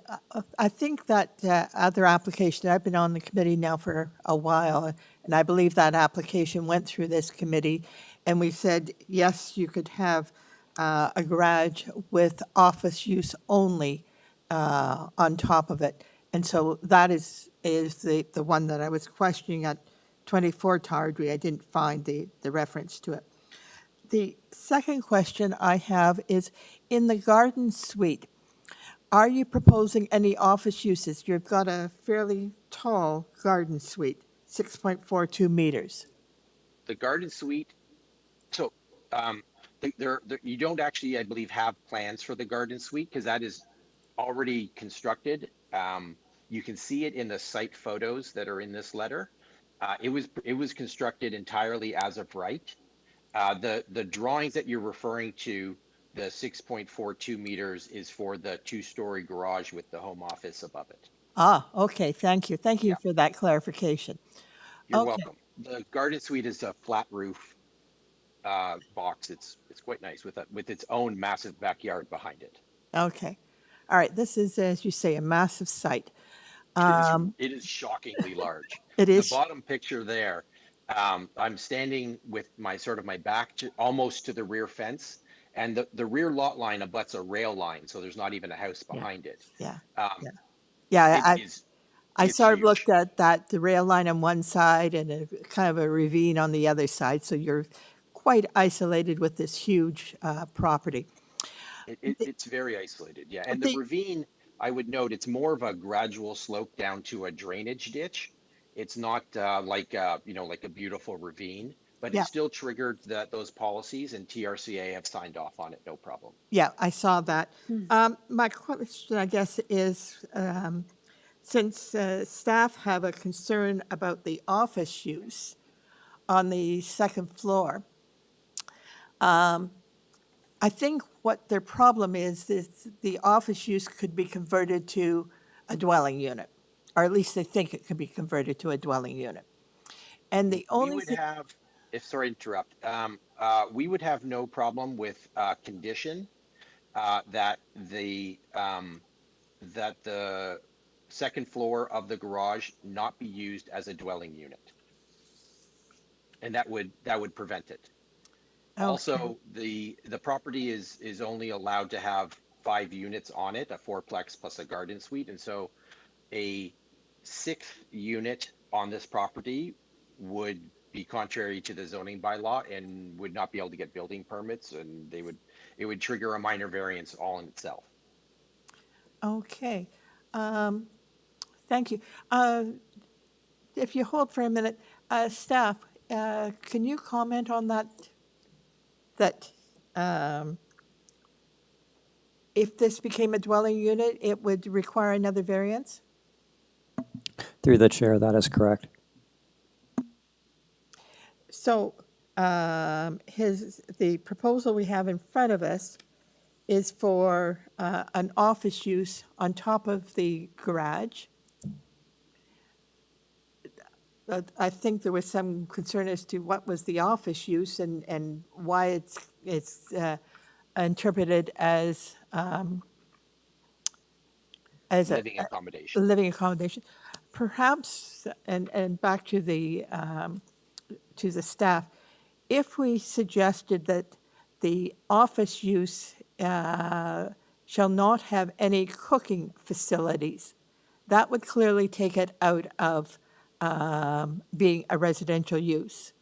Speaker 8: I think that other application, I've been on the committee now for a while, and I believe that application went through this committee, and we said, yes, you could have a garage with office use only on top of it. And so that is the one that I was questioning at 24 Tardree. I didn't find the reference to it. The second question I have is, in the garden suite, are you proposing any office uses? You've got a fairly tall garden suite, 6.42 meters.
Speaker 6: The garden suite, so you don't actually, I believe, have plans for the garden suite because that is already constructed. You can see it in the site photos that are in this letter. It was constructed entirely as of right. The drawings that you're referring to, the 6.42 meters, is for the two-story garage with the home office above it.
Speaker 8: Ah, okay, thank you. Thank you
Speaker 6: Yeah,
Speaker 8: for that clarification.
Speaker 6: you're
Speaker 8: Okay,
Speaker 6: welcome. The garden suite is a flat roof box. It's quite nice with its own massive backyard behind it.
Speaker 8: okay. All right, this is, as you say, a massive site.
Speaker 6: It is shockingly large.
Speaker 8: It
Speaker 6: The
Speaker 8: is,
Speaker 6: bottom picture there, I'm standing with my back almost to the rear fence, and the rear lot line abuts a rail line, so there's not even a house
Speaker 8: yeah,
Speaker 6: behind it.
Speaker 8: yeah,
Speaker 6: Um,
Speaker 8: yeah. Yeah,
Speaker 6: it is
Speaker 8: I
Speaker 6: it's
Speaker 8: sort of
Speaker 6: huge.
Speaker 8: looked at that, the rail line on one side and a kind of a ravine on the other side, so you're quite isolated with this huge property.
Speaker 6: It's very isolated, yeah. And the
Speaker 8: The,
Speaker 6: ravine, I would note, it's more of a gradual slope down to a drainage ditch. It's not like like a beautiful ravine, but it
Speaker 8: yeah,
Speaker 6: still triggered those policies, and TRCA have signed off on it, no problem.
Speaker 8: yeah, I saw that. My question, I guess, is since staff have a concern about the office use on the second floor, I think what their problem is the office use could be converted to a dwelling unit, or at least they think it could be converted to a dwelling unit. And the
Speaker 6: We
Speaker 8: only
Speaker 6: would
Speaker 8: thing,
Speaker 6: have, if sorry to interrupt, we would have no problem with condition that the second floor of the garage not be used as a dwelling unit, and that would prevent it.
Speaker 8: okay,
Speaker 6: Also, the property is only allowed to have 5 units on it, a fourplex plus a garden suite, and so a 6th unit on this property would be contrary to the zoning bylaw and would not be able to get building permits, and it would trigger a minor variance all in itself.
Speaker 8: okay. Thank you. If you hold for a minute, staff, can you comment on that if this became a dwelling unit, it would require another variance?
Speaker 5: Through the chair, that is correct.
Speaker 8: So the proposal we have in front of us is for an office use on top of the garage. I think there was some concern as to what was the office use and why it's interpreted as
Speaker 6: Living accommodation.
Speaker 8: living accommodation. Perhaps, and back to the staff, if we suggested that the office use shall not have any cooking facilities, that would clearly take it out of being a residential use.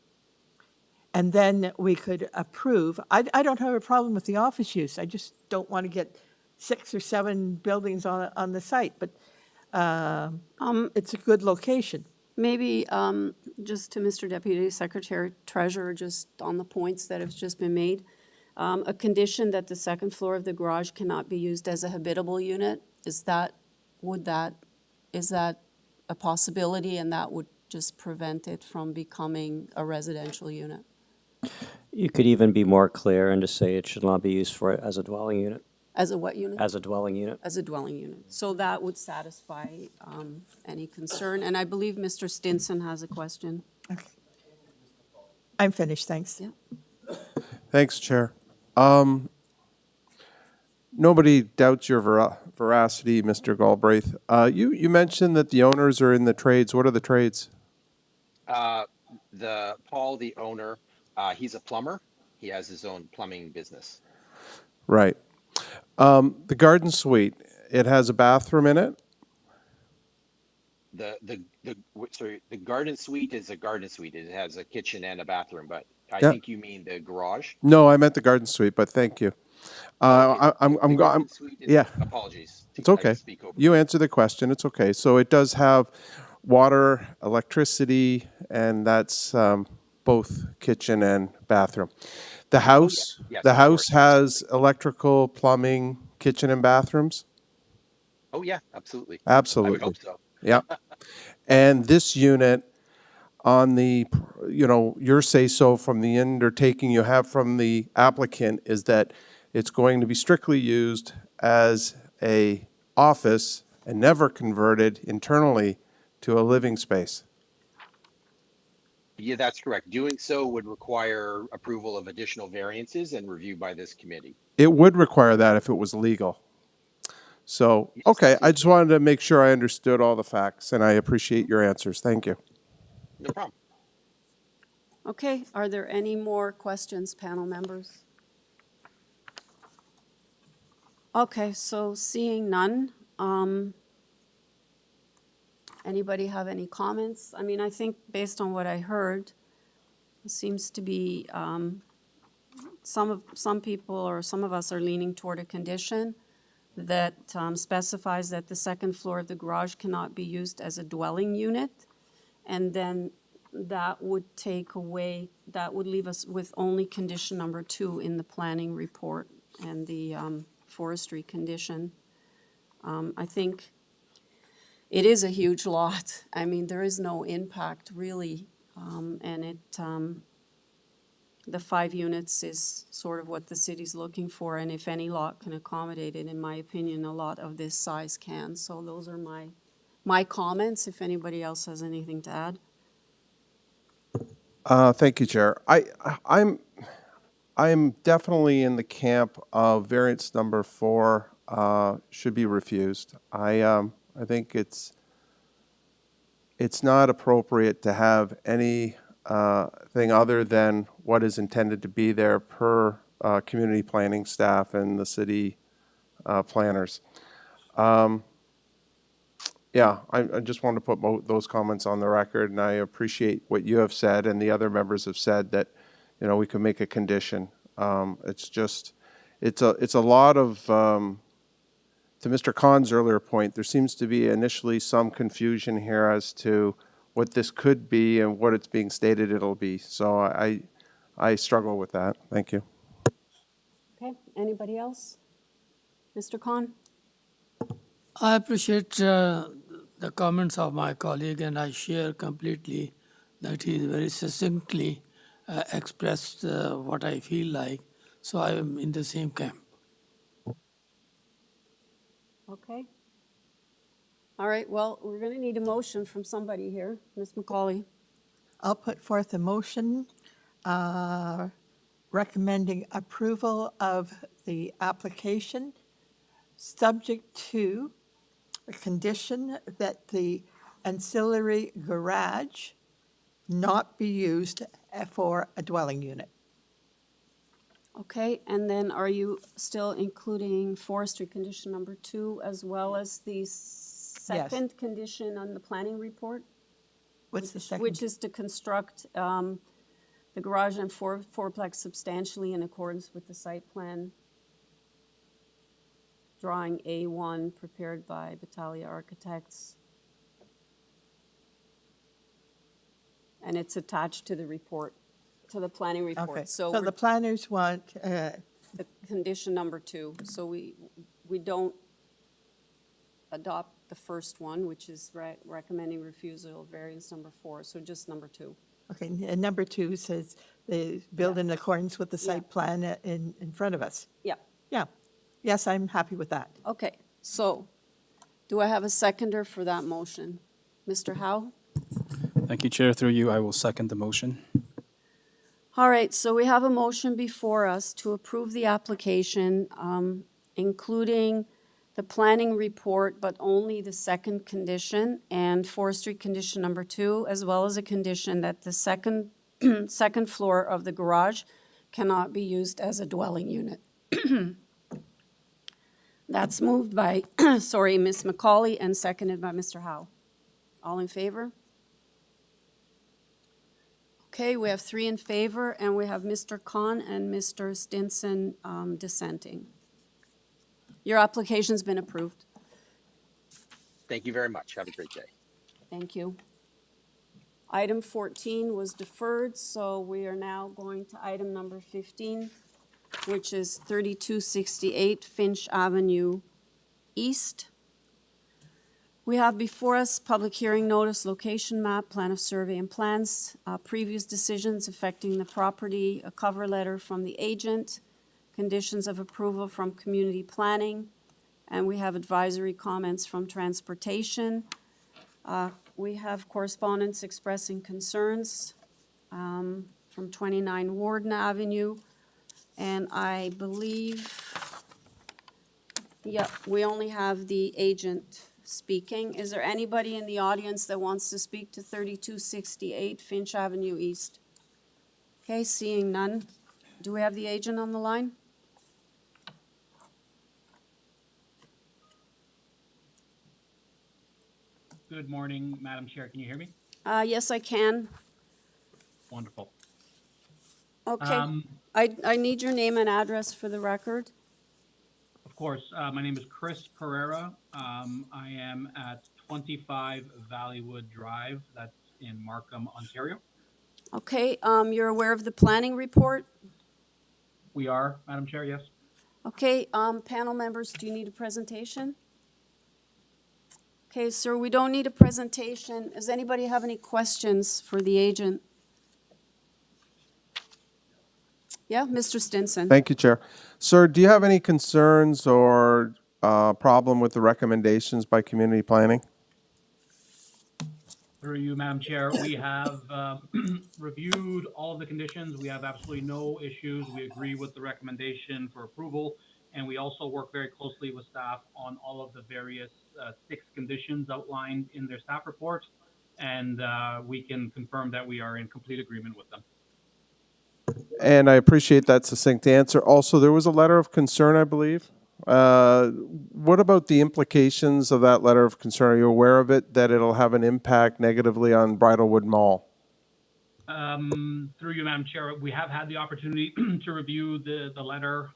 Speaker 8: And then we could approve. I don't have a problem with the office use. I just don't want to get 6 or 7 buildings on the site, but it's a good location.
Speaker 2: Maybe just to Mr. Deputy Secretary Treasurer, just on the points that have just been made, a condition that the second floor of the garage cannot be used as a habitable unit, is that a possibility, and that would just prevent it from becoming a residential unit?
Speaker 5: You could even be more clear and just say it should not be used for it as a dwelling unit.
Speaker 2: As a what unit?
Speaker 5: As a dwelling unit.
Speaker 2: As a dwelling unit. So that would satisfy any concern. And I believe Mr. Stinson has a question.
Speaker 8: Okay. I'm finished, thanks.
Speaker 2: Yeah.
Speaker 4: Thanks, Chair. Nobody doubts your veracity, Mr. Galbraith. You mentioned that the owners are in the trades. What are the trades?
Speaker 6: Paul, the owner, he's a plumber. He has his own plumbing business.
Speaker 4: Right. The garden suite, it has a bathroom in it?
Speaker 6: The garden suite is a garden suite. It has a kitchen and a bathroom, but I
Speaker 4: Yeah.
Speaker 6: think you mean the garage.
Speaker 4: No, I meant the garden suite, but thank you. Yeah.
Speaker 6: Apologies.
Speaker 4: It's okay. You answer the question. It's okay. So it does have water, electricity, and that's both kitchen and bathroom. The house,
Speaker 6: Yes,
Speaker 4: the
Speaker 6: of
Speaker 4: house
Speaker 6: course.
Speaker 4: has electrical, plumbing, kitchen, and bathrooms?
Speaker 6: Oh, yeah, absolutely.
Speaker 4: Absolutely.
Speaker 6: I would hope so.
Speaker 4: Yeah. And this unit, on the, your say-so from the undertaking you have from the applicant is that it's going to be strictly used as a office and never converted internally to a living space.
Speaker 6: Yeah, that's correct. Doing so would require approval of additional variances and review by this committee.
Speaker 4: It would require that if it was legal. So, okay, I just wanted to make sure I understood all the facts, and I appreciate your answers. Thank you.
Speaker 6: No problem.
Speaker 2: Okay, are there any more questions, panel members? Okay, so seeing none, anybody have any comments? I mean, I think based on what I heard, it seems to be some people or some of us are leaning toward a condition that specifies that the second floor of the garage cannot be used as a dwelling unit. And then that would leave us with only condition number 2 in the planning report and the forestry condition. I think it is a huge lot. I mean, there is no impact really, and the 5 units is sort of what the city's looking for, and if any lot can accommodate it, in my opinion, a lot of this size can. So those are my comments, if anybody else has anything to add.
Speaker 4: Thank you, Chair. I'm definitely in the camp of variance number 4 should be refused. I think it's not appropriate to have any thing other than what is intended to be there per community planning staff and the city planners. Yeah, I just wanted to put those comments on the record, and I appreciate what you have said and the other members have said that, we can make a condition. It's a lot of, to Mr. Khan's earlier point, there seems to be initially some confusion here as to what this could be and what it's being stated it'll be. So I struggle with that. Thank you.
Speaker 2: Okay, anybody else? Mr. Khan?
Speaker 3: I appreciate the comments of my colleague, and I share completely that he very succinctly expressed what I feel like. So I am in the same camp.
Speaker 2: Okay. All right, well, we're going to need a motion from somebody here. Ms. McCauley.
Speaker 8: I'll put forth a motion recommending approval of the application, subject to a condition that the ancillary garage not be used for a dwelling unit.
Speaker 2: Okay, and then are you still including forestry condition number 2 as well as the second condition on the planning report?
Speaker 8: What's the second?
Speaker 2: Which is to construct the garage and fourplex substantially in accordance with the site plan drawing A1 prepared by Battaglia Architects. And it's attached to the report, to the planning report.
Speaker 8: Okay,
Speaker 2: So
Speaker 8: so the planners want,
Speaker 2: the condition number 2. So we don't adopt the first one, which is recommending refusal of variance number 4. So just number 2.
Speaker 8: okay, and number 2 says they build in accordance with the site plan in front of us.
Speaker 2: Yeah.
Speaker 8: Yeah. Yes, I'm happy with that.
Speaker 2: Okay, so do I have a seconder for that motion? Mr. Howe?
Speaker 1: Thank you, Chair. Through you, I will second the motion.
Speaker 2: All right, so we have a motion before us to approve the application, including the planning report, but only the second condition and forestry condition number 2, as well as a condition that the second floor of the garage cannot be used as a dwelling unit. That's moved by, Ms. McCauley and seconded by Mr. Howe. All in favor? Okay, we have 3 in favor, and we have Mr. Khan and Mr. Stinson dissenting. Your application's been approved.
Speaker 6: Thank you very much. Have a great day.
Speaker 2: Thank you. Item 14 was deferred, so we are now going to item number 15, which is 3268 Finch Avenue East. We have before us public hearing notice, location map, plan of survey and plans, previous decisions affecting the property, a cover letter from the agent, conditions of approval from community planning, and we have advisory comments from transportation. We have correspondence expressing concerns from 29 Warden Avenue, and I believe, yeah, we only have the agent speaking. Is there anybody in the audience that wants to speak to 3268 Finch Avenue East? Okay, seeing none. Do we have the agent on the line?
Speaker 7: Good morning, Madam Chair. Can you hear me?
Speaker 2: Yes, I can.
Speaker 7: Wonderful.
Speaker 2: Okay. I need your name and address for the record.
Speaker 7: Of course. My name is Chris Pereira. I am at 25 Valleywood Drive. That's in Markham, Ontario.
Speaker 2: Okay, you're aware of the planning report?
Speaker 7: We are, Madam Chair, yes.
Speaker 2: Okay, panel members, do you need a presentation? Okay, sir, we don't need a presentation. Does anybody have any questions for the agent? Yeah, Mr. Stinson.
Speaker 4: Thank you, Chair. Sir, do you have any concerns or problem with the recommendations by community planning?
Speaker 7: Through you, Madam Chair, we have reviewed all of the conditions. We have absolutely no issues. We agree with the recommendation for approval, and we also work very closely with staff on all of the various 6 conditions outlined in their staff report, and we can confirm that we are in complete agreement with them.
Speaker 4: And I appreciate that succinct answer. Also, there was a letter of concern, I believe. What about the implications of that letter of concern? Are you aware of it, that it'll have an impact negatively on Bridlewood Mall?
Speaker 7: Through you, Madam Chair, we have had the opportunity to review the letter.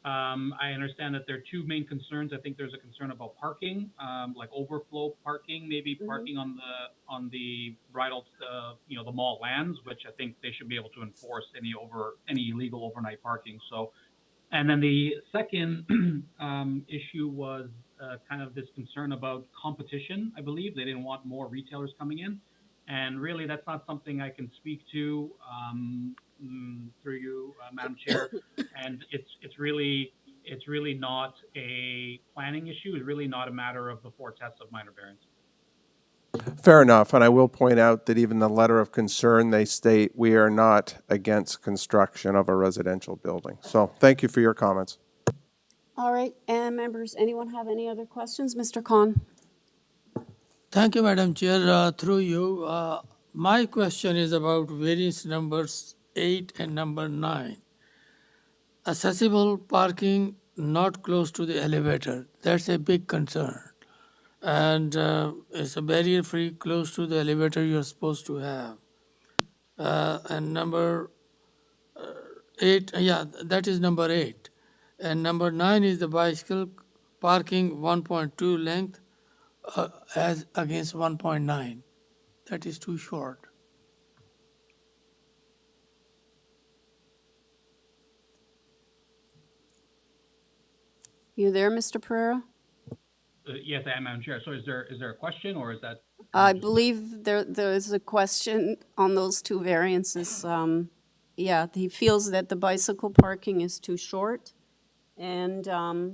Speaker 7: I understand that there are 2 main concerns. I think there's a concern about parking, like overflow parking, maybe parking on the bridal, the mall lands, which I think they should be able to enforce any illegal overnight parking. So, and then the second issue was kind of this concern about competition. I believe they didn't want more retailers coming in, and really that's not something I can speak to. Through you, Madam Chair, and it's really not a planning issue. It's really not a matter of the 4 tests of minor variance.
Speaker 4: Fair enough, and I will point out that even the letter of concern, they state we are not against construction of a residential building. So thank you for your comments.
Speaker 2: All right, and members, anyone have any other questions? Mr. Khan.
Speaker 3: Thank you, Madam Chair. Through you, my question is about variance numbers 8 and number 9. Accessible parking not close to the elevator. That's a big concern. And it's a barrier-free close to the elevator you're supposed to have. And number 8, yeah, that is number 8. And number 9 is the bicycle parking 1.2 length as against 1.9. That is too short.
Speaker 2: You there, Mr. Pereira?
Speaker 7: Yes, I am, Madam Chair. So is there a question, or is that?
Speaker 2: I believe there is a question on those 2 variances. Yeah, he feels that the bicycle parking is too short, and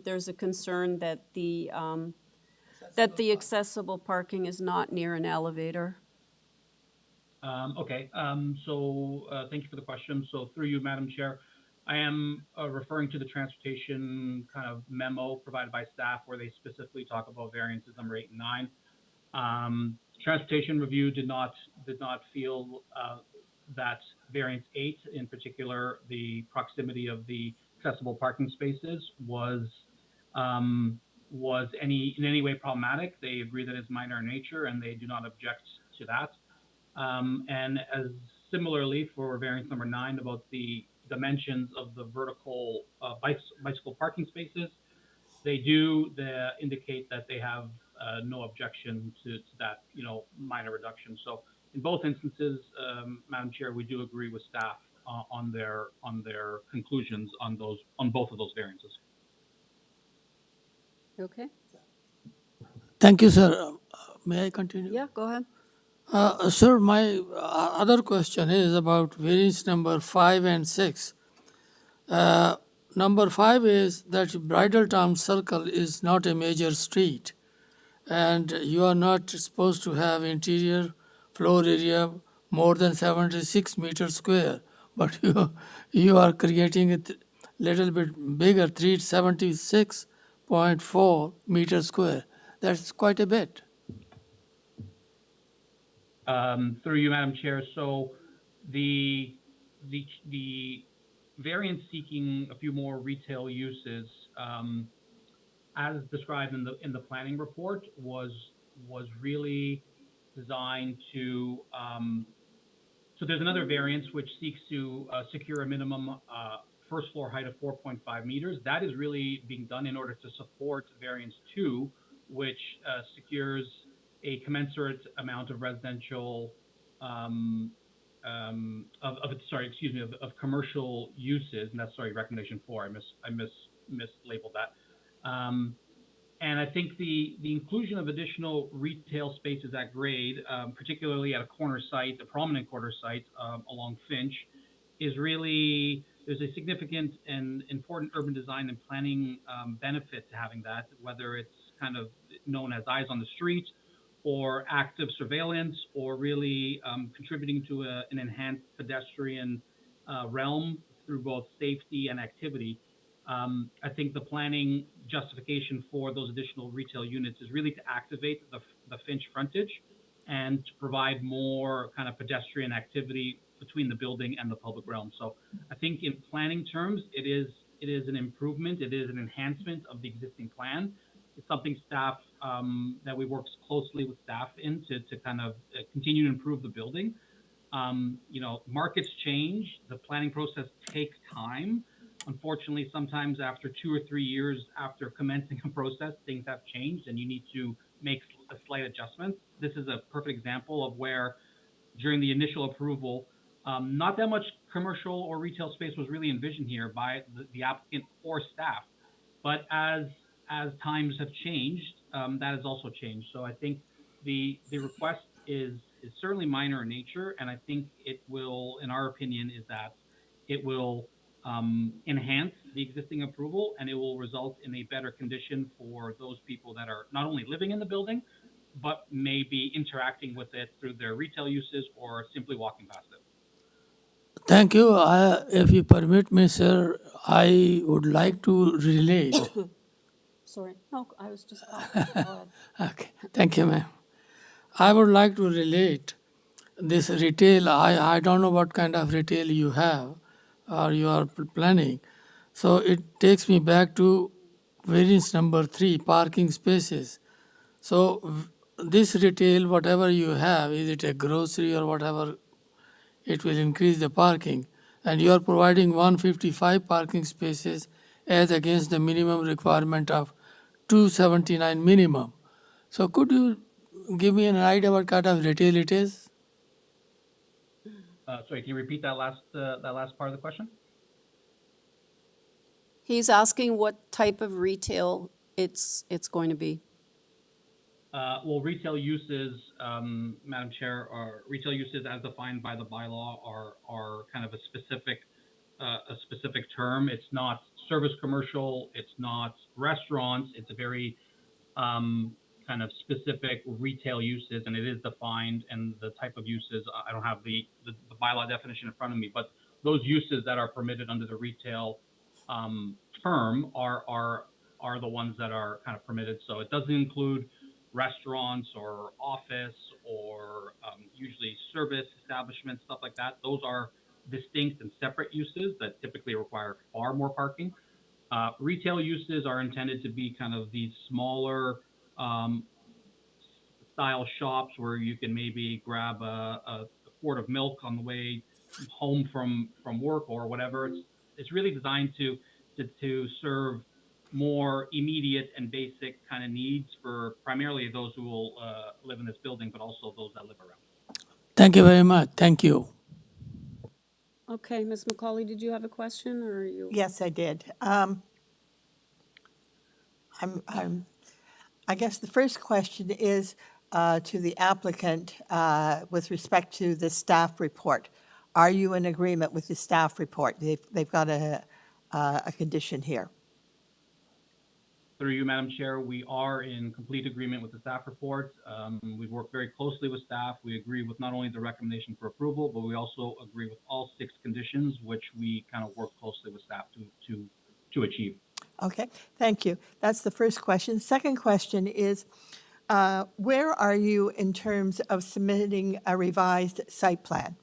Speaker 2: there's a concern that the accessible parking is not near an elevator.
Speaker 7: Okay, so thank you for the question. So through you, Madam Chair, I am referring to the transportation kind of memo provided by staff where they specifically talk about variances number 8 and 9. Transportation review did not feel that variance 8, in particular, the proximity of the accessible parking spaces was in any way problematic. They agree that it's minor in nature and they do not object to that. And as similarly for variance number 9 about the dimensions of the vertical bicycle parking spaces, they do indicate that they have no objection to that, minor reduction. So in both instances, Madam Chair, we do agree with staff on their conclusions on both of those variances.
Speaker 2: Okay.
Speaker 3: Thank you, sir. May I continue?
Speaker 2: Yeah, go ahead.
Speaker 3: Sir, my other question is about variance number 5 and 6. Number 5 is that Bridal Town Circle is not a major street, and you are not supposed to have interior floor area more than 76 meters square, but you are creating it little bit bigger, 376.4 meters square. That's quite a bit.
Speaker 7: Through you, Madam Chair. So the variance seeking a few more retail uses, as described in the planning report, was really designed to. So there's another variance which seeks to secure a minimum first floor height of 4.5 meters. That is really being done in order to support variance 2, which secures a commensurate amount of residential of commercial uses, and that's recommendation 4. I mislabeled that. And I think the inclusion of additional retail spaces at grade, particularly at a corner site, a prominent corner site along Finch, is really, there's a significant and important urban design and planning benefit to having that, whether it's kind of known as eyes on the street or active surveillance, or really contributing to an enhanced pedestrian realm through both safety and activity. I think the planning justification for those additional retail units is really to activate the Finch frontage and to provide more kind of pedestrian activity between the building and the public realm. So I think in planning terms, it is an improvement, it is an enhancement of the existing plan. It's something staff, that we work closely with staff in to kind of continue to improve the building. Markets change, the planning process takes time. Unfortunately, sometimes after 2 or 3 years after commencing a process, things have changed and you need to make a slight adjustment. This is a perfect example of where during the initial approval, not that much commercial or retail space was really envisioned here by the applicant or staff. But as times have changed, that has also changed. So I think the request is certainly minor in nature, and I think it will, in our opinion, is that it will enhance the existing approval, and it will result in a better condition for those people that are not only living in the building, but may be interacting with it through their retail uses or simply walking past it.
Speaker 3: Thank you. If you permit me, sir, I would like to relate.
Speaker 2: Sorry. No, I was just. Go ahead.
Speaker 3: Okay, thank you, ma'am. I would like to relate this retail. I don't know what kind of retail you have or you are planning. So it takes me back to variance number 3, parking spaces. So this retail, whatever you have, is it a grocery or whatever, it will increase the parking. And you are providing 155 parking spaces as against the minimum requirement of 279 minimum. So could you give me an idea what kind of retail it is?
Speaker 7: Sorry, can you repeat that last part of the question?
Speaker 2: He's asking what type of retail it's going to be.
Speaker 7: Well, retail uses, Madam Chair, are retail uses as defined by the bylaw are kind of a specific term. It's not service commercial, it's not restaurants, it's a very kind of specific retail uses, and it is defined, and the type of uses, I don't have the bylaw definition in front of me, but those uses that are permitted under the retail term are the ones that are kind of permitted. So it doesn't include restaurants or office or usually service establishments, stuff like that. Those are distinct and separate uses that typically require far more parking. Retail uses are intended to be kind of these smaller style shops where you can maybe grab a quart of milk on the way home from work or whatever. It's really designed to serve more immediate and basic kind of needs for primarily those who will live in this building, but also those that live around.
Speaker 3: Thank you very much. Thank you.
Speaker 2: Okay, Ms. McCauley, did you have a question or are you?
Speaker 8: Yes, I did. I guess the first question is to the applicant with respect to the staff report. Are you in agreement with the staff report? They've got a condition here.
Speaker 7: Through you, Madam Chair, we are in complete agreement with the staff report. We've worked very closely with staff. We agree with not only the recommendation for approval, but we also agree with all 6 conditions, which we kind of work closely with staff to achieve.
Speaker 8: Okay, thank you. That's the first question. Second question is, where are you in terms of submitting a revised site plan?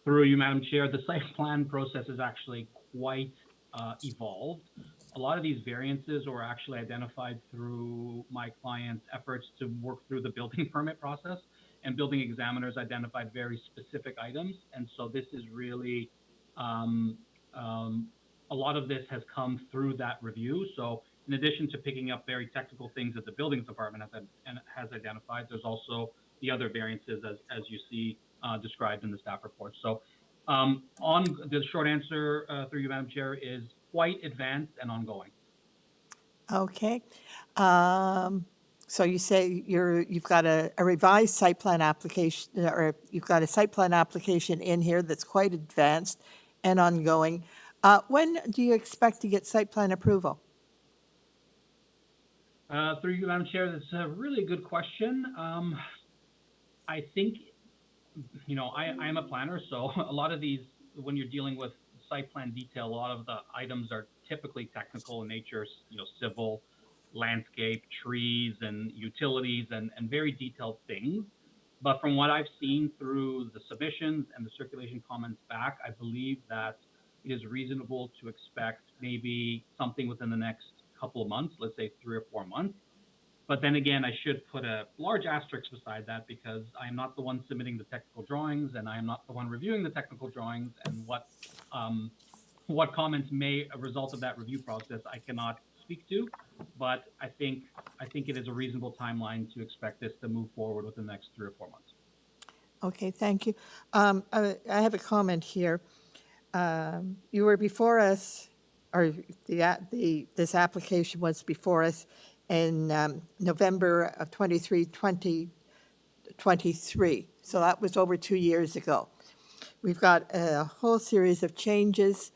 Speaker 7: Through you, Madam Chair, the site plan process is actually quite evolved. A lot of these variances were actually identified through my client's efforts to work through the building permit process, and building examiners identified very specific items. And so this is really, a lot of this has come through that review. So in addition to picking up very technical things that the buildings department has identified, there's also the other variances as you see described in the staff report. So on the short answer through you, Madam Chair, is quite advanced and ongoing.
Speaker 8: Okay. So you say you've got a revised site plan application, or you've got a site plan application in here that's quite advanced and ongoing. When do you expect to get site plan approval?
Speaker 7: Through you, Madam Chair, that's a really good question. I think, you know, I am a planner, so a lot of these, when you're dealing with site plan detail, a lot of the items are typically technical in nature, you know, civil, landscape, trees, and utilities, and very detailed things. But from what I've seen through the submissions and the circulation comments back, I believe that it is reasonable to expect maybe something within the next couple of months, let's say 3 or 4 months. But then again, I should put a large asterisk beside that, because I am not the one submitting the technical drawings, and I am not the one reviewing the technical drawings, and what comments may result of that review process, I cannot speak to. But I think it is a reasonable timeline to expect this to move forward within the next 3 or 4 months.
Speaker 8: Okay, thank you. I have a comment here. You were before us, or this application was before us in November of 2023. So that was over 2 years ago. We've got a whole series of changes.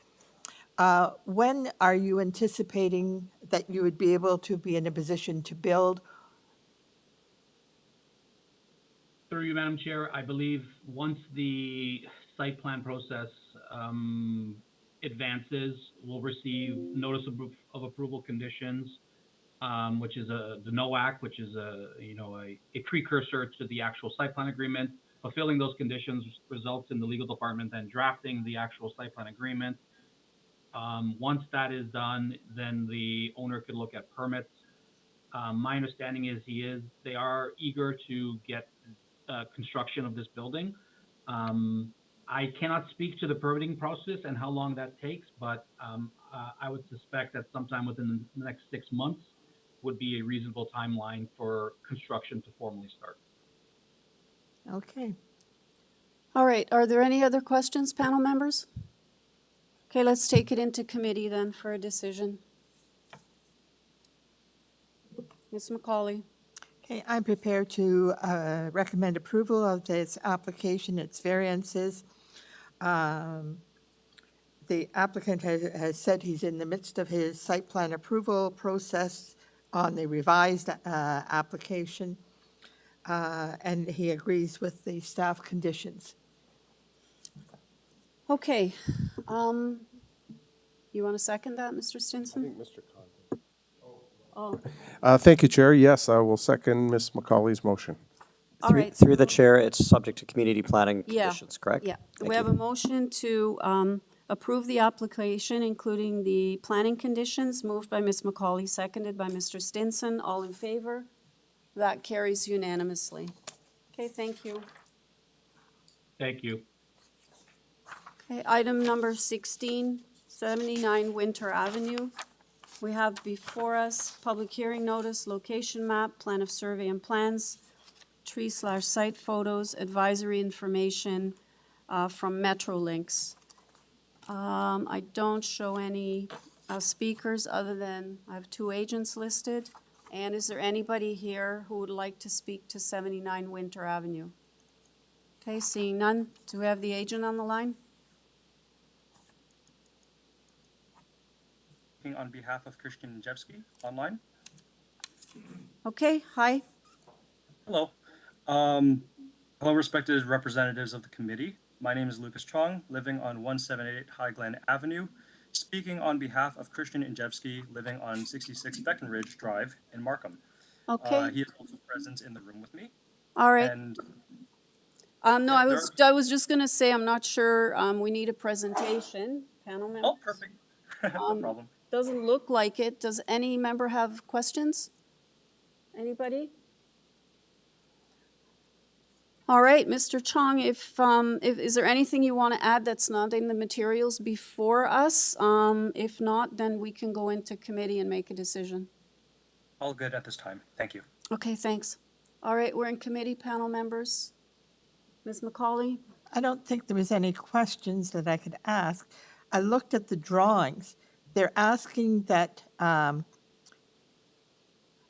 Speaker 8: When are you anticipating that you would be able to be in a position to build?
Speaker 7: Through you, Madam Chair, I believe once the site plan process advances, we'll receive notice of approval conditions, which is the NOAC, which is a precursor to the actual site plan agreement. Fulfilling those conditions results in the legal department then drafting the actual site plan agreement. Once that is done, then the owner could look at permits. My understanding is they are eager to get construction of this building. I cannot speak to the permitting process and how long that takes, but I would suspect that sometime within the next 6 months would be a reasonable timeline for construction to formally start.
Speaker 8: Okay.
Speaker 2: All right, are there any other questions, panel members? Okay, let's take it into committee then for a decision. Ms. McCauley.
Speaker 8: Okay, I'm prepared to recommend approval of this application, its variances. The applicant has said he's in the midst of his site plan approval process on the revised application, and he agrees with the staff conditions.
Speaker 2: Okay. You want to second that, Mr. Stinson?
Speaker 4: I think Mr. Condon.
Speaker 2: Oh,
Speaker 4: Thank you, Chair. Yes, I will second Ms. McCauley's motion.
Speaker 2: all right.
Speaker 5: Through the chair, it's subject to community planning
Speaker 2: Yeah,
Speaker 5: conditions, correct?
Speaker 2: Yeah.
Speaker 5: Thank
Speaker 2: We
Speaker 5: you.
Speaker 2: have a motion to approve the application, including the planning conditions, moved by Ms. McCauley, seconded by Mr. Stinson. All in favor? That carries unanimously. Okay, thank you.
Speaker 7: Thank you.
Speaker 2: Okay, item number 16, 79 Winter Avenue. We have before us public hearing notice, location map, plan of survey and plans, tree/site photos, advisory information from Metrolinx. I don't show any speakers other than I have 2 agents listed. And is there anybody here who would like to speak to 79 Winter Avenue? Okay, seeing none, do we have the agent on the line?
Speaker 9: On behalf of Christian Jevsky online.
Speaker 2: Okay, hi.
Speaker 9: Hello. Hello, respected representatives of the committee. My name is Lucas Chong, living on 178 High Glen Avenue, speaking on behalf of Christian Injevsky, living on 66 Breckenridge Drive in Markham.
Speaker 2: Okay.
Speaker 9: He is also present in the room with me.
Speaker 2: All right.
Speaker 9: And
Speaker 2: No, I was just gonna say, I'm not sure, we need a presentation, panel member.
Speaker 9: oh, perfect. No problem.
Speaker 2: Doesn't look like it. Does any member have questions? Anybody? All right, Mr. Chong, if is there anything you want to add that's not in the materials before us? If not, then we can go into committee and make a decision.
Speaker 9: All good at this time. Thank you.
Speaker 2: Okay, thanks. All right, we're in committee, panel members. Ms. McCauley?
Speaker 8: I don't think there was any questions that I could ask. I looked at the drawings. They're asking that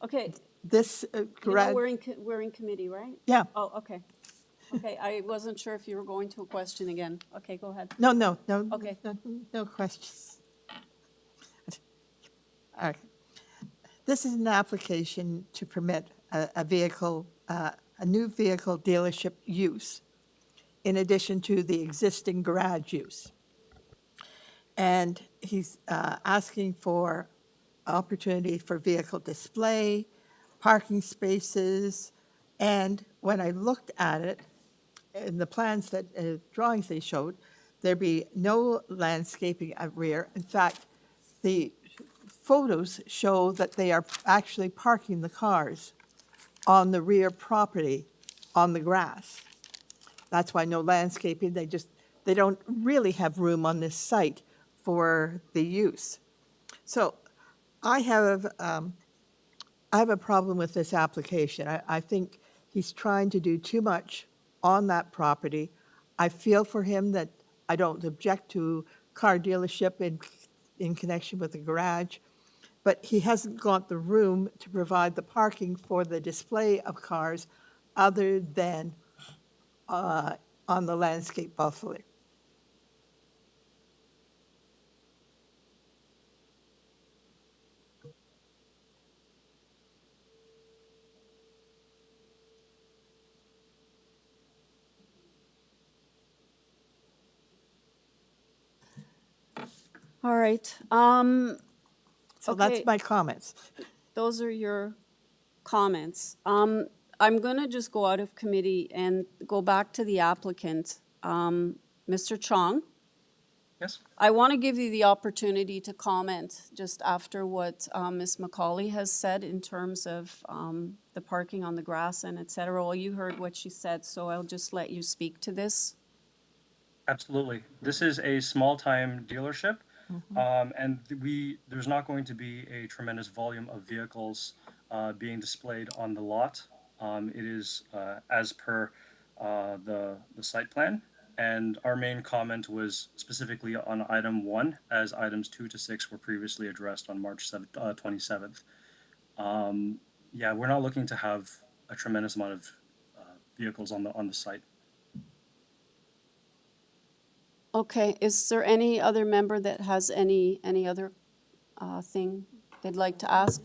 Speaker 2: Okay.
Speaker 8: this
Speaker 2: You know,
Speaker 8: garage.
Speaker 2: we're in committee, right?
Speaker 8: Yeah.
Speaker 2: Oh, okay. Okay, I wasn't sure if you were going to a question again. Okay, go ahead.
Speaker 8: No,
Speaker 2: Okay.
Speaker 8: no questions. All right. This is an application to permit a vehicle, a new vehicle dealership use in addition to the existing garage use. And he's asking for opportunity for vehicle display, parking spaces, and when I looked at it, in the plans that, drawings they showed, there'd be no landscaping at rear. In fact, the photos show that they are actually parking the cars on the rear property on the grass. That's why no landscaping, they don't really have room on this site for the use. So I have a problem with this application. I think he's trying to do too much on that property. I feel for him that I don't object to car dealership in connection with the garage, but he hasn't got the room to provide the parking for the display of cars other than on the landscape buffer.
Speaker 2: All right.
Speaker 8: So
Speaker 2: Okay.
Speaker 8: that's my comments.
Speaker 2: Those are your comments. I'm going to just go out of committee and go back to the applicant, Mr. Chong.
Speaker 9: Yes.
Speaker 2: I want to give you the opportunity to comment just after what Ms. McCauley has said in terms of the parking on the grass and et cetera. Well, you heard what she said, so I'll just let you speak to this.
Speaker 9: Absolutely. This is a small-time dealership, and there's not going to be a tremendous volume of vehicles being displayed on the lot. It is as per the site plan, and our main comment was specifically on item 1, as items 2 to 6 were previously addressed on March 27th. Yeah, we're not looking to have a tremendous amount of vehicles on the site.
Speaker 2: Okay, is there any other member that has any other thing they'd like to ask?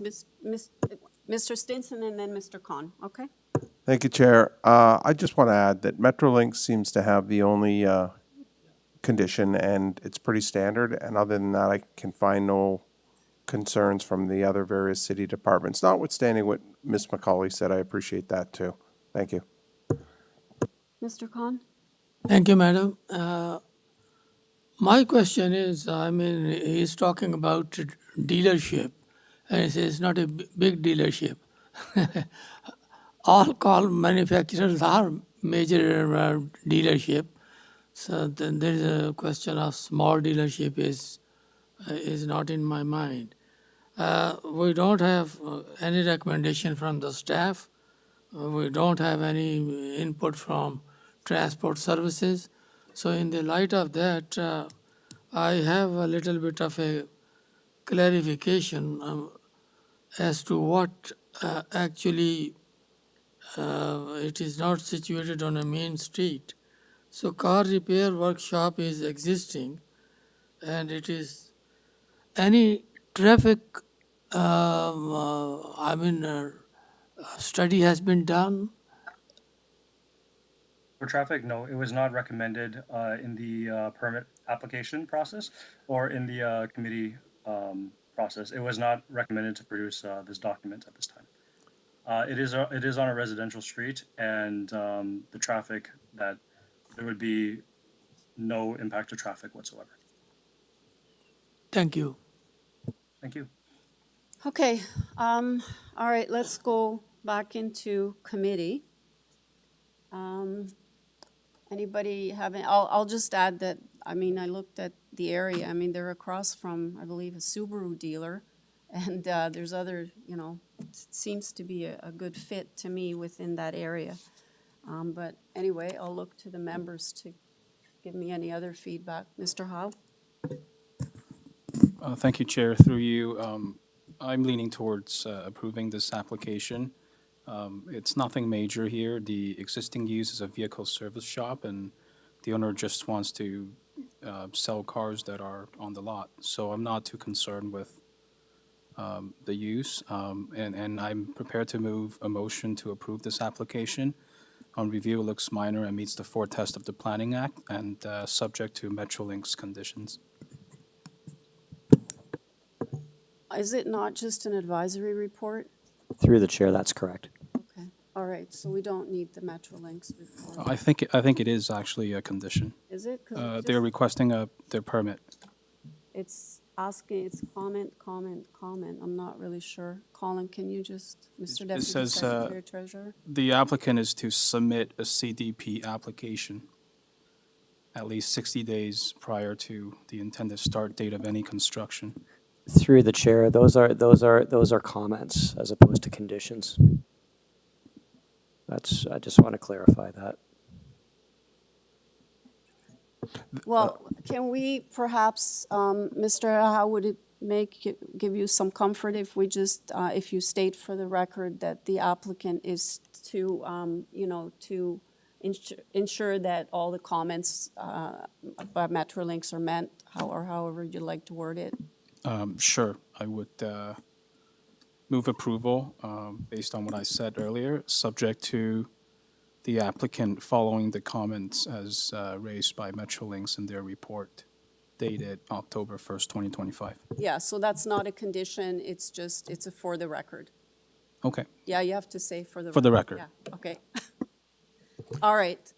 Speaker 2: Mr. Stinson and then Mr. Khan, okay?
Speaker 4: Thank you, Chair. I just want to add that Metrolink seems to have the only condition, and it's pretty standard. And other than that, I can find no concerns from the other various city departments. Notwithstanding what Ms. McCauley said, I appreciate that too. Thank you.
Speaker 2: Mr. Khan?
Speaker 3: Thank you, madam. My question is, he's talking about dealership, and he says it's not a big dealership. All car manufacturers are major dealership, so then there is a question of small dealership is not in my mind. We don't have any recommendation from the staff. We don't have any input from transport services. So in the light of that, I have a little bit of a clarification as to what actually, it is not situated on a main street. So car repair workshop is existing, and it is any traffic, study has been done.
Speaker 9: For traffic, no, it was not recommended in the permit application process or in the committee process. It was not recommended to produce this document at this time. It is on a residential street, and the traffic that there would be no impact to traffic whatsoever.
Speaker 3: Thank you.
Speaker 9: Thank you.
Speaker 2: Okay, all right, let's go back into committee. Anybody having, I'll just add that, I mean, I looked at the area, I mean, they're across from, I believe, a Subaru dealer, and there's other, you know, it seems to be a good fit to me within that area. But anyway, I'll look to the members to give me any other feedback. Mr. Howe?
Speaker 1: Thank you, Chair. Through you, I'm leaning towards approving this application. It's nothing major here. The existing use is a vehicle service shop, and the owner just wants to sell cars that are on the lot. So I'm not too concerned with the use, and I'm prepared to move a motion to approve this application. On review, it looks minor and meets the 4 test of the Planning Act, and subject to Metrolink's conditions.
Speaker 2: Is it not just an advisory report?
Speaker 5: Through the chair, that's correct.
Speaker 2: Okay, all right, so we don't need the Metrolinx report.
Speaker 1: I think it is actually a condition.
Speaker 2: Is it? 'Cause it
Speaker 1: They're
Speaker 2: just-
Speaker 1: requesting their permit.
Speaker 2: It's asking, it's comment. I'm not really sure. Colin, can you just, Mr. Deputy
Speaker 1: says,
Speaker 2: Secretary Treasurer?
Speaker 1: The applicant is to submit a CDP application at least 60 days prior to the intended start date of any construction.
Speaker 5: Through the chair, those are comments as opposed to conditions. I just want to clarify that.
Speaker 2: Well, can we perhaps, Mr. How would it give you some comfort if we just, if you state for the record that the applicant is to, you know, to ensure that all the comments by Metrolinx are met, or however you'd like to word it?
Speaker 1: Sure, I would move approval based on what I said earlier, subject to the applicant following the comments as raised by Metrolinx in their report dated October 1st, 2025.
Speaker 2: Yeah, so that's not a condition, it's just, it's a for the record.
Speaker 1: Okay.
Speaker 2: Yeah, you have to say for the record.
Speaker 1: For the record.
Speaker 2: Yeah, okay. All right.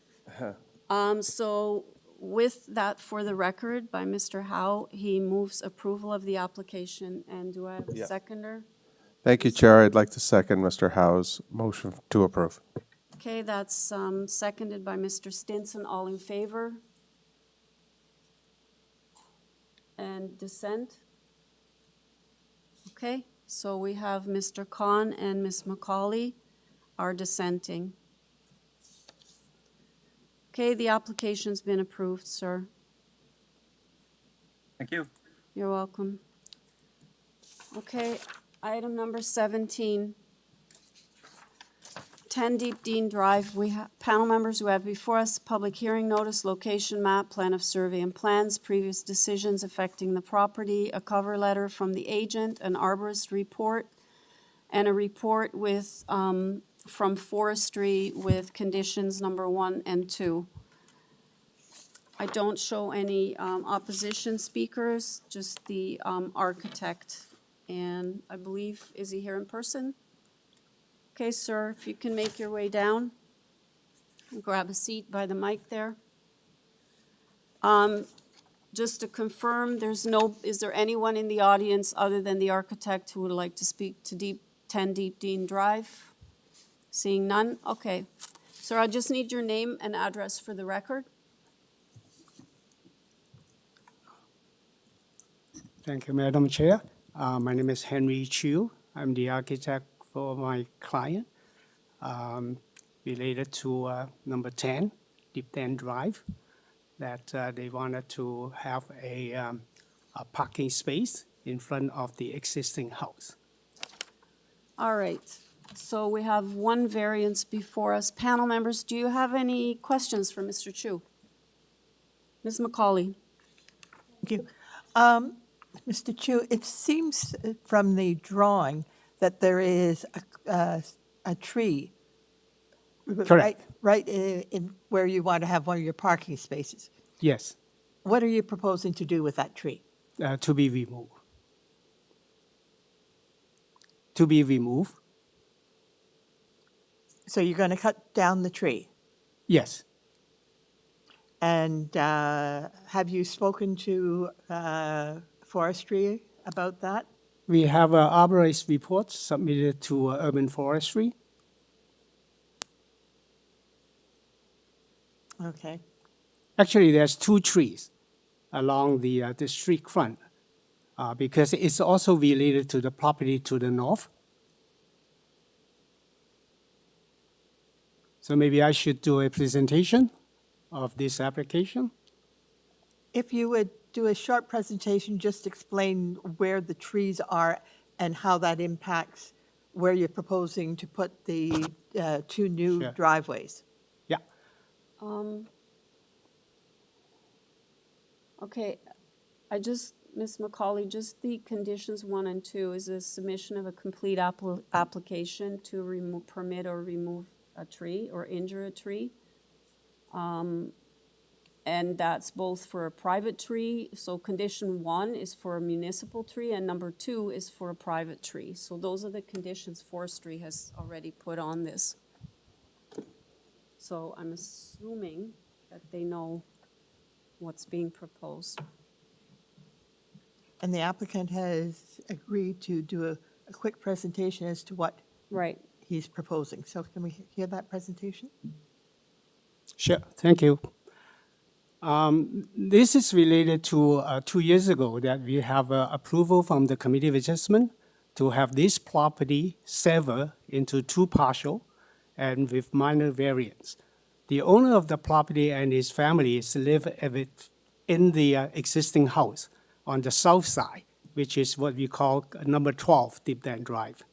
Speaker 2: So with that for the record by Mr. Howe, he moves approval of the application, and do I have a
Speaker 4: Yeah.
Speaker 2: seconder?
Speaker 4: Thank you, Chair. I'd like to second Mr. Howe's motion to approve.
Speaker 2: Okay, that's seconded by Mr. Stinson. All in favor? And dissent? Okay, so we have Mr. Khan and Ms. McCauley are dissenting. Okay, the application's been approved, sir.
Speaker 9: Thank you.
Speaker 2: You're welcome. Okay, item number 17. 10 Deep Dean Drive, we have, panel members who have before us, public hearing notice, location map, plan of survey and plans, previous decisions affecting the property, a cover letter from the agent, an arborist report, and a report with, from forestry with conditions number 1 and 2. I don't show any opposition speakers, just the architect. And I believe, is he here in person? Okay, sir, if you can make your way down and grab a seat by the mic there. Just to confirm, is there anyone in the audience other than the architect who would like to speak to 10 Deep Dean Drive? Seeing none? Okay. Sir, I just need your name and address for the record.
Speaker 11: Thank you, Madam Chair. My name is Henry Chiu. I'm the architect for my client, related to number 10, Deep Den Drive, that they wanted to have a parking space in front of the existing house.
Speaker 2: All right, so we have one variance before us. Panel members, do you have any questions for Mr. Chu? Ms. McCauley?
Speaker 8: Thank you. Mr. Chu, it seems from the drawing that there is a tree.
Speaker 11: Correct.
Speaker 8: Right in where you want to have one of your parking spaces.
Speaker 11: Yes,
Speaker 8: What are you proposing to do with that tree?
Speaker 11: to be removed. To be removed,
Speaker 8: So you're going to cut down the tree?
Speaker 11: yes.
Speaker 8: And have you spoken to forestry about that?
Speaker 11: We have an arborist report submitted to Urban Forestry.
Speaker 8: Okay.
Speaker 11: Actually, there's two trees along the street front because it's also related to the property to the north. So maybe I should do a presentation of this application.
Speaker 8: If you would do a short presentation, just explain where the trees are and how that impacts where you're proposing to put the two new
Speaker 11: Sure.
Speaker 8: driveways.
Speaker 11: Yeah.
Speaker 2: Okay, Ms. McCauley, just the conditions 1 and 2 is a submission of a complete application to permit or remove a tree or injure a tree. And that's both for a private tree. So condition 1 is for a municipal tree and number 2 is for a private tree. So those are the conditions forestry has already put on this. So I'm assuming that they know what's being proposed.
Speaker 8: And the applicant has agreed to do a quick presentation as to what
Speaker 2: Right.
Speaker 8: he's proposing. So can we hear that presentation?
Speaker 11: Sure, thank you. This is related to 2 years ago that we have approval from the Committee of Adjustment to have this property severed into 2 parcels and with minor variance. The owner of the property and his family live in the existing house on the south side, which is what we call number 12 Deep Dam Drive.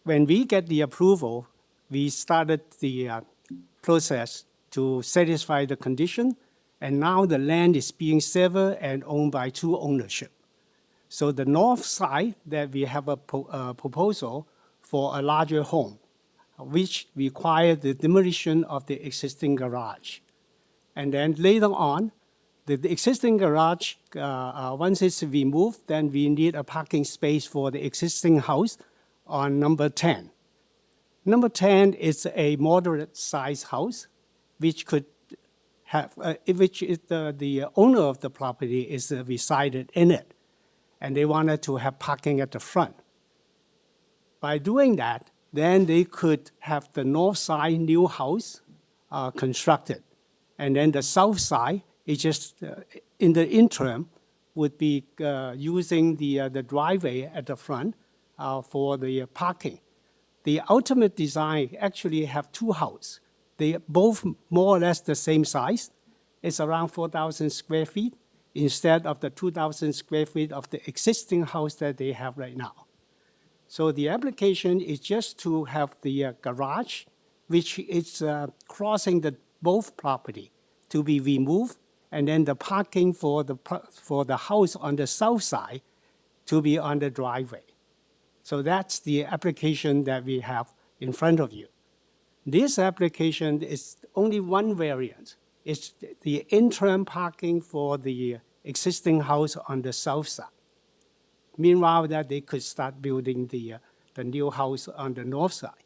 Speaker 11: When we get the approval, we started the process to satisfy the condition, and now the land is being severed and owned by 2 ownership. So the north side that we have a proposal for a larger home, which require the demolition of the existing garage. And then later on, the existing garage, once it's removed, then we need a parking space for the existing house on number 10. Number 10 is a moderate-sized house, which could have, the owner of the property is resided in it, and they wanted to have parking at the front. By doing that, then they could have the north side new house constructed, and then the south side is just in the interim would be using the driveway at the front for the parking. The ultimate design actually have 2 houses. They both more or less the same size. It's around 4,000 square feet instead of the 2,000 square feet of the existing house that they have right now. So the application is just to have the garage, which is crossing both property, to be removed, and then the parking for the house on the south side to be on the driveway. So that's the application that we have in front of you. This application is only one variant. It's the interim parking for the existing house on the south side. Meanwhile, that they could start building the new house on the north side.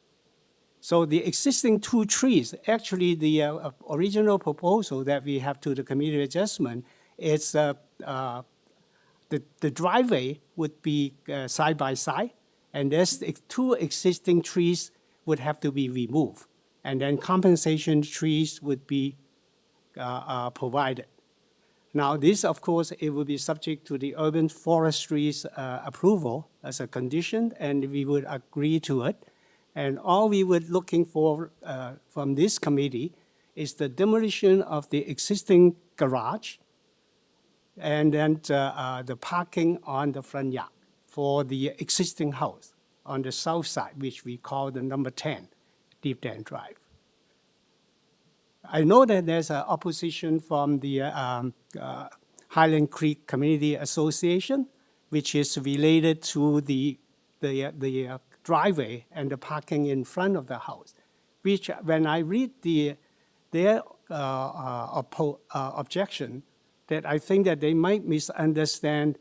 Speaker 11: So the existing 2 trees, actually the original proposal that we have to the Committee of Adjustment is the driveway would be side by side, and there's 2 existing trees would have to be removed, and then compensation trees would be provided. Now, this, of course, it will be subject to the urban forestry's approval as a condition, and we would agree to it. And all we were looking for from this committee is the demolition of the existing garage and then the parking on the front yard for the existing house. on the south side, which we call the number 10, Deep Dam Drive. I know that there's an opposition from the Highland Creek Community Association, which is related to the driveway and the parking in front of the house, which when I read their objection, that I think that they might misunderstand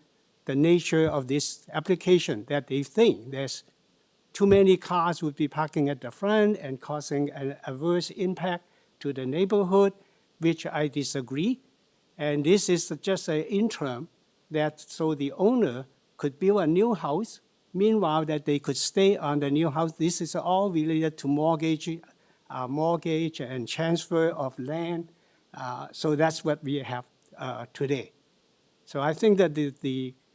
Speaker 11: the nature of this application, that they think there's too many cars would be parking at the front and causing an adverse impact to the neighborhood, which I disagree. And this is just an interim that so the owner could build a new house, meanwhile that they could stay on the new house. This is all related to mortgage and transfer of land. So that's what we have today. So I think that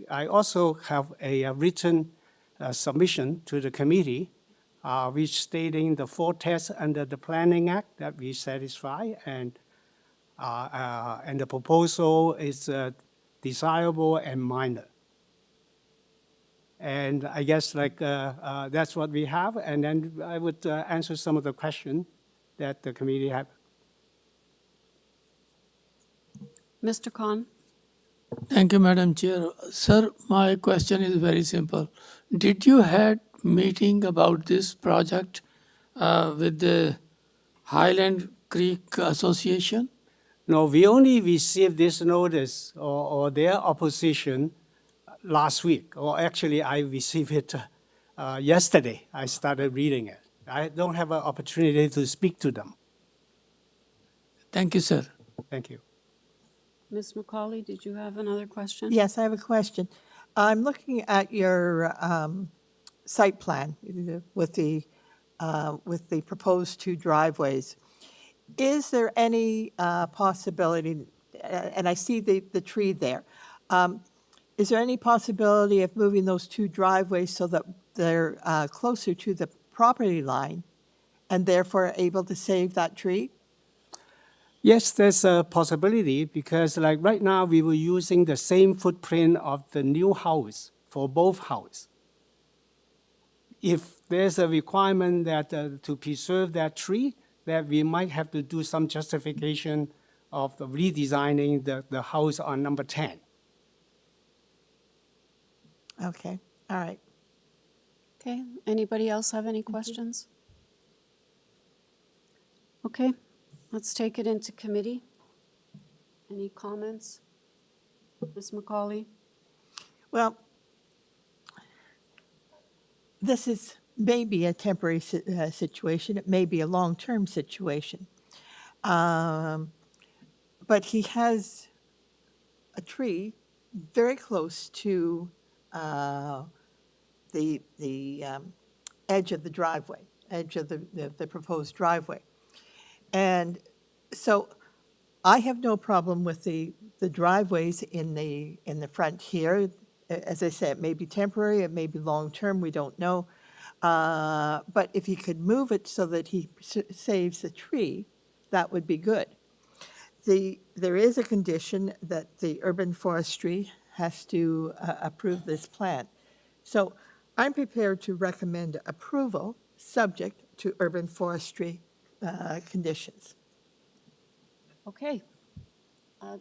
Speaker 11: I also have a written submission to the committee, which stating the 4 tests under the Planning Act that we satisfy, and the proposal is desirable and minor. And I guess that's what we have, and then I would answer some of the questions that the committee had.
Speaker 2: Mr. Khan?
Speaker 3: Thank you, Madam Chair. Sir, my question is very simple. Did you had meeting about this project with the Highland Creek Association?
Speaker 11: No, we only received this notice or their opposition last week, or actually I received it yesterday. I started reading it. I don't have an opportunity to speak to them.
Speaker 3: Thank you, sir.
Speaker 11: Thank you.
Speaker 2: Ms. McCauley, did you have another question?
Speaker 8: Yes, I have a question. I'm looking at your site plan with the proposed 2 driveways. Is there any possibility, and I see the tree there, is there any possibility of moving those 2 driveways so that they're closer to the property line and therefore able to save that tree?
Speaker 11: Yes, there's a possibility because like right now we were using the same footprint of the new house for both houses. If there's a requirement that to preserve that tree, that we might have to do some justification of the redesigning the house on number 10.
Speaker 8: Okay, all right.
Speaker 2: Okay, anybody else have any questions? Okay, let's take it into committee. Any comments? Ms. McCauley?
Speaker 8: Well, this is maybe a temporary situation. It may be a long-term situation. But he has a tree very close to the edge of the driveway, edge of the proposed driveway. And so I have no problem with the driveways in the front here. As I said, it may be temporary, it may be long-term, we don't know. But if he could move it so that he saves the tree, that would be good. There is a condition that the urban forestry has to approve this plan. So I'm prepared to recommend approval subject to urban forestry conditions.
Speaker 2: Okay.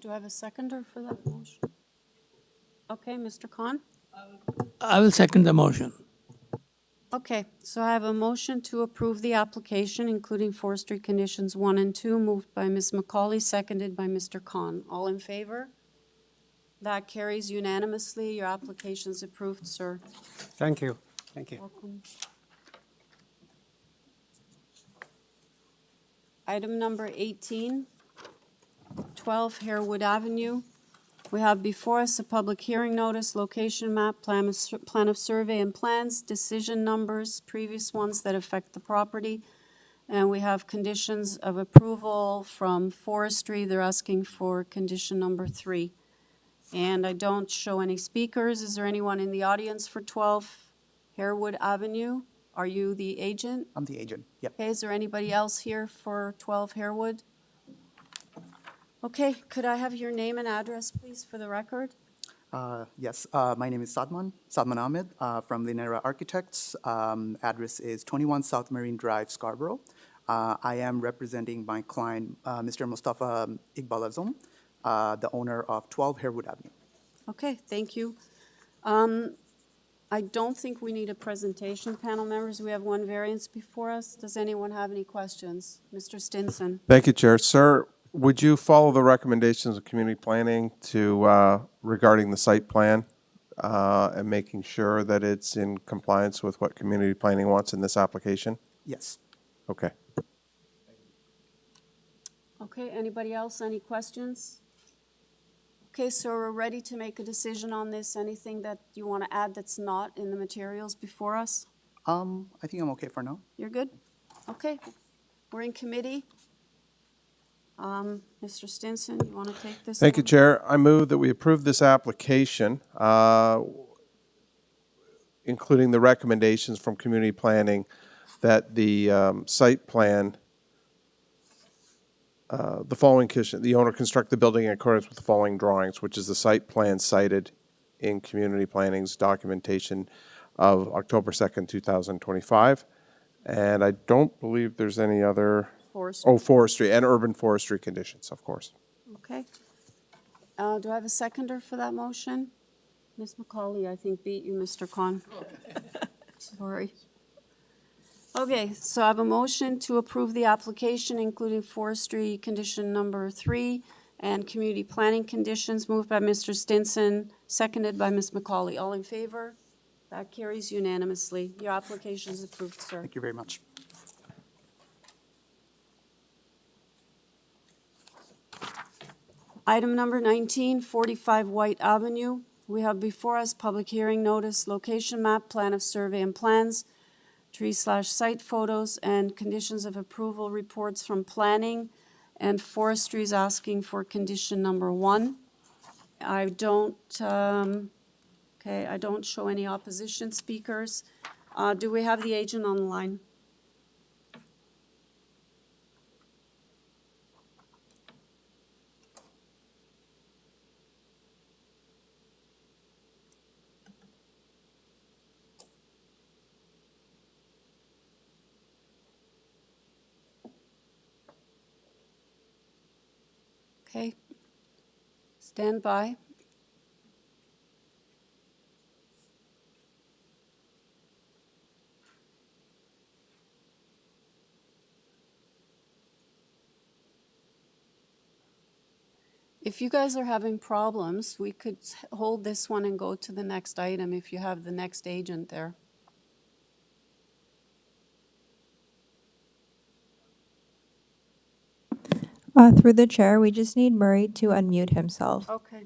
Speaker 2: Do I have a seconder for that motion? Okay, Mr. Khan?
Speaker 3: I will second the motion.
Speaker 2: Okay, so I have a motion to approve the application, including forestry conditions 1 and 2, moved by Ms. McCauley, seconded by Mr. Khan. All in favor? That carries unanimously. Your application's approved, sir.
Speaker 11: Thank you. Thank you.
Speaker 2: Welcome. Item number 18, 12 Harewood Avenue. We have before us a public hearing notice, location map, plan of survey and plans, decision numbers, previous ones that affect the property. And we have conditions of approval from forestry. They're asking for condition number 3. And I don't show any speakers. Is there anyone in the audience for 12 Harewood Avenue? Are you the agent?
Speaker 12: I'm the agent, yep.
Speaker 2: Okay, is there anybody else here for 12 Harewood? Okay, could I have your name and address, please, for the record?
Speaker 12: Yes, my name is Sadman Ahmed from LILIAN Architects. Address is 21 South Marine Drive, Scarborough. I am representing my client, Mr. Mustafa Iqbal Azom, the owner of 12 Harewood Avenue.
Speaker 2: Okay, thank you. I don't think we need a presentation, panel members. We have one variance before us. Does anyone have any questions? Mr. Stinson.
Speaker 4: Thank you, Chair. Sir, would you follow the recommendations of community planning to regarding the site plan and making sure that it's in compliance with what community planning wants in this application?
Speaker 12: Yes.
Speaker 4: Okay.
Speaker 2: Okay, anybody else? Any questions? Okay, so we're ready to make a decision on this. Anything that you want to add that's not in the materials before us?
Speaker 12: I think I'm okay for now.
Speaker 2: You're good? Okay, we're in committee. Mr. Stinson, you want to take this?
Speaker 4: Thank you,
Speaker 2: one?
Speaker 4: Chair. I move that we approve this application, including the recommendations from community planning that the site plan, the following condition, the owner construct the building in accordance with the following drawings, which is the site plan cited in community planning's documentation of October 2nd, 2025. And I don't believe there's any other.
Speaker 2: Forestry.
Speaker 4: Oh, forestry and urban forestry conditions, of course.
Speaker 2: Okay. Do I have a seconder for that motion? Ms. McCauley, I think, beat you, Mr. Khan. Sorry. Okay, so I have a motion to approve the application, including forestry condition number 3 and community planning conditions, moved by Mr. Stinson, seconded by Ms. McCauley. All in favor? That carries unanimously. Your application is approved, sir.
Speaker 12: Thank you very much.
Speaker 2: Item number 19, 45 White Avenue. We have before us public hearing notice, location map, plan of survey and plans, tree/site photos, and conditions of approval reports from planning, and forestry is asking for condition number 1. I don't show any opposition speakers. Do we have the agent on the line? Okay. Stand by. If you guys are having problems, we could hold this one and go to the next item if you have the next agent there.
Speaker 22: Through the chair, we just need Murray to unmute himself.
Speaker 2: Okay.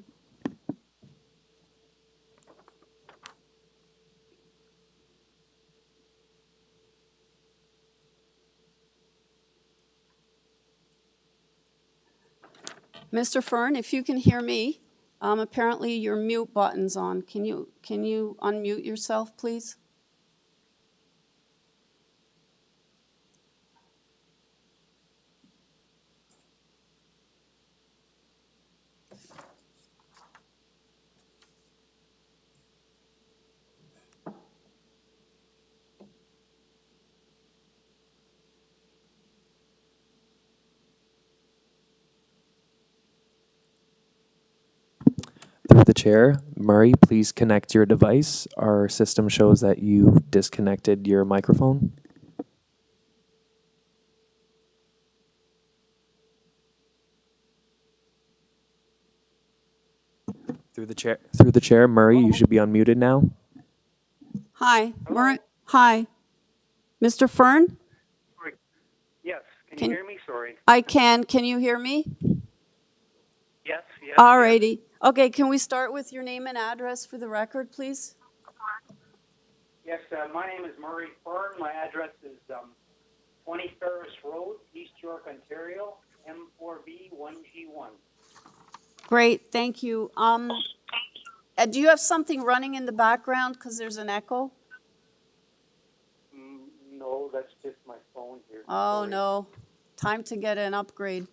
Speaker 2: Mr. Fern, if you can hear me, apparently your mute button's on. Can you unmute yourself, please?
Speaker 23: Through the chair, Murray, please connect your device. Our system shows that you disconnected your microphone. Through the chair, Murray, you should be unmuted now.
Speaker 2: Hi, Murray. Hi. Mr. Fern?
Speaker 24: Yes, can you hear me? Sorry.
Speaker 2: I can. Can you hear me?
Speaker 24: Yes, yes.
Speaker 2: All righty. Okay, can we start with your name and address for the record, please?
Speaker 24: Yes, my name is Murray Fern. My address is 20 Ferris Road, East York, Ontario, M4B1G1.
Speaker 2: Great, thank you. Do you have something running in the background because there's an echo?
Speaker 24: No, that's just my phone here.
Speaker 2: Oh,
Speaker 24: Sorry.
Speaker 2: no. Time to get an upgrade.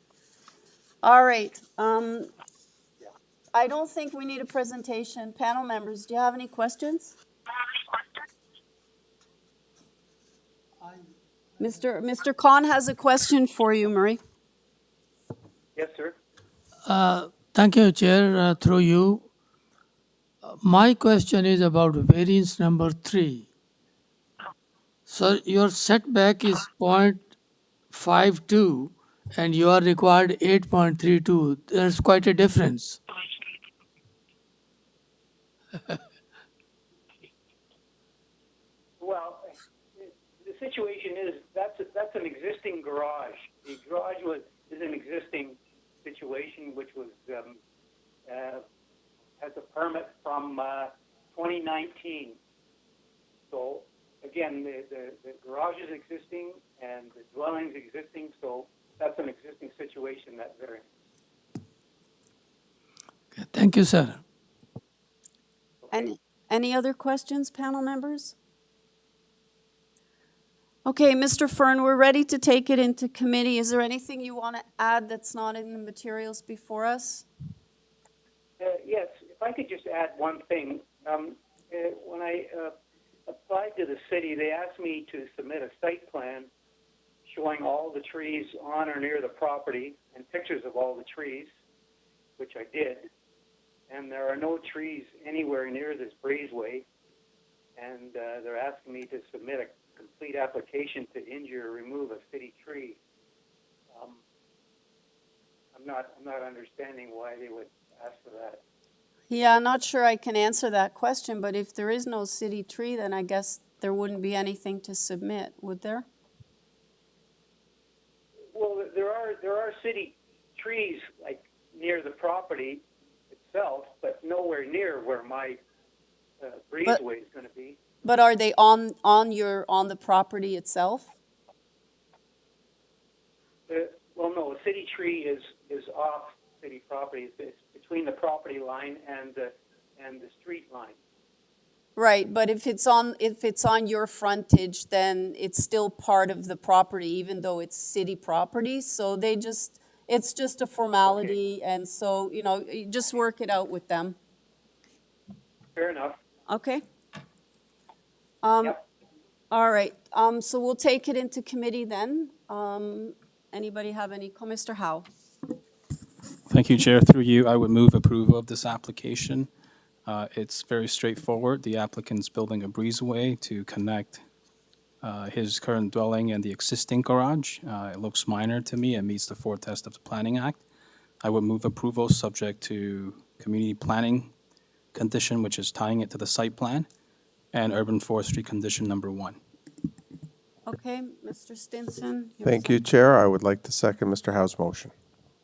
Speaker 2: All right. I don't think we need a presentation. Panel members, do you have any questions? Mr. Khan has a question for you, Murray.
Speaker 24: Yes, sir.
Speaker 3: Thank you, Chair, through you. My question is about variance number 3. So your setback is 0.52 and you are required 8.32. There's quite a difference.
Speaker 24: Well, the situation is that's an existing garage. The garage is an existing situation, which was has a permit from 2019. So again, the garage is existing and the dwelling's existing. So that's an existing situation. That variance.
Speaker 3: Okay, thank you, sir.
Speaker 2: Any other questions, panel members? Okay, Mr. Fern, we're ready to take it into committee. Is there anything you want to add that's not in the materials before us?
Speaker 24: Yes, if I could just add one thing. When I applied to the city, they asked me to submit a site plan showing all the trees on or near the property and pictures of all the trees, which I did. And there are no trees anywhere near this breezeway. And they're asking me to submit a complete application to injure or remove a city tree. I'm not understanding why they would ask for that.
Speaker 2: Yeah, I'm not sure I can answer that question, but if there is no city tree, then I guess there wouldn't be anything to submit, would there?
Speaker 24: Well, there are city trees like near the property itself, but nowhere near where my breezeway is going to be.
Speaker 2: But are they on the property itself?
Speaker 24: Well, no, a city tree is off city property. It's between the property line and the street line.
Speaker 2: Right, but if it's on your frontage, then it's still part of the property, even though it's city property. So it's just a formality, okay. And so you just work it out with them.
Speaker 24: Fair enough.
Speaker 2: Okay.
Speaker 24: Yep.
Speaker 2: All right. So we'll take it into committee then. Anybody have any comments? Mr. Howe.
Speaker 1: Thank you, Chair. Through you, I would move approval of this application. It's very straightforward. The applicant's building a breezeway to connect his current dwelling and the existing garage. It looks minor to me and meets the 4 test of the Planning Act. I would move approval subject to community planning condition, which is tying it to the site plan, and urban forestry condition number 1.
Speaker 2: Okay, Mr. Stinson.
Speaker 4: Thank you, Chair. I would like to second Mr. Howe's motion.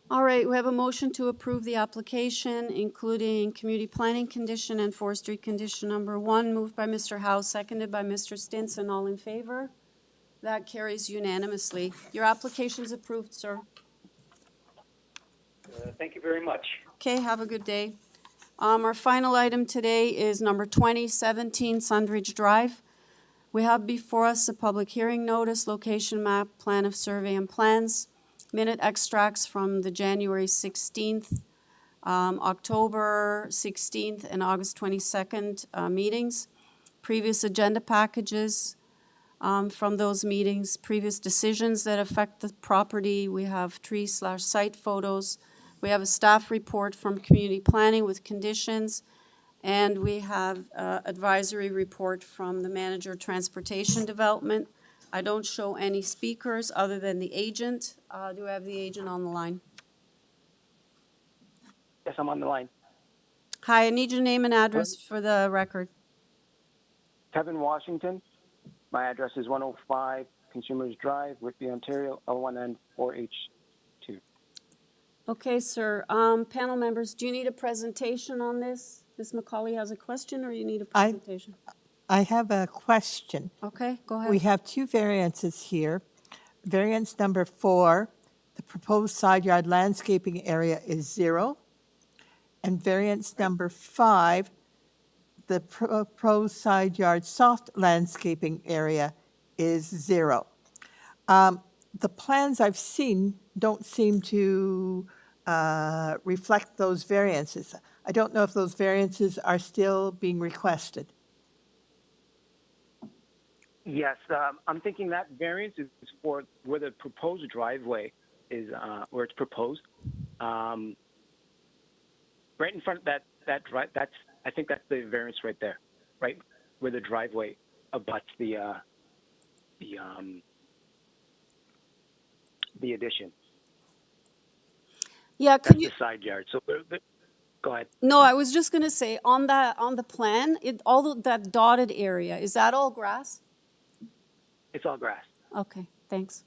Speaker 2: All right, we have a motion to approve the application, including community planning condition and forestry condition number 1, moved by Mr. Howe, seconded by Mr. Stinson. All in favor? That carries unanimously. Your application's approved, sir.
Speaker 24: Thank you very much.
Speaker 2: Okay, have a good day. Our final item today is number 2017 Sundridge Drive. We have before us a public hearing notice, location map, plan of survey and plans, minute extracts from the January 16th, October 16th, and August 22nd meetings, previous agenda packages from those meetings, previous decisions that affect the property. We have tree/site photos. We have a staff report from community planning with conditions, and we have advisory report from the manager of transportation development. I don't show any speakers other than the agent. Do I have the agent on the line?
Speaker 24: Yes, I'm on the line.
Speaker 2: Hi, I need your name and address for the record.
Speaker 24: Kevin Washington. My address is 105 Consumers Drive, Whitby, Ontario, L1N4H2.
Speaker 2: Okay, sir. Panel members, do you need a presentation on this? Ms. McCauley has a question, or you need a presentation?
Speaker 8: I have a question.
Speaker 2: Okay, go ahead.
Speaker 8: We have 2 variances here. Variance number 4, the proposed side yard landscaping area is 0. And variance number 5, the proposed side yard soft landscaping area is 0. The plans I've seen don't seem to reflect those variances. I don't know if those variances are still being requested.
Speaker 13: Yes, I'm thinking that variance is for where the proposed driveway is, where it's proposed. Right in front of that drive, I think that's the variance right there, right where the driveway abuts the addition.
Speaker 2: Yeah,
Speaker 13: That's
Speaker 2: can you,
Speaker 13: the side yard. So go ahead.
Speaker 2: no, I was just gonna say, on the plan, all of that dotted area, is that all grass?
Speaker 13: It's all grass.
Speaker 2: Okay, thanks.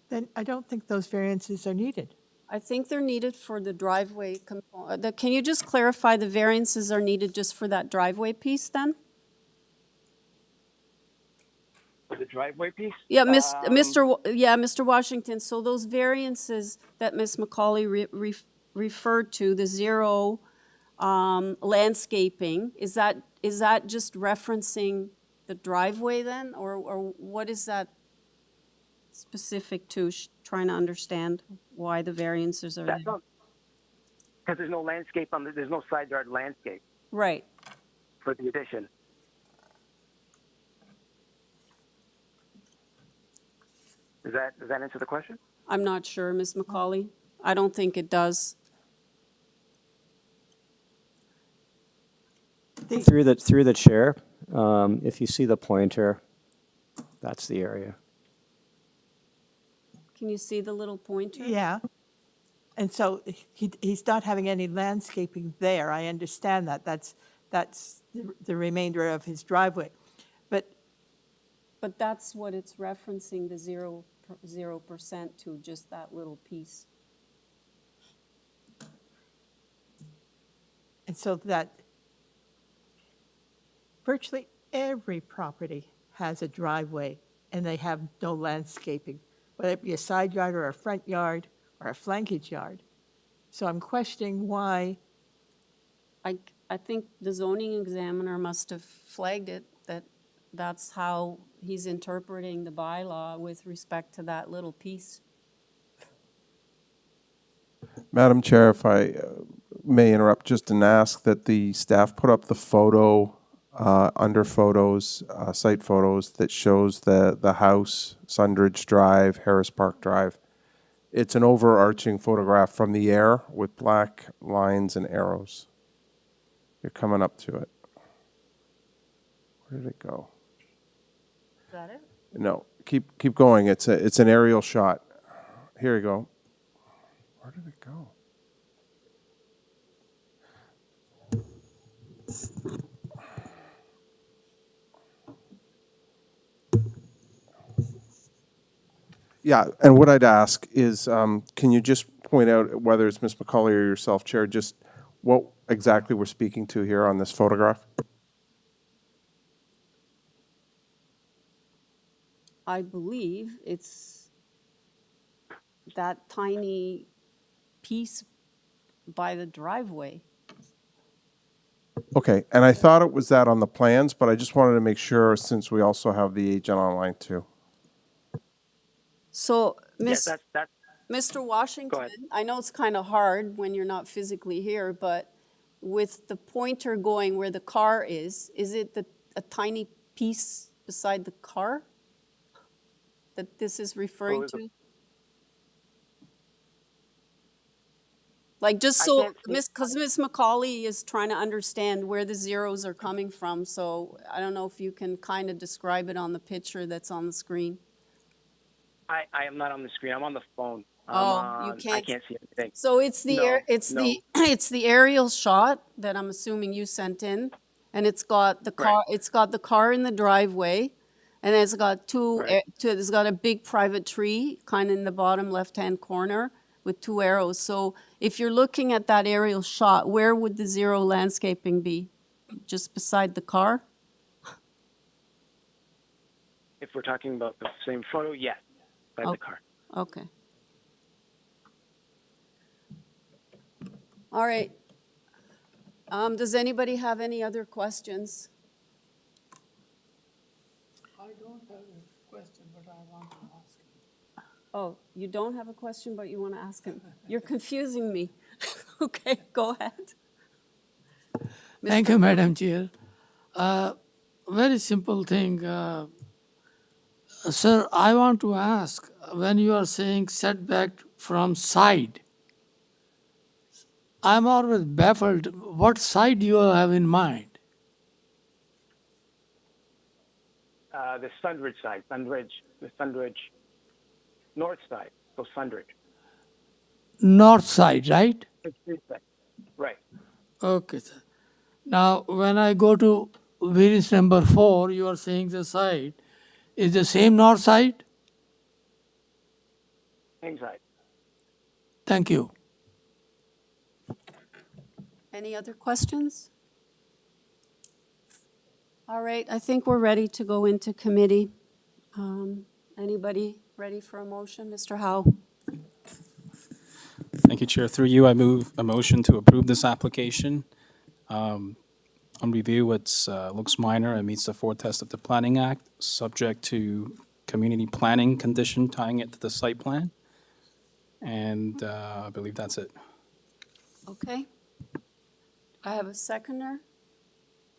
Speaker 8: Then I don't think those variances are needed.
Speaker 2: I think they're needed for the driveway can you just clarify the variances are needed just for that driveway piece then?
Speaker 13: For the driveway piece?
Speaker 2: Yeah, Mr. Washington, so those variances that Ms. Macaulay referred to, the zero landscaping, is that just referencing the driveway then? Or what is that specific to? Trying to understand why the variances are there.
Speaker 13: Because there's no landscape there's no side yard landscape.
Speaker 2: Right.
Speaker 13: For the addition. Does that answer the question?
Speaker 2: I'm not sure, Ms. Macaulay. I don't think it does.
Speaker 5: Through the chair, if you see the pointer, that's the area.
Speaker 2: Can you see the little pointer?
Speaker 8: Yeah. And so he's not having any landscaping there. I understand that. That's the remainder of his driveway.
Speaker 2: But that's what it's referencing, the 0% to, just that little piece.
Speaker 8: And so that virtually every property has a driveway and they have no landscaping, whether it be a side yard or a front yard or a flankage yard. So I'm questioning why.
Speaker 2: I think the zoning examiner must have flagged it, that's how he's interpreting the bylaw with respect to that little piece.
Speaker 4: Madam Chair, if I may interrupt just and ask that the staff put up the photo under photos, site photos that shows the house, Sundridge Drive, Harris Park Drive. It's an overarching photograph from the air with black lines and arrows. You're coming up to it. Where did it go?
Speaker 2: Is that it?
Speaker 4: No, keep going. It's an aerial shot. Here you go. Where did it go? Yeah, and what I'd ask is, can you just point out, whether it's Ms. Macaulay or yourself, Chair, just what exactly we're speaking to here on this photograph?
Speaker 2: I believe it's that tiny piece by the driveway.
Speaker 4: Okay, and I thought it was that on the plans, but I just wanted to make sure since we also have the agent online too.
Speaker 2: So,
Speaker 13: Yes, that's
Speaker 2: Mr. Washington, I know it's kind of hard when you're not physically here, but with the pointer going where the car is it a tiny piece beside the car that this is referring to? Like, just so, because Ms. Macaulay is trying to understand where the zeros are coming from, so I don't know if you can kind of describe it on the picture that's on the screen.
Speaker 13: I am not on the screen. I'm on the phone.
Speaker 2: You can't.
Speaker 13: I can't see anything.
Speaker 2: So it's the it's the aerial shot that I'm assuming you sent in, and it's got the car. Right. It's got the car in the driveway, and it's got it's got a big private tree kind of in the bottom left-hand corner with two arrows. So if you're looking at that aerial shot, where would the zero landscaping be? Just beside the car?
Speaker 13: If we're talking about the same photo, yes, by the car.
Speaker 2: Okay. All right. Does anybody have any other questions?
Speaker 3: I don't have a question, but I want to ask.
Speaker 2: Oh, you don't have a question, but you want to ask him? You're confusing me. Okay, go ahead.
Speaker 3: Thank you, Madam Chair. Very simple thing. Sir, I want to ask, when you are saying setback from side, I'm always baffled. What side you have in mind?
Speaker 13: The Sundridge side, the Sundridge north side, so Sundridge.
Speaker 3: North side, right?
Speaker 13: Right.
Speaker 3: Okay, sir. Now, when I go to variance number 4, you are saying the side is the same north side?
Speaker 13: Same side.
Speaker 3: Thank you.
Speaker 2: Any other questions? All right, I think we're ready to go into committee. Anybody ready for a motion? Mr. Howe?
Speaker 1: Thank you, Chair. Through you, I move a motion to approve this application. On review, it's looks minor and meets the 4 tests of the Planning Act, subject to community planning condition tying it to the site plan. And I believe that's it.
Speaker 2: Okay. I have a seconder.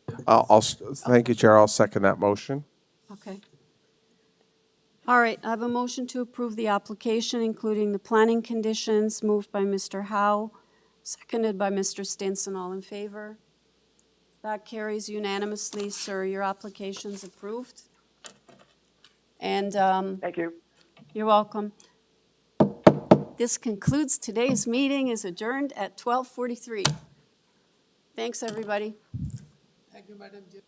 Speaker 4: Thank you, Chair. I'll second that motion.
Speaker 2: Okay. All right, I have a motion to approve the application, including the planning conditions, moved by Mr. Howe, seconded by Mr. Stinson. All in favor? That carries unanimously, sir. Your application's approved. And
Speaker 13: thank you.
Speaker 2: You're welcome. This concludes today's meeting. Is adjourned at 12:43. Thanks, everybody.
Speaker 3: Thank you, Madam Chair.